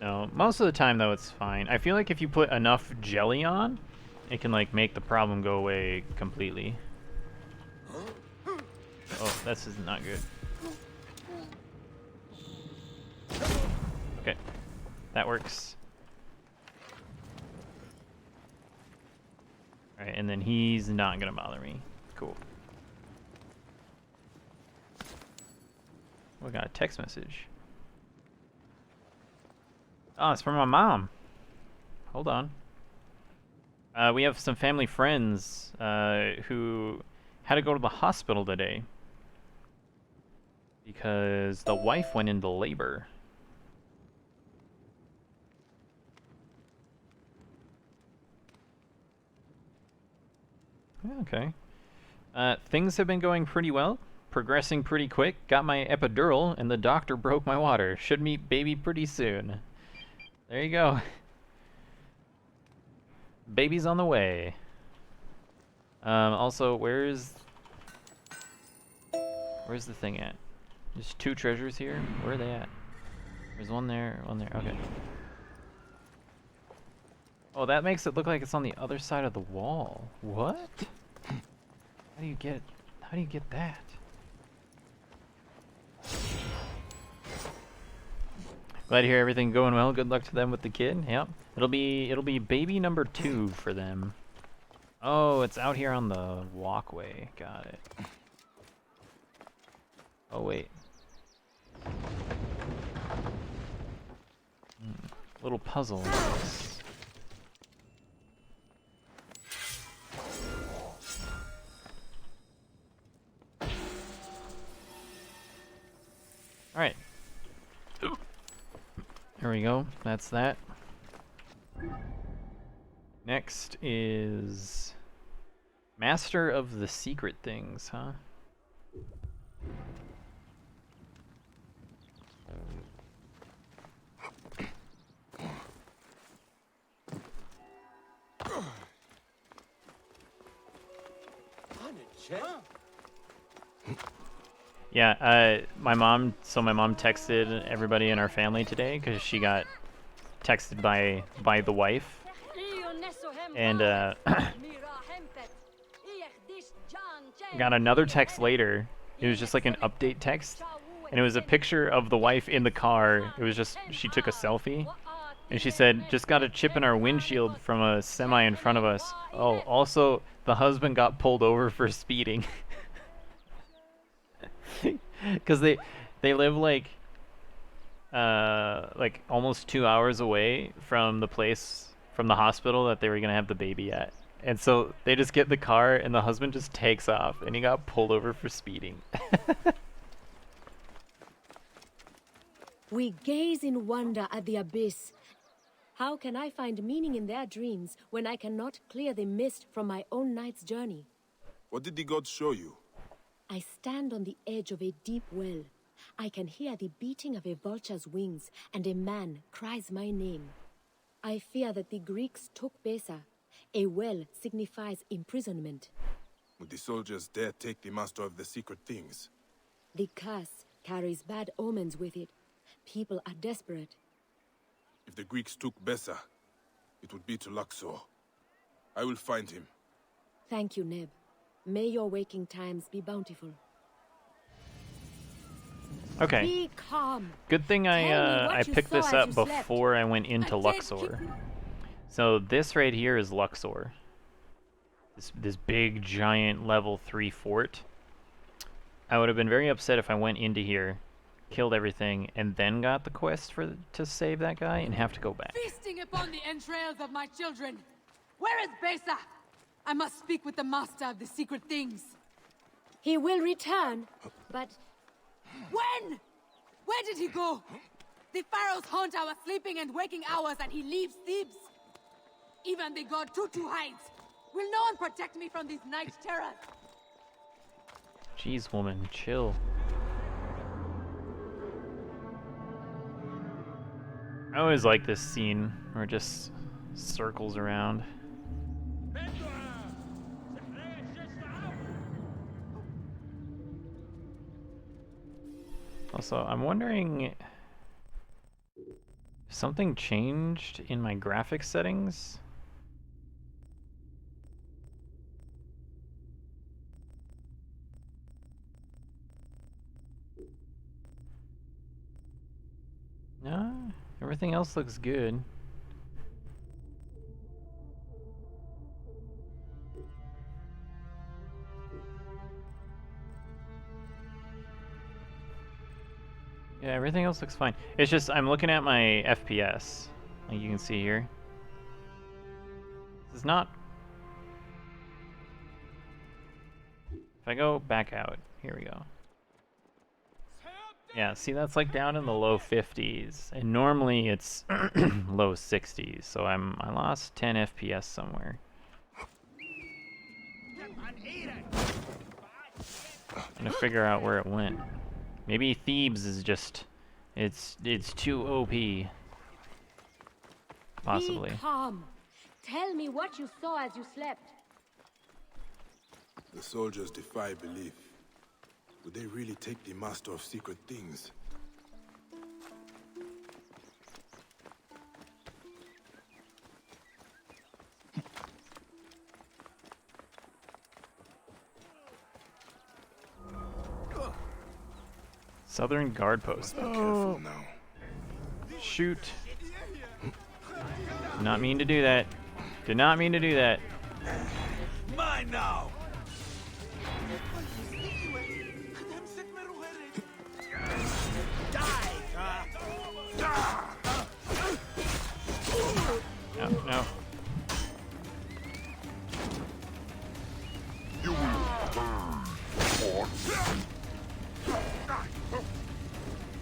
[SPEAKER 1] No, most of the time though it's fine. I feel like if you put enough jelly on, it can like make the problem go away completely. Oh, this is not good. Okay, that works. Alright, and then he's not gonna bother me. Cool. We got a text message. Oh, it's from my mom. Hold on. We have some family friends who had to go to the hospital today because the wife went into labor. Okay. Things have been going pretty well. Progressing pretty quick. Got my epidural, and the doctor broke my water. Should meet baby pretty soon. There you go. Baby's on the way. Also, where's the thing at? There's 2 treasures here. Where are they at? There's one there, one there. Okay. Oh, that makes it look like it's on the other side of the wall. What? How do you get that? Glad to hear everything going well. Good luck to them with the kid. Yep. It'll be baby number 2 for them. Oh, it's out here on the walkway. Got it. Oh wait. Little puzzle. All right. There we go. That's that. Next is Master of the Secret Things, huh? Yeah, my mom texted everybody in our family today because she got texted by the wife. And got another text later. It was just like an update text. And it was a picture of the wife in the car. It was just, she took a selfie. And she said, just got a chip in our windshield from a semi in front of us. Oh, also, the husband got pulled over for speeding. Because they live like almost 2 hours away from the place, from the hospital that they were gonna have the baby at. And so they just get in the car and the husband just takes off and he got pulled over for speeding.
[SPEAKER 14] We gaze in wonder at the abyss. How can I find meaning in their dreams when I cannot clear the mist from my own night's journey?
[SPEAKER 5] What did the gods show you?
[SPEAKER 14] I stand on the edge of a deep well. I can hear the beating of a vulture's wings, and a man cries my name. I fear that the Greeks took Besa. A well signifies imprisonment.
[SPEAKER 5] Would the soldiers dare take the master of the secret things?
[SPEAKER 14] The curse carries bad omens with it. People are desperate.
[SPEAKER 5] If the Greeks took Besa, it would be to Luxor. I will find him.
[SPEAKER 14] Thank you, Neb. May your waking times be bountiful.
[SPEAKER 1] Okay.
[SPEAKER 14] Be calm.
[SPEAKER 1] Good thing I picked this up before I went into Luxor. So this right here is Luxor. This big giant level 3 fort. I would have been very upset if I went into here, killed everything, and then got the quest to save that guy and have to go back.
[SPEAKER 9] Feasting upon the entrails of my children. Where is Besa? I must speak with the master of the secret things.
[SPEAKER 14] He will return, but...
[SPEAKER 9] When? Where did he go? The pharaohs haunt our sleeping and waking hours and he leaves Thebes. Even the god Tutu hides. Will no one protect me from these night terrors?
[SPEAKER 1] Jeez, woman, chill. I always like this scene where it just circles around. Also, I'm wondering Something changed in my graphics settings? No, everything else looks good. Yeah, everything else looks fine. It's just I'm looking at my FPS, like you can see here. This is not... If I go back out, here we go. Yeah, see, that's like down in the low 50s, and normally it's low 60s, so I lost 10 FPS somewhere. I'm gonna figure out where it went. Maybe Thebes is just, it's too OP. Possibly.
[SPEAKER 14] Be calm. Tell me what you saw as you slept.
[SPEAKER 5] The soldiers defy belief. Would they really take the master of secret things?
[SPEAKER 1] Southern guard post.
[SPEAKER 5] Be careful now.
[SPEAKER 1] Shoot. Did not mean to do that. Did not mean to do that.
[SPEAKER 7] Mine now.
[SPEAKER 1] No, no.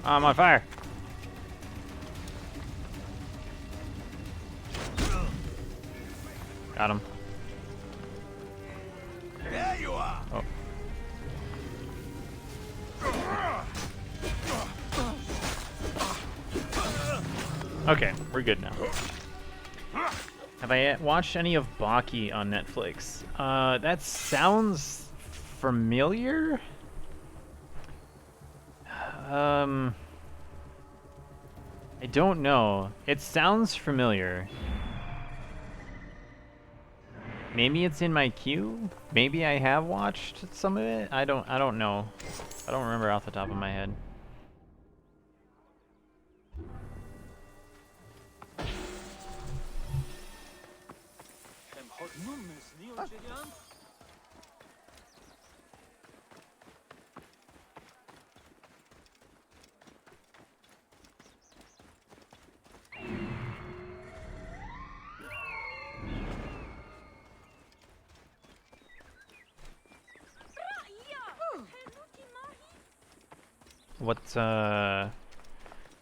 [SPEAKER 1] I'm on fire. Got him.
[SPEAKER 7] There you are.
[SPEAKER 1] Oh. Okay, we're good now. Have I watched any of Baki on Netflix? That sounds familiar. I don't know. It sounds familiar. Maybe it's in my queue. Maybe I have watched some of it. I don't know. I don't remember off the top of my head.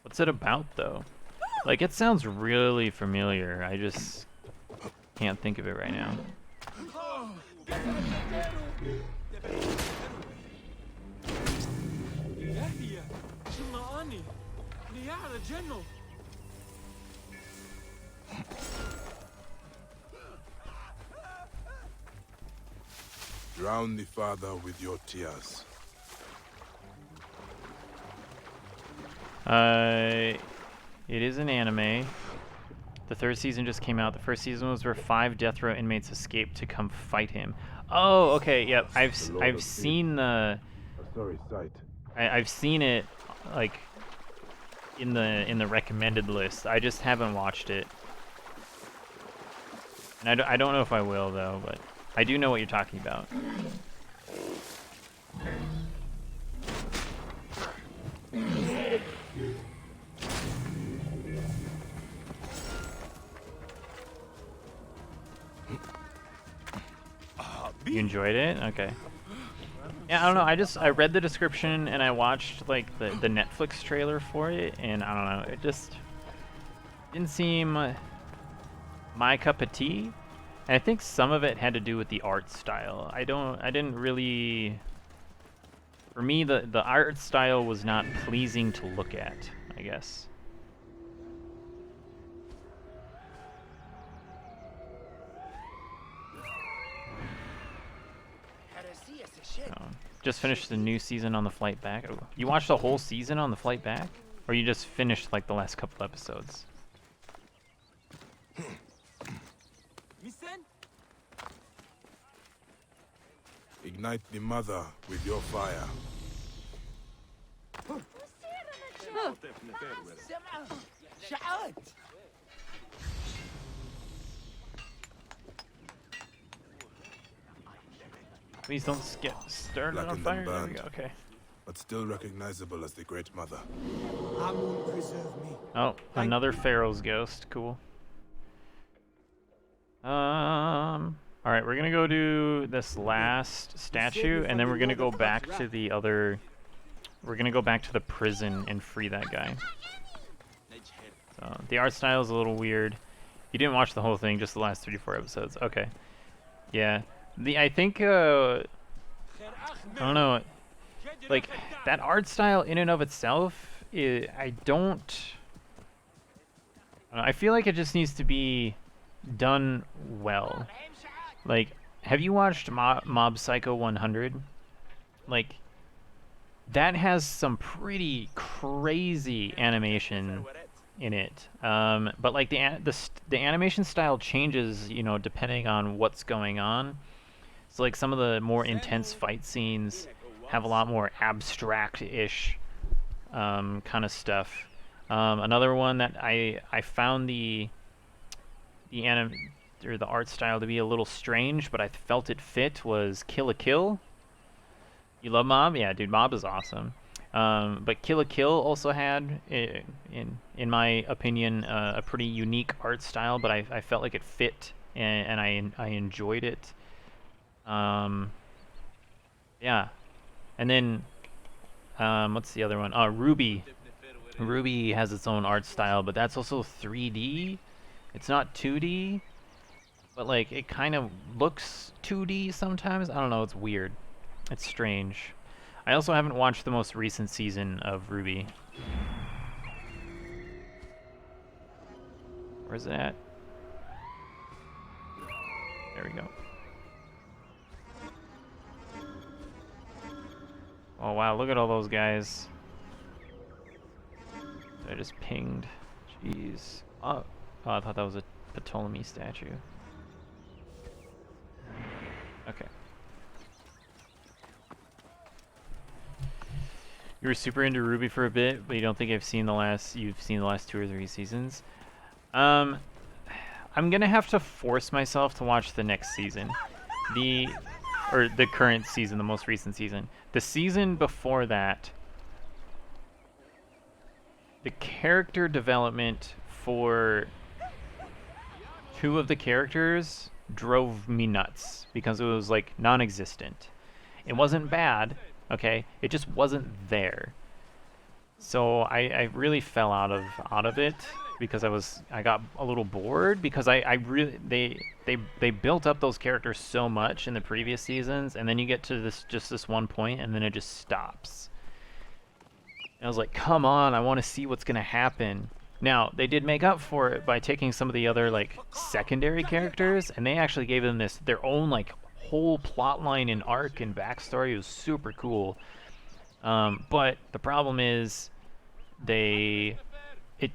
[SPEAKER 1] What's it about though? Like, it sounds really familiar. I just can't think of it right now.
[SPEAKER 5] Drown the father with your tears.
[SPEAKER 1] It is an anime. The third season just came out. The first season was where 5 death row inmates escaped to come fight him. Oh, okay, yep. I've seen the.
[SPEAKER 5] Sorry, sight.
[SPEAKER 1] I've seen it like in the recommended list. I just haven't watched it, and I don't know if I will though. But I do know what you're talking about. You enjoyed it? Okay. Yeah, I don't know. I read the description and I watched like the Netflix trailer for it, and I don't know. It just didn't seem my cup of tea. And I think some of it had to do with the art style. I didn't really. For me, the art style was not pleasing to look at, I guess. Oh, just finished the new season on the flight back. Oh, you watched the whole season on the flight back? Or you just finished like the last couple episodes?
[SPEAKER 5] Ignite the mother with your fire.
[SPEAKER 1] Please don't get started on
[SPEAKER 5] Blackened
[SPEAKER 1] fire.
[SPEAKER 5] and
[SPEAKER 1] There we
[SPEAKER 5] burned,
[SPEAKER 1] go. Okay.
[SPEAKER 5] but still recognizable as the Great Mother.
[SPEAKER 6] Amun preserve me.
[SPEAKER 1] Oh, another Pharaoh's ghost. Cool. All right, we're gonna go do this last statue, and then we're gonna go back to the other. We're gonna go back to the prison and free that guy. So the art style is a little weird. You didn't watch the whole thing, just the last 3 to 4 episodes. Okay. Yeah. I think I don't know. Like that art style in and of itself, I feel like it just needs to be done well. Like, have you watched Mob Psycho 100? Like, that has some pretty crazy animation in it. But like the animation style changes, you know, depending on what's going on. So like some of the more intense fight scenes have a lot more abstract-ish kind of stuff. Another one that I found the art style to be a little strange, but I felt it fit was Kill la Kill. You love Mob? Yeah, dude, Mob is awesome. But Kill la Kill also had, in my opinion, a pretty unique art style, but I felt like it fit, and I enjoyed it. Yeah. And then, what's the other one? Ruby. Ruby has its own art style, but that's also 3D. It's not 2D, but like it kind of looks 2D sometimes. I don't know, it's weird. It's strange. I also haven't watched the most recent season of Ruby. Where's it at? There we go. Oh wow, look at all those guys. I just pinged. Jeez. Oh, I thought that was a Ptolemy statue. Okay. You were super into Ruby for a bit, but you don't think you've seen the last 2 or 3 seasons. I'm gonna have to force myself to watch the next season. The current season, the most recent season. The season before that, the character development for 2 of the characters drove me nuts because it was like non-existent. It wasn't bad, okay? It just wasn't there. So I really fell out of it because I got a little bored because I really they built up those characters so much in the previous seasons, and then you get to this one point and then it just stops. And I was like, come on, I want to see what's gonna happen. Now they did make up for it by taking some of the other like secondary characters, and they actually gave them their own like whole plot line and arc and backstory. It was super cool. But the problem is it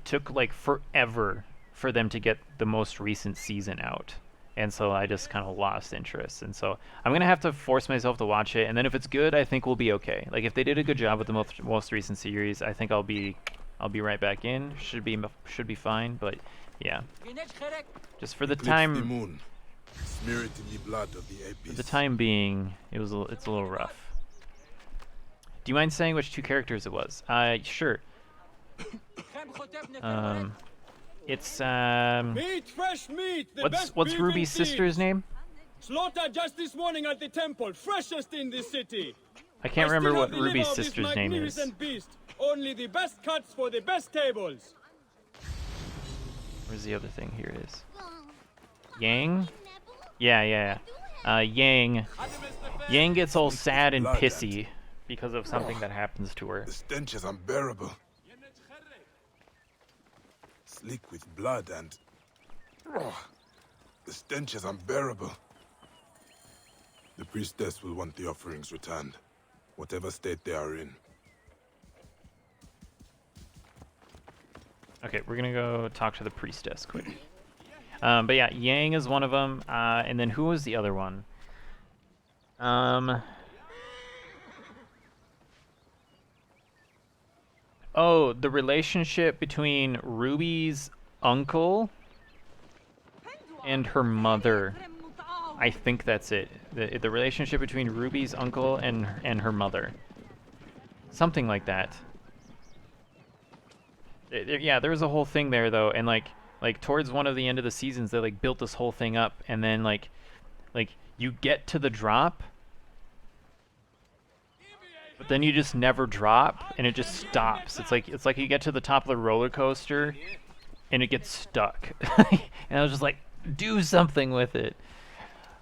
[SPEAKER 1] took like forever for them to get the most recent season out, and so I just kind of lost interest. And so I'm gonna have to force myself to watch it, and then if it's good, I think we'll be okay. Like if they did a good job with the most recent series, I think I'll be right back in. Should be fine. But yeah, just for the time.
[SPEAKER 5] The moon. Smear it in the blood of the abyss.
[SPEAKER 1] For the time being, it's a little rough. Do you mind saying which 2 characters it was? Sure. It's
[SPEAKER 2] Meat, fresh meat.
[SPEAKER 1] What's Ruby's sister's name?
[SPEAKER 2] Slaughtered just this morning at the temple, freshest in the city.
[SPEAKER 1] I can't remember what Ruby's sister's name is.
[SPEAKER 2] Beast. Only the best cuts for the best tables.
[SPEAKER 1] Where's the other thing? Here it is. Yang? Yeah. Yang. Yang gets all sad and pissy because of something that happens to her.
[SPEAKER 5] The stench is unbearable. Slick with blood and... the stench is unbearable. The priestess will want the offerings returned, whatever state they are in.
[SPEAKER 1] Okay, we're gonna go talk to the priestess quick. But yeah, Yang is one of them. And then who was the other one? Oh, the relationship between Ruby's uncle and her mother. I think that's it. The relationship between Ruby's uncle and her mother. Something like that. Yeah, there was a whole thing there though, and like towards one of the end of the seasons, they like built this whole thing up, and then like you get to the drop, but then you just never drop, and it just stops. It's like you get to the top of the roller coaster, and it gets stuck. And I was just like, do something with it.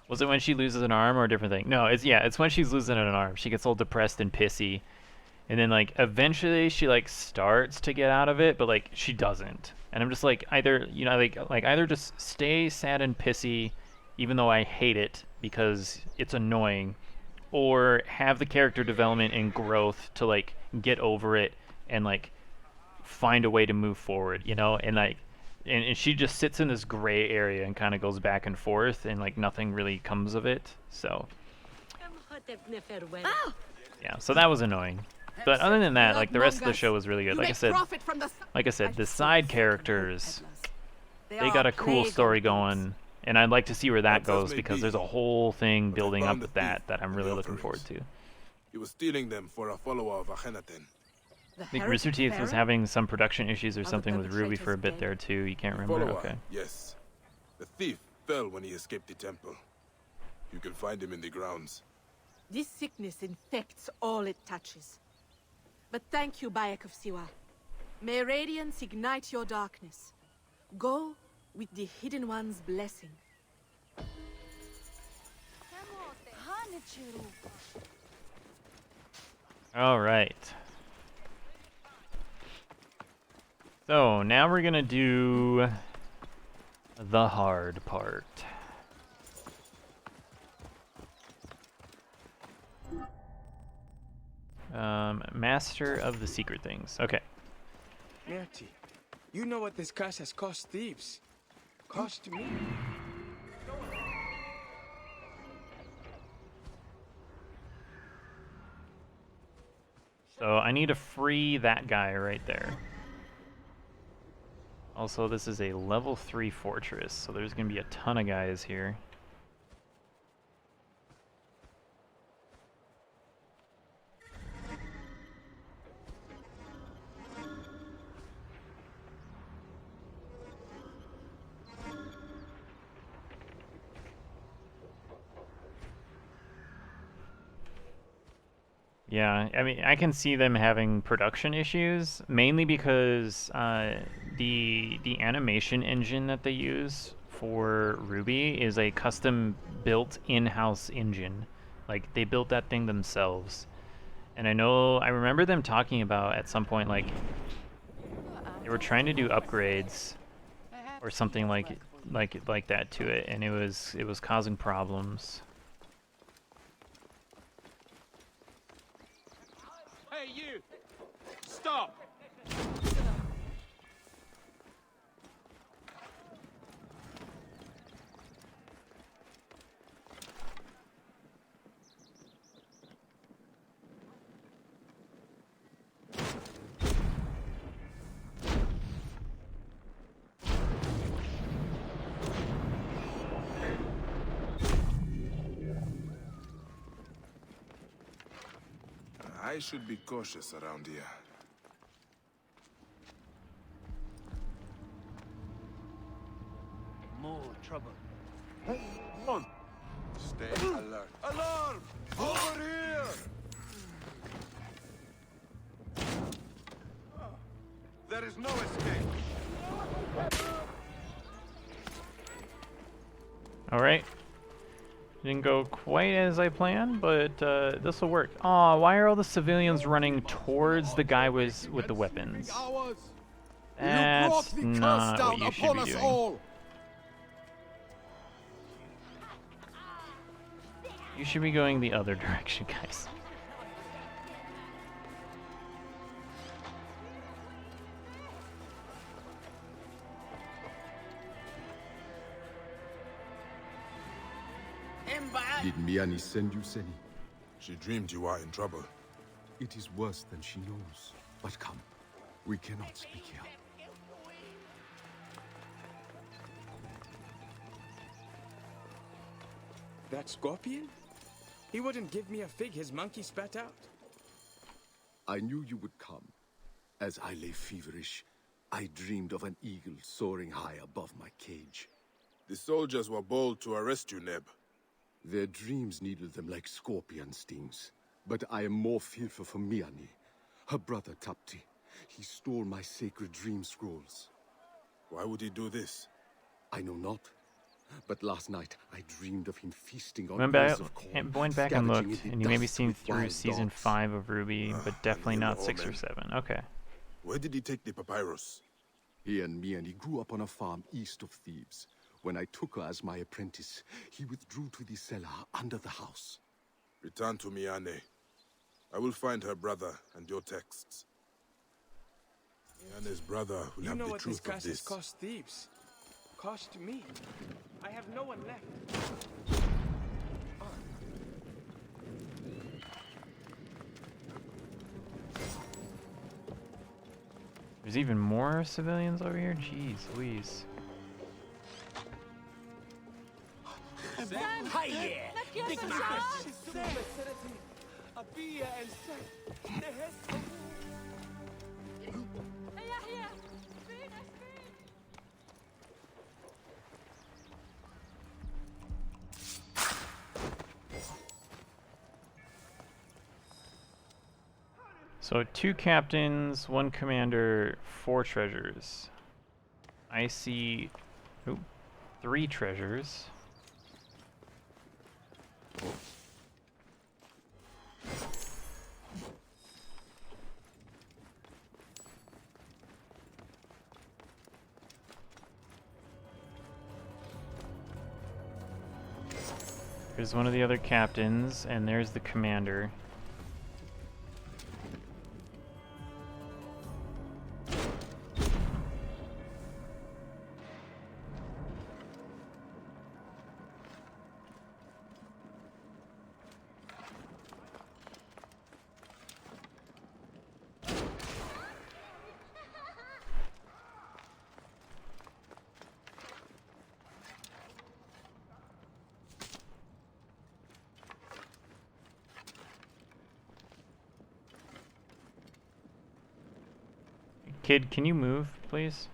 [SPEAKER 1] Was it when she loses an arm or a different thing? No, it's when she's losing an arm. She gets all depressed and pissy. And then like eventually she like starts to get out of it, but like she doesn't. And I'm just like, either, you know, like either just stay sad and pissy even though I hate it because it's annoying, or have the character development and growth to like get over it and like find a way to move forward, you know? And like and she just sits in this gray area and kind of goes back and forth, and like nothing really comes of it. So yeah, so that was annoying. But other than that, like the rest of the show was really good. Like I said, the side characters, they got a cool story going, and I'd like to see where that goes because there's a whole thing building up with that I'm really looking forward to.
[SPEAKER 5] He was stealing them for a follower of Akhenaten.
[SPEAKER 1] I think Rooster Teeth was having some production issues or something with Ruby for a bit there too. You can't remember?
[SPEAKER 5] Follower,
[SPEAKER 1] Okay.
[SPEAKER 5] yes. The thief fell when he escaped the temple. You can find him in the grounds.
[SPEAKER 9] This sickness infects all it touches. But thank you, Bayek of Siwa. May radiance ignite your darkness. Go with the Hidden One's blessing.
[SPEAKER 1] All right. So now we're gonna do the hard part. Master of the secret things. Okay.
[SPEAKER 10] Nerti, you know what this curse has cost thieves. Cost me.
[SPEAKER 1] So I need to free that guy right there. Also, this is a level 3 fortress, so there's going to be a ton of guys here. Yeah, I mean, I can see them having production issues, mainly because the animation engine that they use for Ruby is a custom-built in-house engine. Like, they built that thing themselves. And I remember them talking about at some point, like, they were trying to do upgrades or something like that to it, and it was causing problems.
[SPEAKER 2] Hey, you! Stop!
[SPEAKER 5] I should be cautious around here.
[SPEAKER 6] More trouble. On. Stay alert. Alarm! Over here! There is no escape.
[SPEAKER 1] All right. Didn't go quite as I planned, but this will work. Aw, why are all the civilians running towards the guy with the weapons? That's not what you should be doing. You should be going the other direction, guys.
[SPEAKER 15] Did Miani send you, Seni?
[SPEAKER 5] She dreamed you are in trouble.
[SPEAKER 15] It is worse than she knows. But come, we cannot speak here.
[SPEAKER 6] That scorpion? He wouldn't give me a fig his monkey spat out.
[SPEAKER 15] I knew you would come. As I lay feverish, I dreamed of an eagle soaring high above my cage.
[SPEAKER 5] The soldiers were bold to arrest you, Neb.
[SPEAKER 15] Their dreams needled them like scorpion stings. But I am more fearful for Miani, her brother Tapti. He stole my sacred dream scrolls.
[SPEAKER 5] Why would he do this?
[SPEAKER 15] I know not. But last night, I dreamed of him feasting on
[SPEAKER 1] Went
[SPEAKER 15] ears of corn,
[SPEAKER 1] back and looked,
[SPEAKER 15] scavenging in
[SPEAKER 1] and
[SPEAKER 15] the
[SPEAKER 1] you may be
[SPEAKER 15] dust
[SPEAKER 1] seen
[SPEAKER 15] with
[SPEAKER 1] through
[SPEAKER 15] wild
[SPEAKER 1] season
[SPEAKER 15] dogs.
[SPEAKER 1] 5 of Ruby, but definitely not 6 or 7. Okay.
[SPEAKER 5] Where did he take the papyrus?
[SPEAKER 15] He and Miani grew up on a farm east of Thebes. When I took her as my apprentice, he withdrew to the cellar under the house.
[SPEAKER 5] Return to Miane. I will find her brother and your texts. Miane's brother will
[SPEAKER 6] You
[SPEAKER 5] have
[SPEAKER 6] know
[SPEAKER 5] the
[SPEAKER 6] what these
[SPEAKER 5] truth of
[SPEAKER 6] castles
[SPEAKER 5] this.
[SPEAKER 6] cost Thebes? Cost me. I have no one left.
[SPEAKER 1] There's even more civilians over here? Jeez Louise. So 2 captains, 1 commander, 4 treasures. I see 3 treasures. There's one of the other captains, and there's the commander. Kid, can you move, please?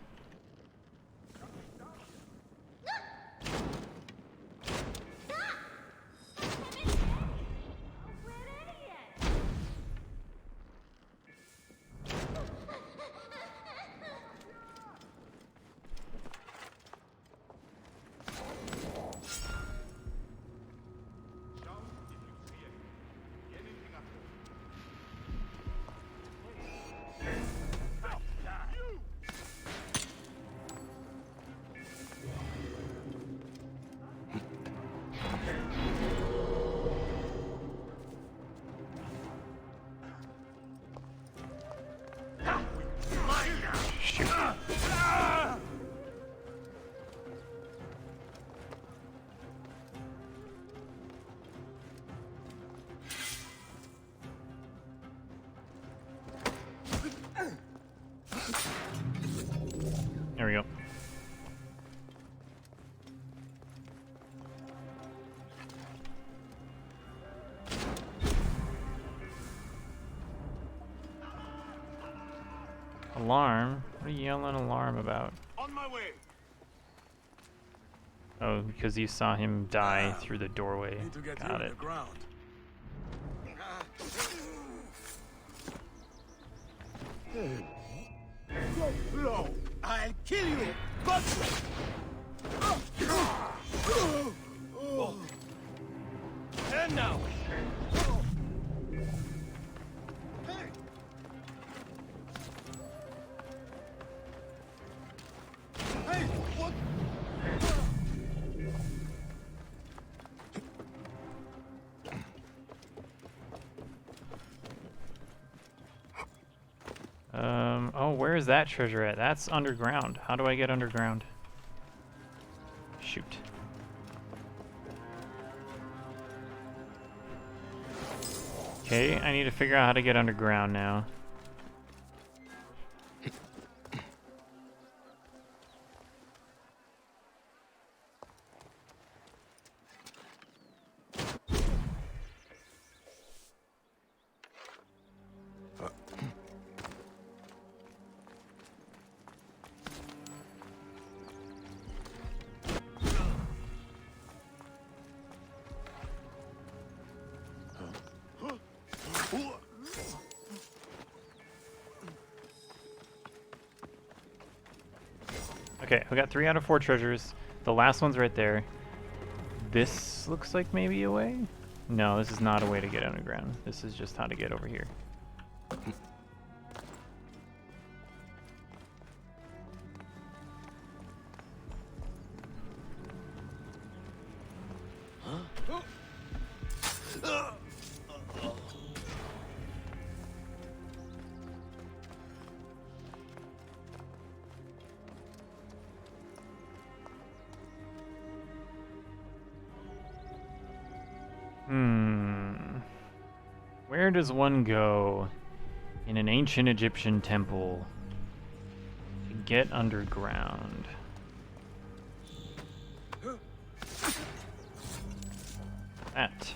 [SPEAKER 1] There we go. Alarm? What are you yelling alarm about?
[SPEAKER 7] On my way.
[SPEAKER 1] Oh, because you saw him die through the doorway.
[SPEAKER 7] Need to get you
[SPEAKER 1] Got
[SPEAKER 7] on
[SPEAKER 1] it.
[SPEAKER 7] the ground.
[SPEAKER 3] Go low. I'll kill you. Got And now. Hey, what?
[SPEAKER 1] Oh, where is that treasure at? That's underground. How do I get underground? Shoot. Okay, I need to figure out how to get underground now. Okay, we got 3 out of 4 treasures. The last one's right there. This looks like maybe a way? No, this is not a way to get underground. This is just how to get over here. Where does one go in an ancient Egyptian temple to get underground? That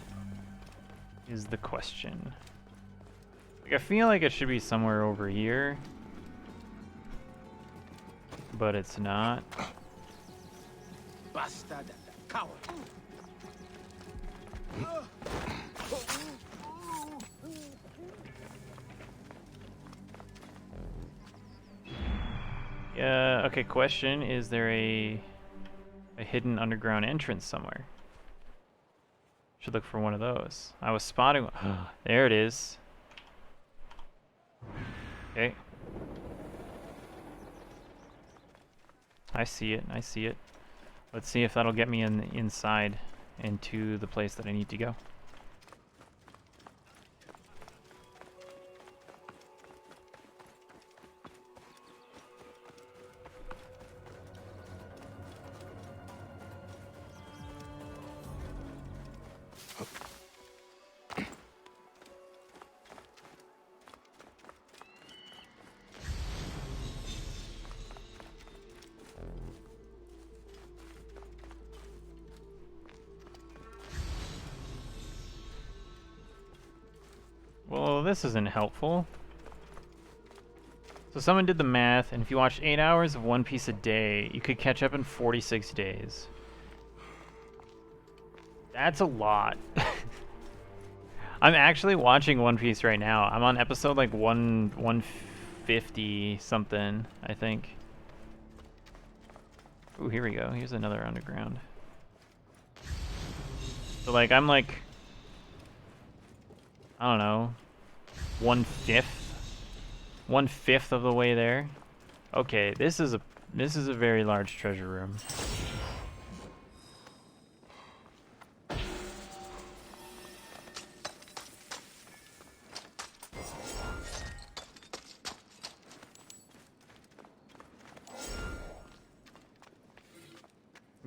[SPEAKER 1] is the question. Like, I feel like it should be somewhere over here, but it's not.
[SPEAKER 3] Bastard, coward.
[SPEAKER 1] Okay, question. Is there a hidden underground entrance somewhere? Should look for one of those. I was spotting one. There it is. Okay. I see it. I see it. Let's see if that'll get me inside into the place that I need to go. Well, this isn't helpful. So someone did the math, and if you watched 8 hours of One Piece a day, you could catch up in 46 days. That's a lot. I'm actually watching One Piece right now. I'm on episode like 150 something, I think. Ooh, here we go. Here's another underground. So like, I'm like, I don't know, 1/5 of the way there. Okay, this is a very large treasure room.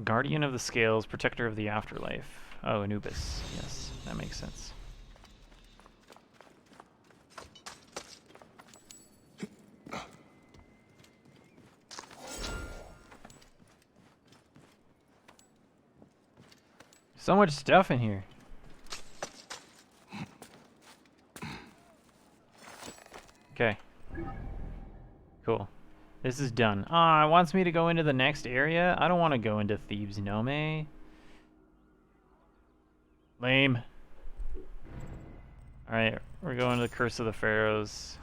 [SPEAKER 1] Guardian of the Scales, Protector of the Afterlife. Oh, Anubis. Yes, that makes sense. So much stuff in here. Okay. Cool. This is done. Ah, it wants me to go into the next area? I don't want to go into Thebes Nome. Lame. Alright, we're going to the Curse of the Pharaohs.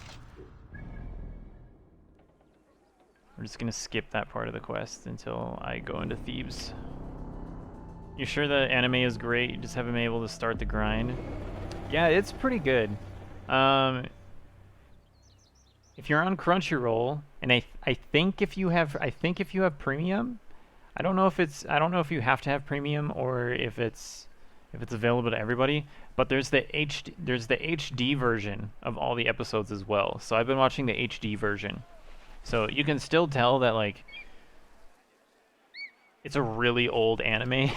[SPEAKER 1] We're just gonna skip that part of the quest until I go into Thebes. You sure the anime is great? You just haven't been able to start the grind? Yeah, it's pretty good. If you're on Crunchyroll, and I think if you have premium, I don't know if you have to have premium or if it's available to everybody, but there's the HD version of all the episodes as well. So I've been watching the HD version. So you can still tell that like it's a really old anime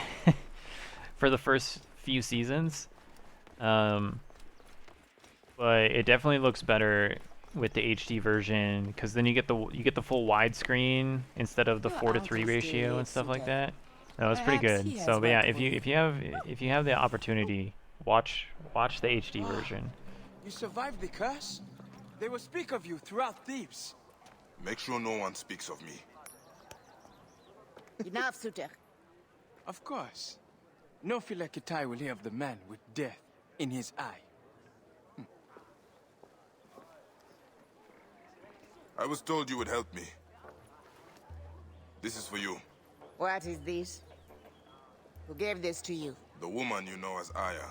[SPEAKER 1] for the first few seasons. but it definitely looks better with the HD version because then you get the full widescreen instead of the 4:3 ratio and stuff like that. No, it's pretty good. So, but yeah, if you have the opportunity, watch the HD version.
[SPEAKER 7] You survived the curse? They will speak of you throughout Thebes.
[SPEAKER 5] Make sure no one speaks of me.
[SPEAKER 9] Enough, Suter.
[SPEAKER 7] Of course. No Philakitai will hear of the man with death in his eye.
[SPEAKER 5] I was told you would help me. This is for you.
[SPEAKER 9] What is this? Who gave this to you?
[SPEAKER 5] The woman you know as Aya.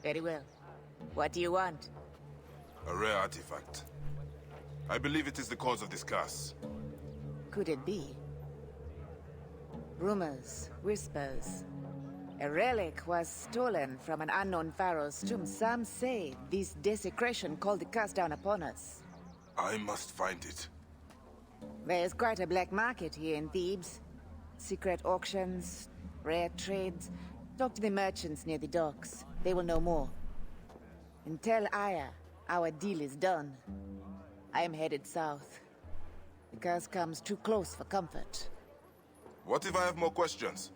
[SPEAKER 9] Very well. What do you want?
[SPEAKER 5] A rare artifact. I believe it is the cause of this curse.
[SPEAKER 9] Could it be? Rumors, whispers. A relic was stolen from an unknown pharaoh's tomb. Some say this desecration called the curse down upon us.
[SPEAKER 5] I must find it.
[SPEAKER 9] There's quite a black market here in Thebes. Secret auctions, rare trades. Talk to the merchants near the docks. They will know more. And tell Aya our deal is done. I am headed south. The curse comes too close for comfort.
[SPEAKER 5] What if I have more questions?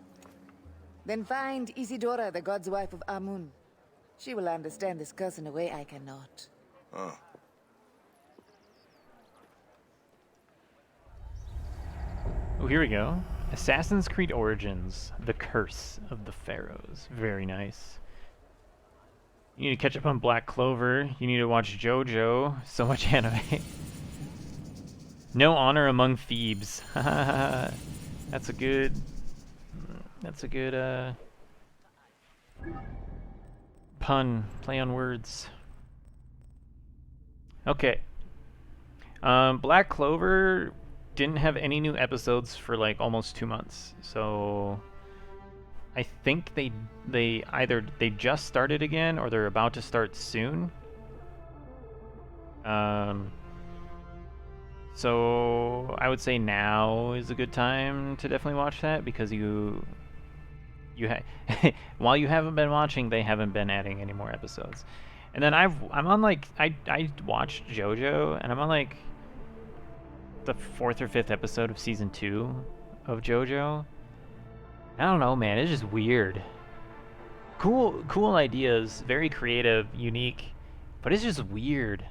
[SPEAKER 9] Then find Isidora, the god's wife of Amun. She will understand this curse in a way I cannot.
[SPEAKER 1] Oh, here we go. Assassin's Creed Origins, The Curse of the Pharaohs. Very nice. You need to catch up on Black Clover. You need to watch JoJo. So much anime. No honor among Thebes. That's a good pun. Play on words. Okay. Black Clover didn't have any new episodes for like almost 2 months. So I think they either just started again or they're about to start soon. So I would say now is a good time to definitely watch that because while you haven't been watching, they haven't been adding any more episodes. And then I watched JoJo and I'm on like the 4th or 5th episode of season 2 of JoJo. I don't know, man. It's just weird. Cool ideas, very creative, unique, but it's just weird.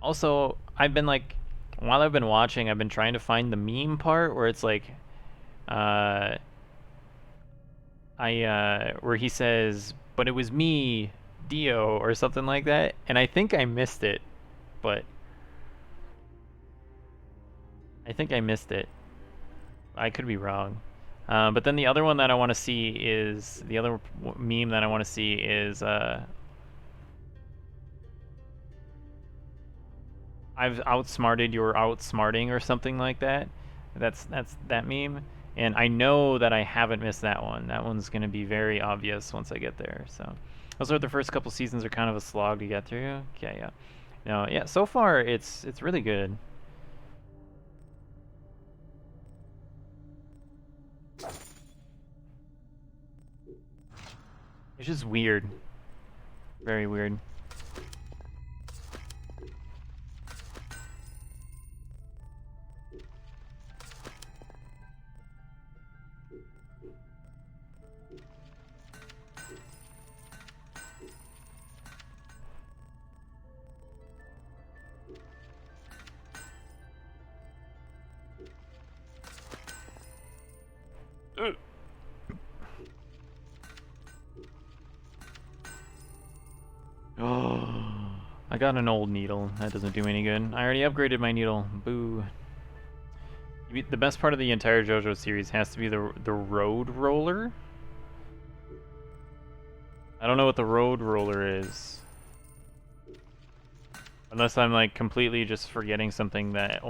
[SPEAKER 1] Also, while I've been watching, I've been trying to find the meme part where it's like, where he says, "But it was me, Dio," or something like that, and I think I missed it, but I think I missed it. I could be wrong. But then the other one that I want to see is the other meme that I want to see is I've outsmarted your outsmarting or something like that. That's that meme. And I know that I haven't missed that one. That one's going to be very obvious once I get there. So those are the first couple seasons are kind of a slog to get through. Yeah. No, yeah, so far it's really good. It's just weird. Very weird. Oh, I got an old needle. That doesn't do any good. I already upgraded my needle. Boo. The best part of the entire JoJo series has to be the road roller. I don't know what the road roller is. Unless I'm like completely just forgetting something that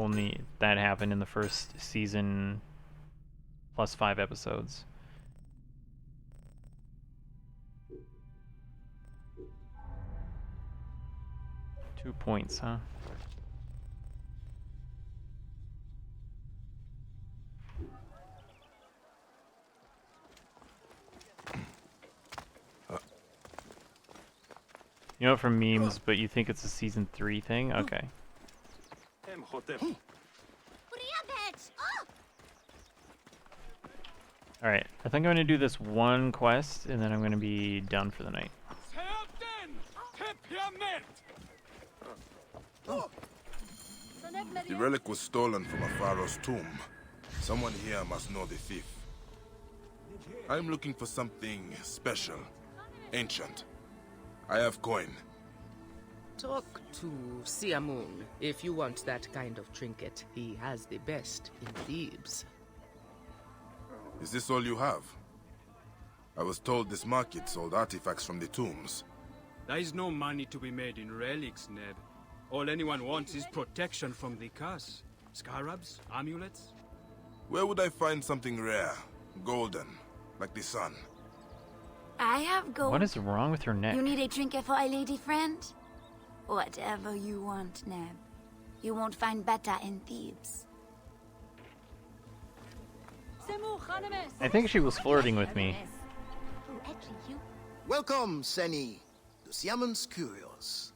[SPEAKER 1] happened in the first season plus 5 episodes. Two points, huh? You know it from memes, but you think it's a season 3 thing? Okay. Alright, I think I'm gonna do this one quest, and then I'm gonna be done for the night.
[SPEAKER 5] The relic was stolen from a pharaoh's tomb. Someone here must know the thief. I'm looking for something special, ancient. I have coin.
[SPEAKER 16] Talk to Siamun if you want that kind of trinket. He has the best in Thebes.
[SPEAKER 5] Is this all you have? I was told this market sold artifacts from the tombs.
[SPEAKER 17] There is no money to be made in relics, Ned. All anyone wants is protection from the curse. Scarabs, amulets.
[SPEAKER 5] Where would I find something rare, golden, like the sun?
[SPEAKER 11] I have gold.
[SPEAKER 1] What is wrong with her neck?
[SPEAKER 11] You need a trinket for a lady friend? Whatever you want, Neb. You won't find better in Thebes.
[SPEAKER 1] I think she was flirting with me.
[SPEAKER 13] Welcome, Seni, to Siamon's Curios.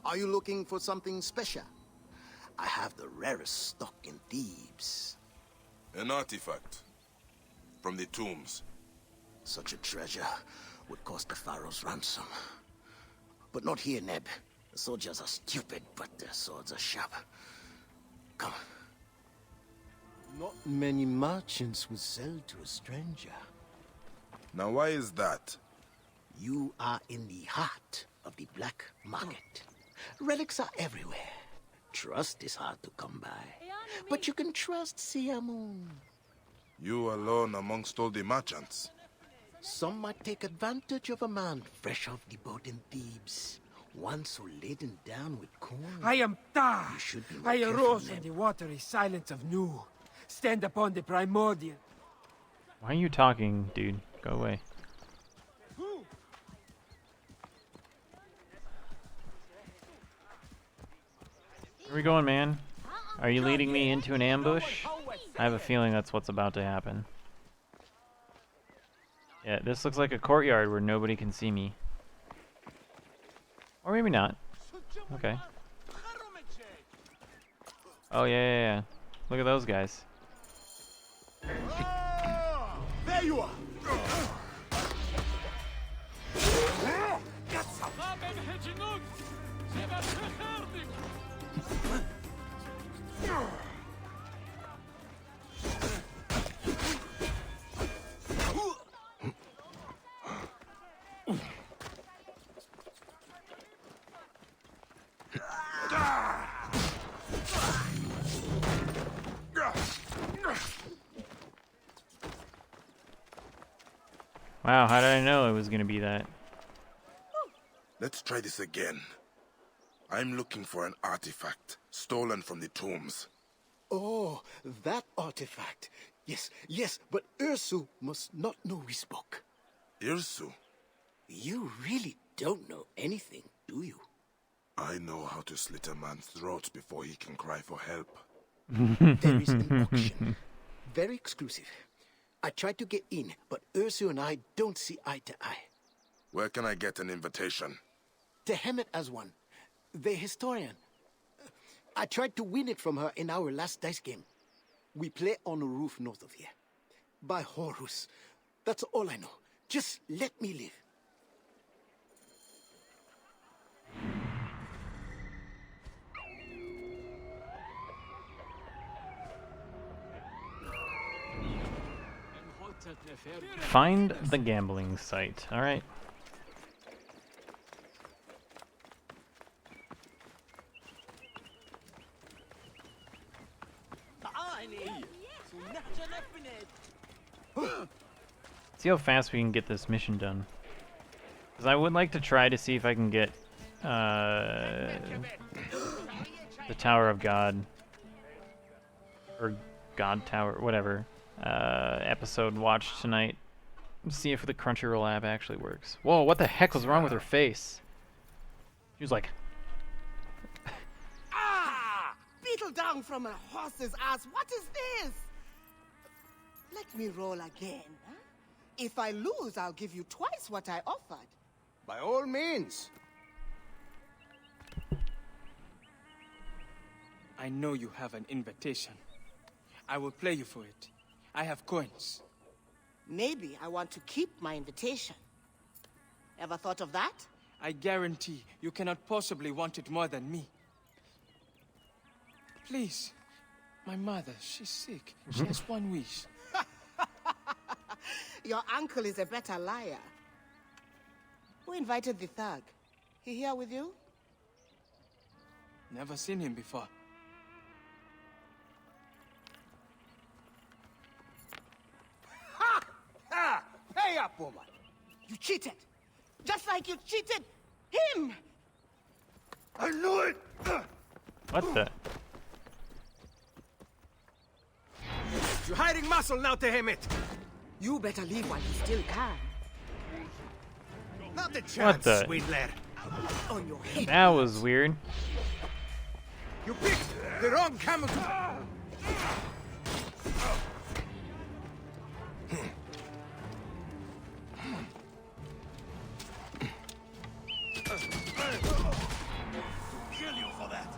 [SPEAKER 13] Are you looking for something special? I have the rarest stock in Thebes.
[SPEAKER 5] An artifact from the tombs.
[SPEAKER 13] Such a treasure would cost the pharaoh's ransom. But not here, Neb. The soldiers are stupid, but their swords are sharp. Come. Not many merchants would sell to a stranger.
[SPEAKER 5] Now why is that?
[SPEAKER 13] You are in the heart of the black market. Relics are everywhere. Trust is hard to come by. But you can trust Siamun.
[SPEAKER 5] You alone amongst all the merchants?
[SPEAKER 13] Some might take advantage of a man fresh off the boat in Thebes. One so laden down with corn.
[SPEAKER 10] I am Ta.
[SPEAKER 13] You should be more
[SPEAKER 10] I
[SPEAKER 13] careful,
[SPEAKER 10] arose from
[SPEAKER 13] Neb.
[SPEAKER 10] the watery silence of Nu. Stand upon the primordial.
[SPEAKER 1] Why are you talking, dude? Go away. Where are we going, man? Are you leading me into an ambush? I have a feeling that's what's about to happen. Yeah, this looks like a courtyard where nobody can see me. Or maybe not. Okay. Oh, yeah. Look at those guys.
[SPEAKER 6] There you are!
[SPEAKER 1] Wow, how did I know it was gonna be that?
[SPEAKER 5] Let's try this again. I'm looking for an artifact stolen from the tombs.
[SPEAKER 13] Oh, that artifact. Yes, but Ursu must not know we spoke.
[SPEAKER 5] Irsu?
[SPEAKER 13] You really don't know anything, do you?
[SPEAKER 5] I know how to slit a man's throat before he can cry for help.
[SPEAKER 13] There is an auction. Very exclusive. I tried to get in, but Ursu and I don't see eye to eye.
[SPEAKER 5] Where can I get an invitation?
[SPEAKER 13] To Hemet as one. The historian. I tried to win it from her in our last dice game. We play on a roof north of here. By Horus. That's all I know. Just let me live.
[SPEAKER 1] Find the gambling site. Alright. See how fast we can get this mission done. Because I would like to try to see if I can get the Tower of God. Or God Tower, whatever. Episode watched tonight. See if the Crunchyroll app actually works. Whoa, what the heck was wrong with her face? She was like...
[SPEAKER 9] Beetle down from a horse's ass. What is this? Let me roll again. Huh? If I lose, I'll give you twice what I offered.
[SPEAKER 13] By all means.
[SPEAKER 10] I know you have an invitation. I will play you for it. I have coins.
[SPEAKER 9] Maybe I want to keep my invitation. Ever thought of that?
[SPEAKER 10] I guarantee you cannot possibly want it more than me. Please. My mother, she's sick. She has one wish.
[SPEAKER 9] Your uncle is a better liar. Who invited the thug? He here with you?
[SPEAKER 10] Never seen him before.
[SPEAKER 9] Ha! Pay up, woman! You cheated! Just like you cheated him!
[SPEAKER 6] I knew it!
[SPEAKER 1] What the?
[SPEAKER 6] You're hiding muscle now, Amunet.
[SPEAKER 9] You better leave while you still can.
[SPEAKER 6] Not a
[SPEAKER 1] What
[SPEAKER 6] chance,
[SPEAKER 1] the?
[SPEAKER 6] swindler.
[SPEAKER 9] On your head.
[SPEAKER 1] That was weird.
[SPEAKER 6] You picked the wrong camel to... Kill you for that.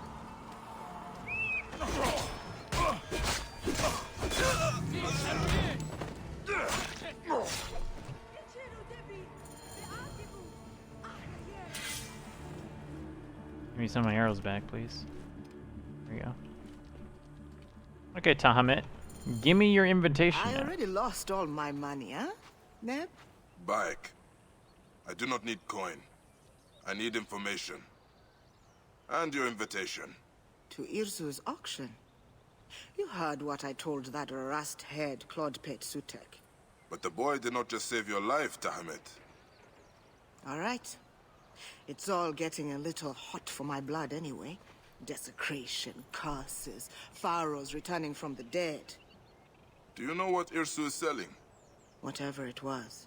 [SPEAKER 1] Give me some of my arrows back, please. There you go. Okay, Amunet. Give me your invitation
[SPEAKER 9] I
[SPEAKER 1] now.
[SPEAKER 9] already lost all my money, huh? Neb?
[SPEAKER 5] Bayek, I do not need coin. I need information. And your invitation.
[SPEAKER 9] To Irzu's auction. You heard what I told that rust-haired Claude-Pet Sutek.
[SPEAKER 5] But the boy did not just save your life, Amunet.
[SPEAKER 9] All right. It's all getting a little hot for my blood anyway. Desecration, curses, pharaohs returning from the dead.
[SPEAKER 5] Do you know what Irsu is selling?
[SPEAKER 9] Whatever it was,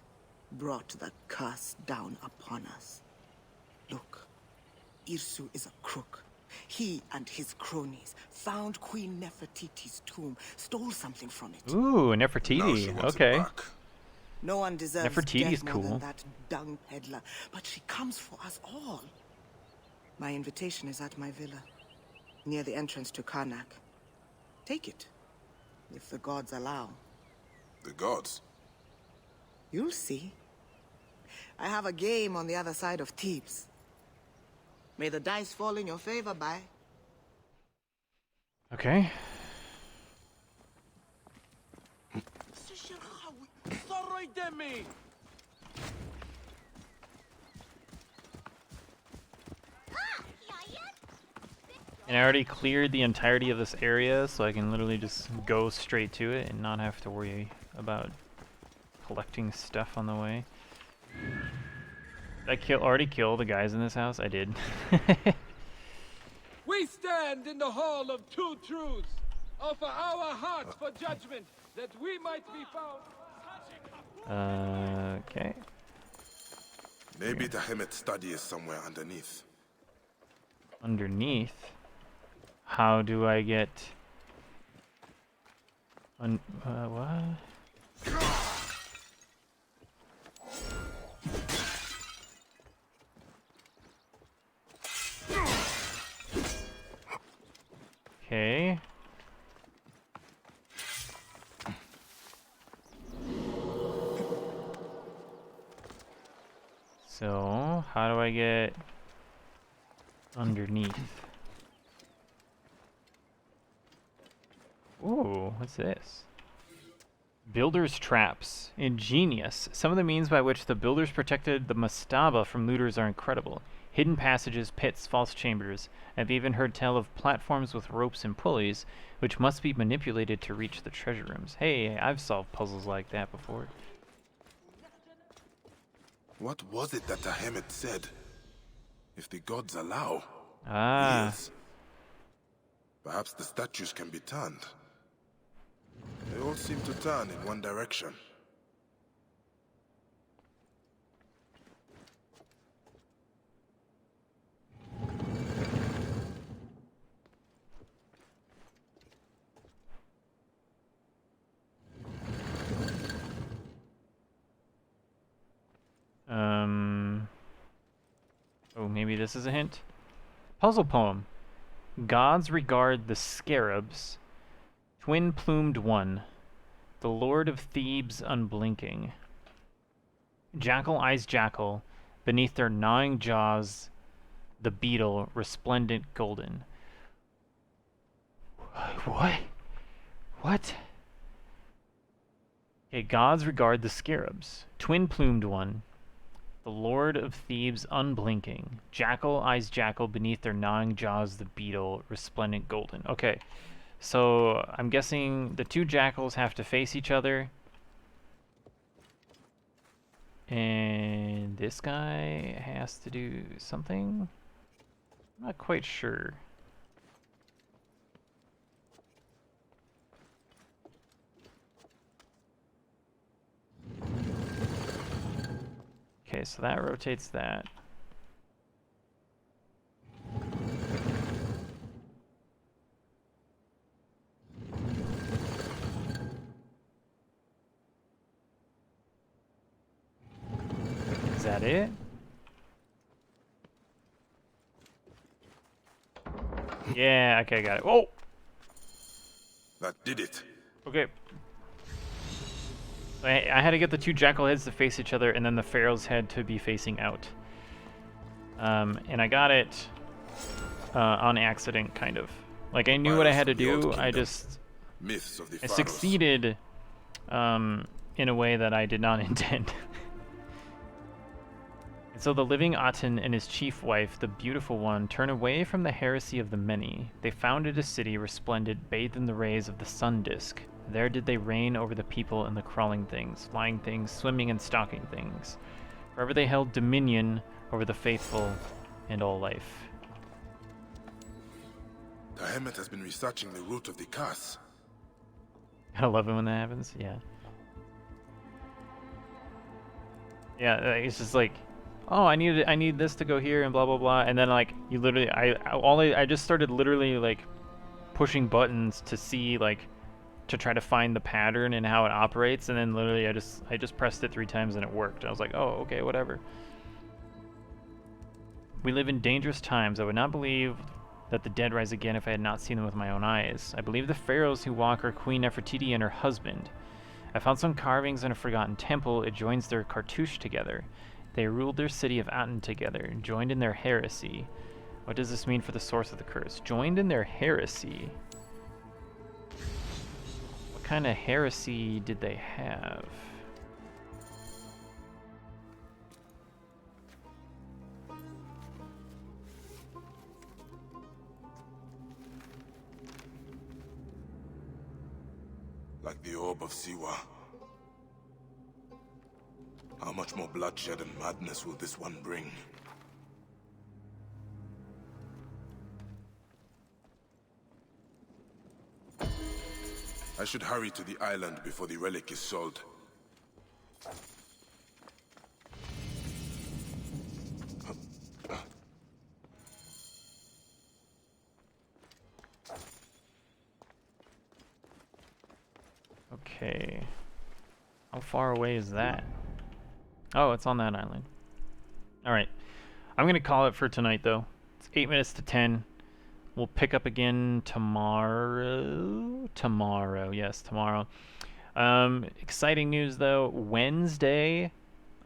[SPEAKER 9] brought the curse down upon us. Look, Irsu is a crook. He and his cronies found Queen Nefertiti's tomb, stole something from it.
[SPEAKER 1] Ooh,
[SPEAKER 5] Now she
[SPEAKER 1] Nefertiti.
[SPEAKER 5] wants it
[SPEAKER 1] Okay.
[SPEAKER 5] back.
[SPEAKER 9] No one deserves
[SPEAKER 1] Nefertiti's
[SPEAKER 9] death more
[SPEAKER 1] cool.
[SPEAKER 9] than that dung peddler, but she comes for us all. My invitation is at my villa, near the entrance to Karnak. Take it, if the gods allow.
[SPEAKER 5] The gods?
[SPEAKER 9] You'll see. I have a game on the other side of Thebes. May the dice fall in your favor, Bai.
[SPEAKER 1] Okay. And I already cleared the entirety of this area, so I can literally just go straight to it and not have to worry about collecting stuff on the way. Did I already kill the guys in this house? I did.
[SPEAKER 10] We stand in the hall of two truths. Offer our hearts for judgment, that we might be found.
[SPEAKER 1] Okay.
[SPEAKER 5] Maybe the Amunet study is somewhere underneath.
[SPEAKER 1] Underneath? How do I get... what? Okay. So, how do I get underneath? Ooh, what's this? Builders' traps. Ingenious. Some of the means by which the builders protected the mastaba from looters are incredible. Hidden passages, pits, false chambers. I've even heard tell of platforms with ropes and pulleys, which must be manipulated to reach the treasure rooms. Hey, I've solved puzzles like that before.
[SPEAKER 5] What was it that the Amunet said? If the gods allow.
[SPEAKER 1] Ah.
[SPEAKER 5] Yes. Perhaps the statues can be turned. They all seem to turn in one direction.
[SPEAKER 1] Oh, maybe this is a hint? Puzzle poem. Gods regard the scarabs, twin-plumed one, the Lord of Thebes unblinking. Jackal eyes jackal, beneath their gnawing jaws, the beetle resplendent golden. What? What? Okay, gods regard the scarabs, twin-plumed one, the Lord of Thebes unblinking. Jackal eyes jackal, beneath their gnawing jaws, the beetle resplendent golden. Okay, so I'm guessing the two jackals have to face each other. And this guy has to do something? I'm not quite sure. Okay, so that rotates that. Is that it? Yeah, okay, got it. Whoa!
[SPEAKER 5] That did it.
[SPEAKER 1] Okay. I had to get the two jackal heads to face each other, and then the pharaoh's head to be facing out. And I got it on accident, kind of. Like, I knew what I had to do, I just...
[SPEAKER 5] Myths of the
[SPEAKER 1] I
[SPEAKER 5] pharaohs.
[SPEAKER 1] succeeded in a way that I did not intend. And so the living Aten and his chief wife, the beautiful one, turn away from the heresy of the many. They founded a city resplendent, bathed in the rays of the sun disk. There did they reign over the people and the crawling things, flying things, swimming and stalking things. Forever they held dominion over the faithful and all life.
[SPEAKER 5] The Amunet has been researching the root of the curse.
[SPEAKER 1] I love it when that happens, yeah. Yeah, it's just like, oh, I need this to go here and blah blah blah, and then like you literally, I just started literally like pushing buttons to see like to try to find the pattern and how it operates, and then literally I just pressed it 3 times and it worked. I was like, oh, okay, whatever. We live in dangerous times. I would not believe that the dead rise again if I had not seen them with my own eyes. I believe the pharaohs who walk are Queen Nefertiti and her husband. I found some carvings in a forgotten temple. It joins their cartouche together. They ruled their city of Aten together, joined in their heresy. What does this mean for the source of the curse? Joined in their heresy? What kind of heresy did they have?
[SPEAKER 5] Like the orb of Siwa. How much more bloodshed and madness will this one bring? I should hurry to the island before the relic is sold.
[SPEAKER 1] Okay. How far away is that? Oh, it's on that island. Alright. I'm going to call it for tonight, though. It's 8 minutes to 10. We'll pick up again tomorrow. Yes, tomorrow. Exciting news, though. Wednesday,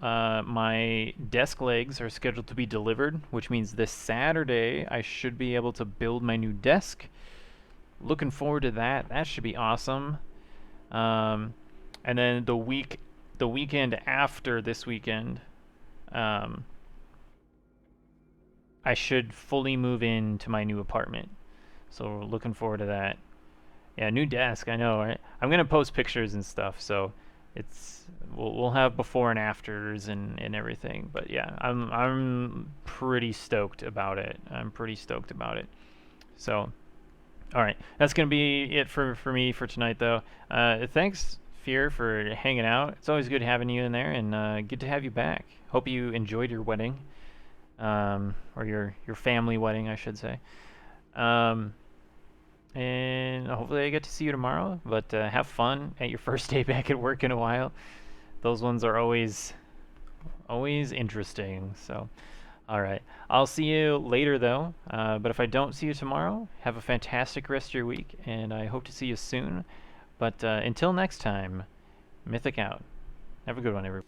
[SPEAKER 1] my desk legs are scheduled to be delivered, which means this Saturday I should be able to build my new desk. Looking forward to that. That should be awesome. And then the weekend after this weekend, I should fully move into my new apartment. So we're looking forward to that. Yeah, new desk, I know, right? I'm gonna post pictures and stuff, so we'll have before and afters and everything. But yeah, I'm pretty stoked about it. So, all right, that's gonna be it for me for tonight, though. Thanks, Fear, for hanging out. It's always good having you in there, and good to have you back. Hope you enjoyed your wedding, or your family wedding, I should say. And hopefully I get to see you tomorrow. But have fun at your first day back at work in a while. Those ones are always interesting. So, Alright. I'll see you later, though. But if I don't see you tomorrow, have a fantastic rest of your week, and I hope to see you soon. But until next time, Mythic out. Have a good one, everybody.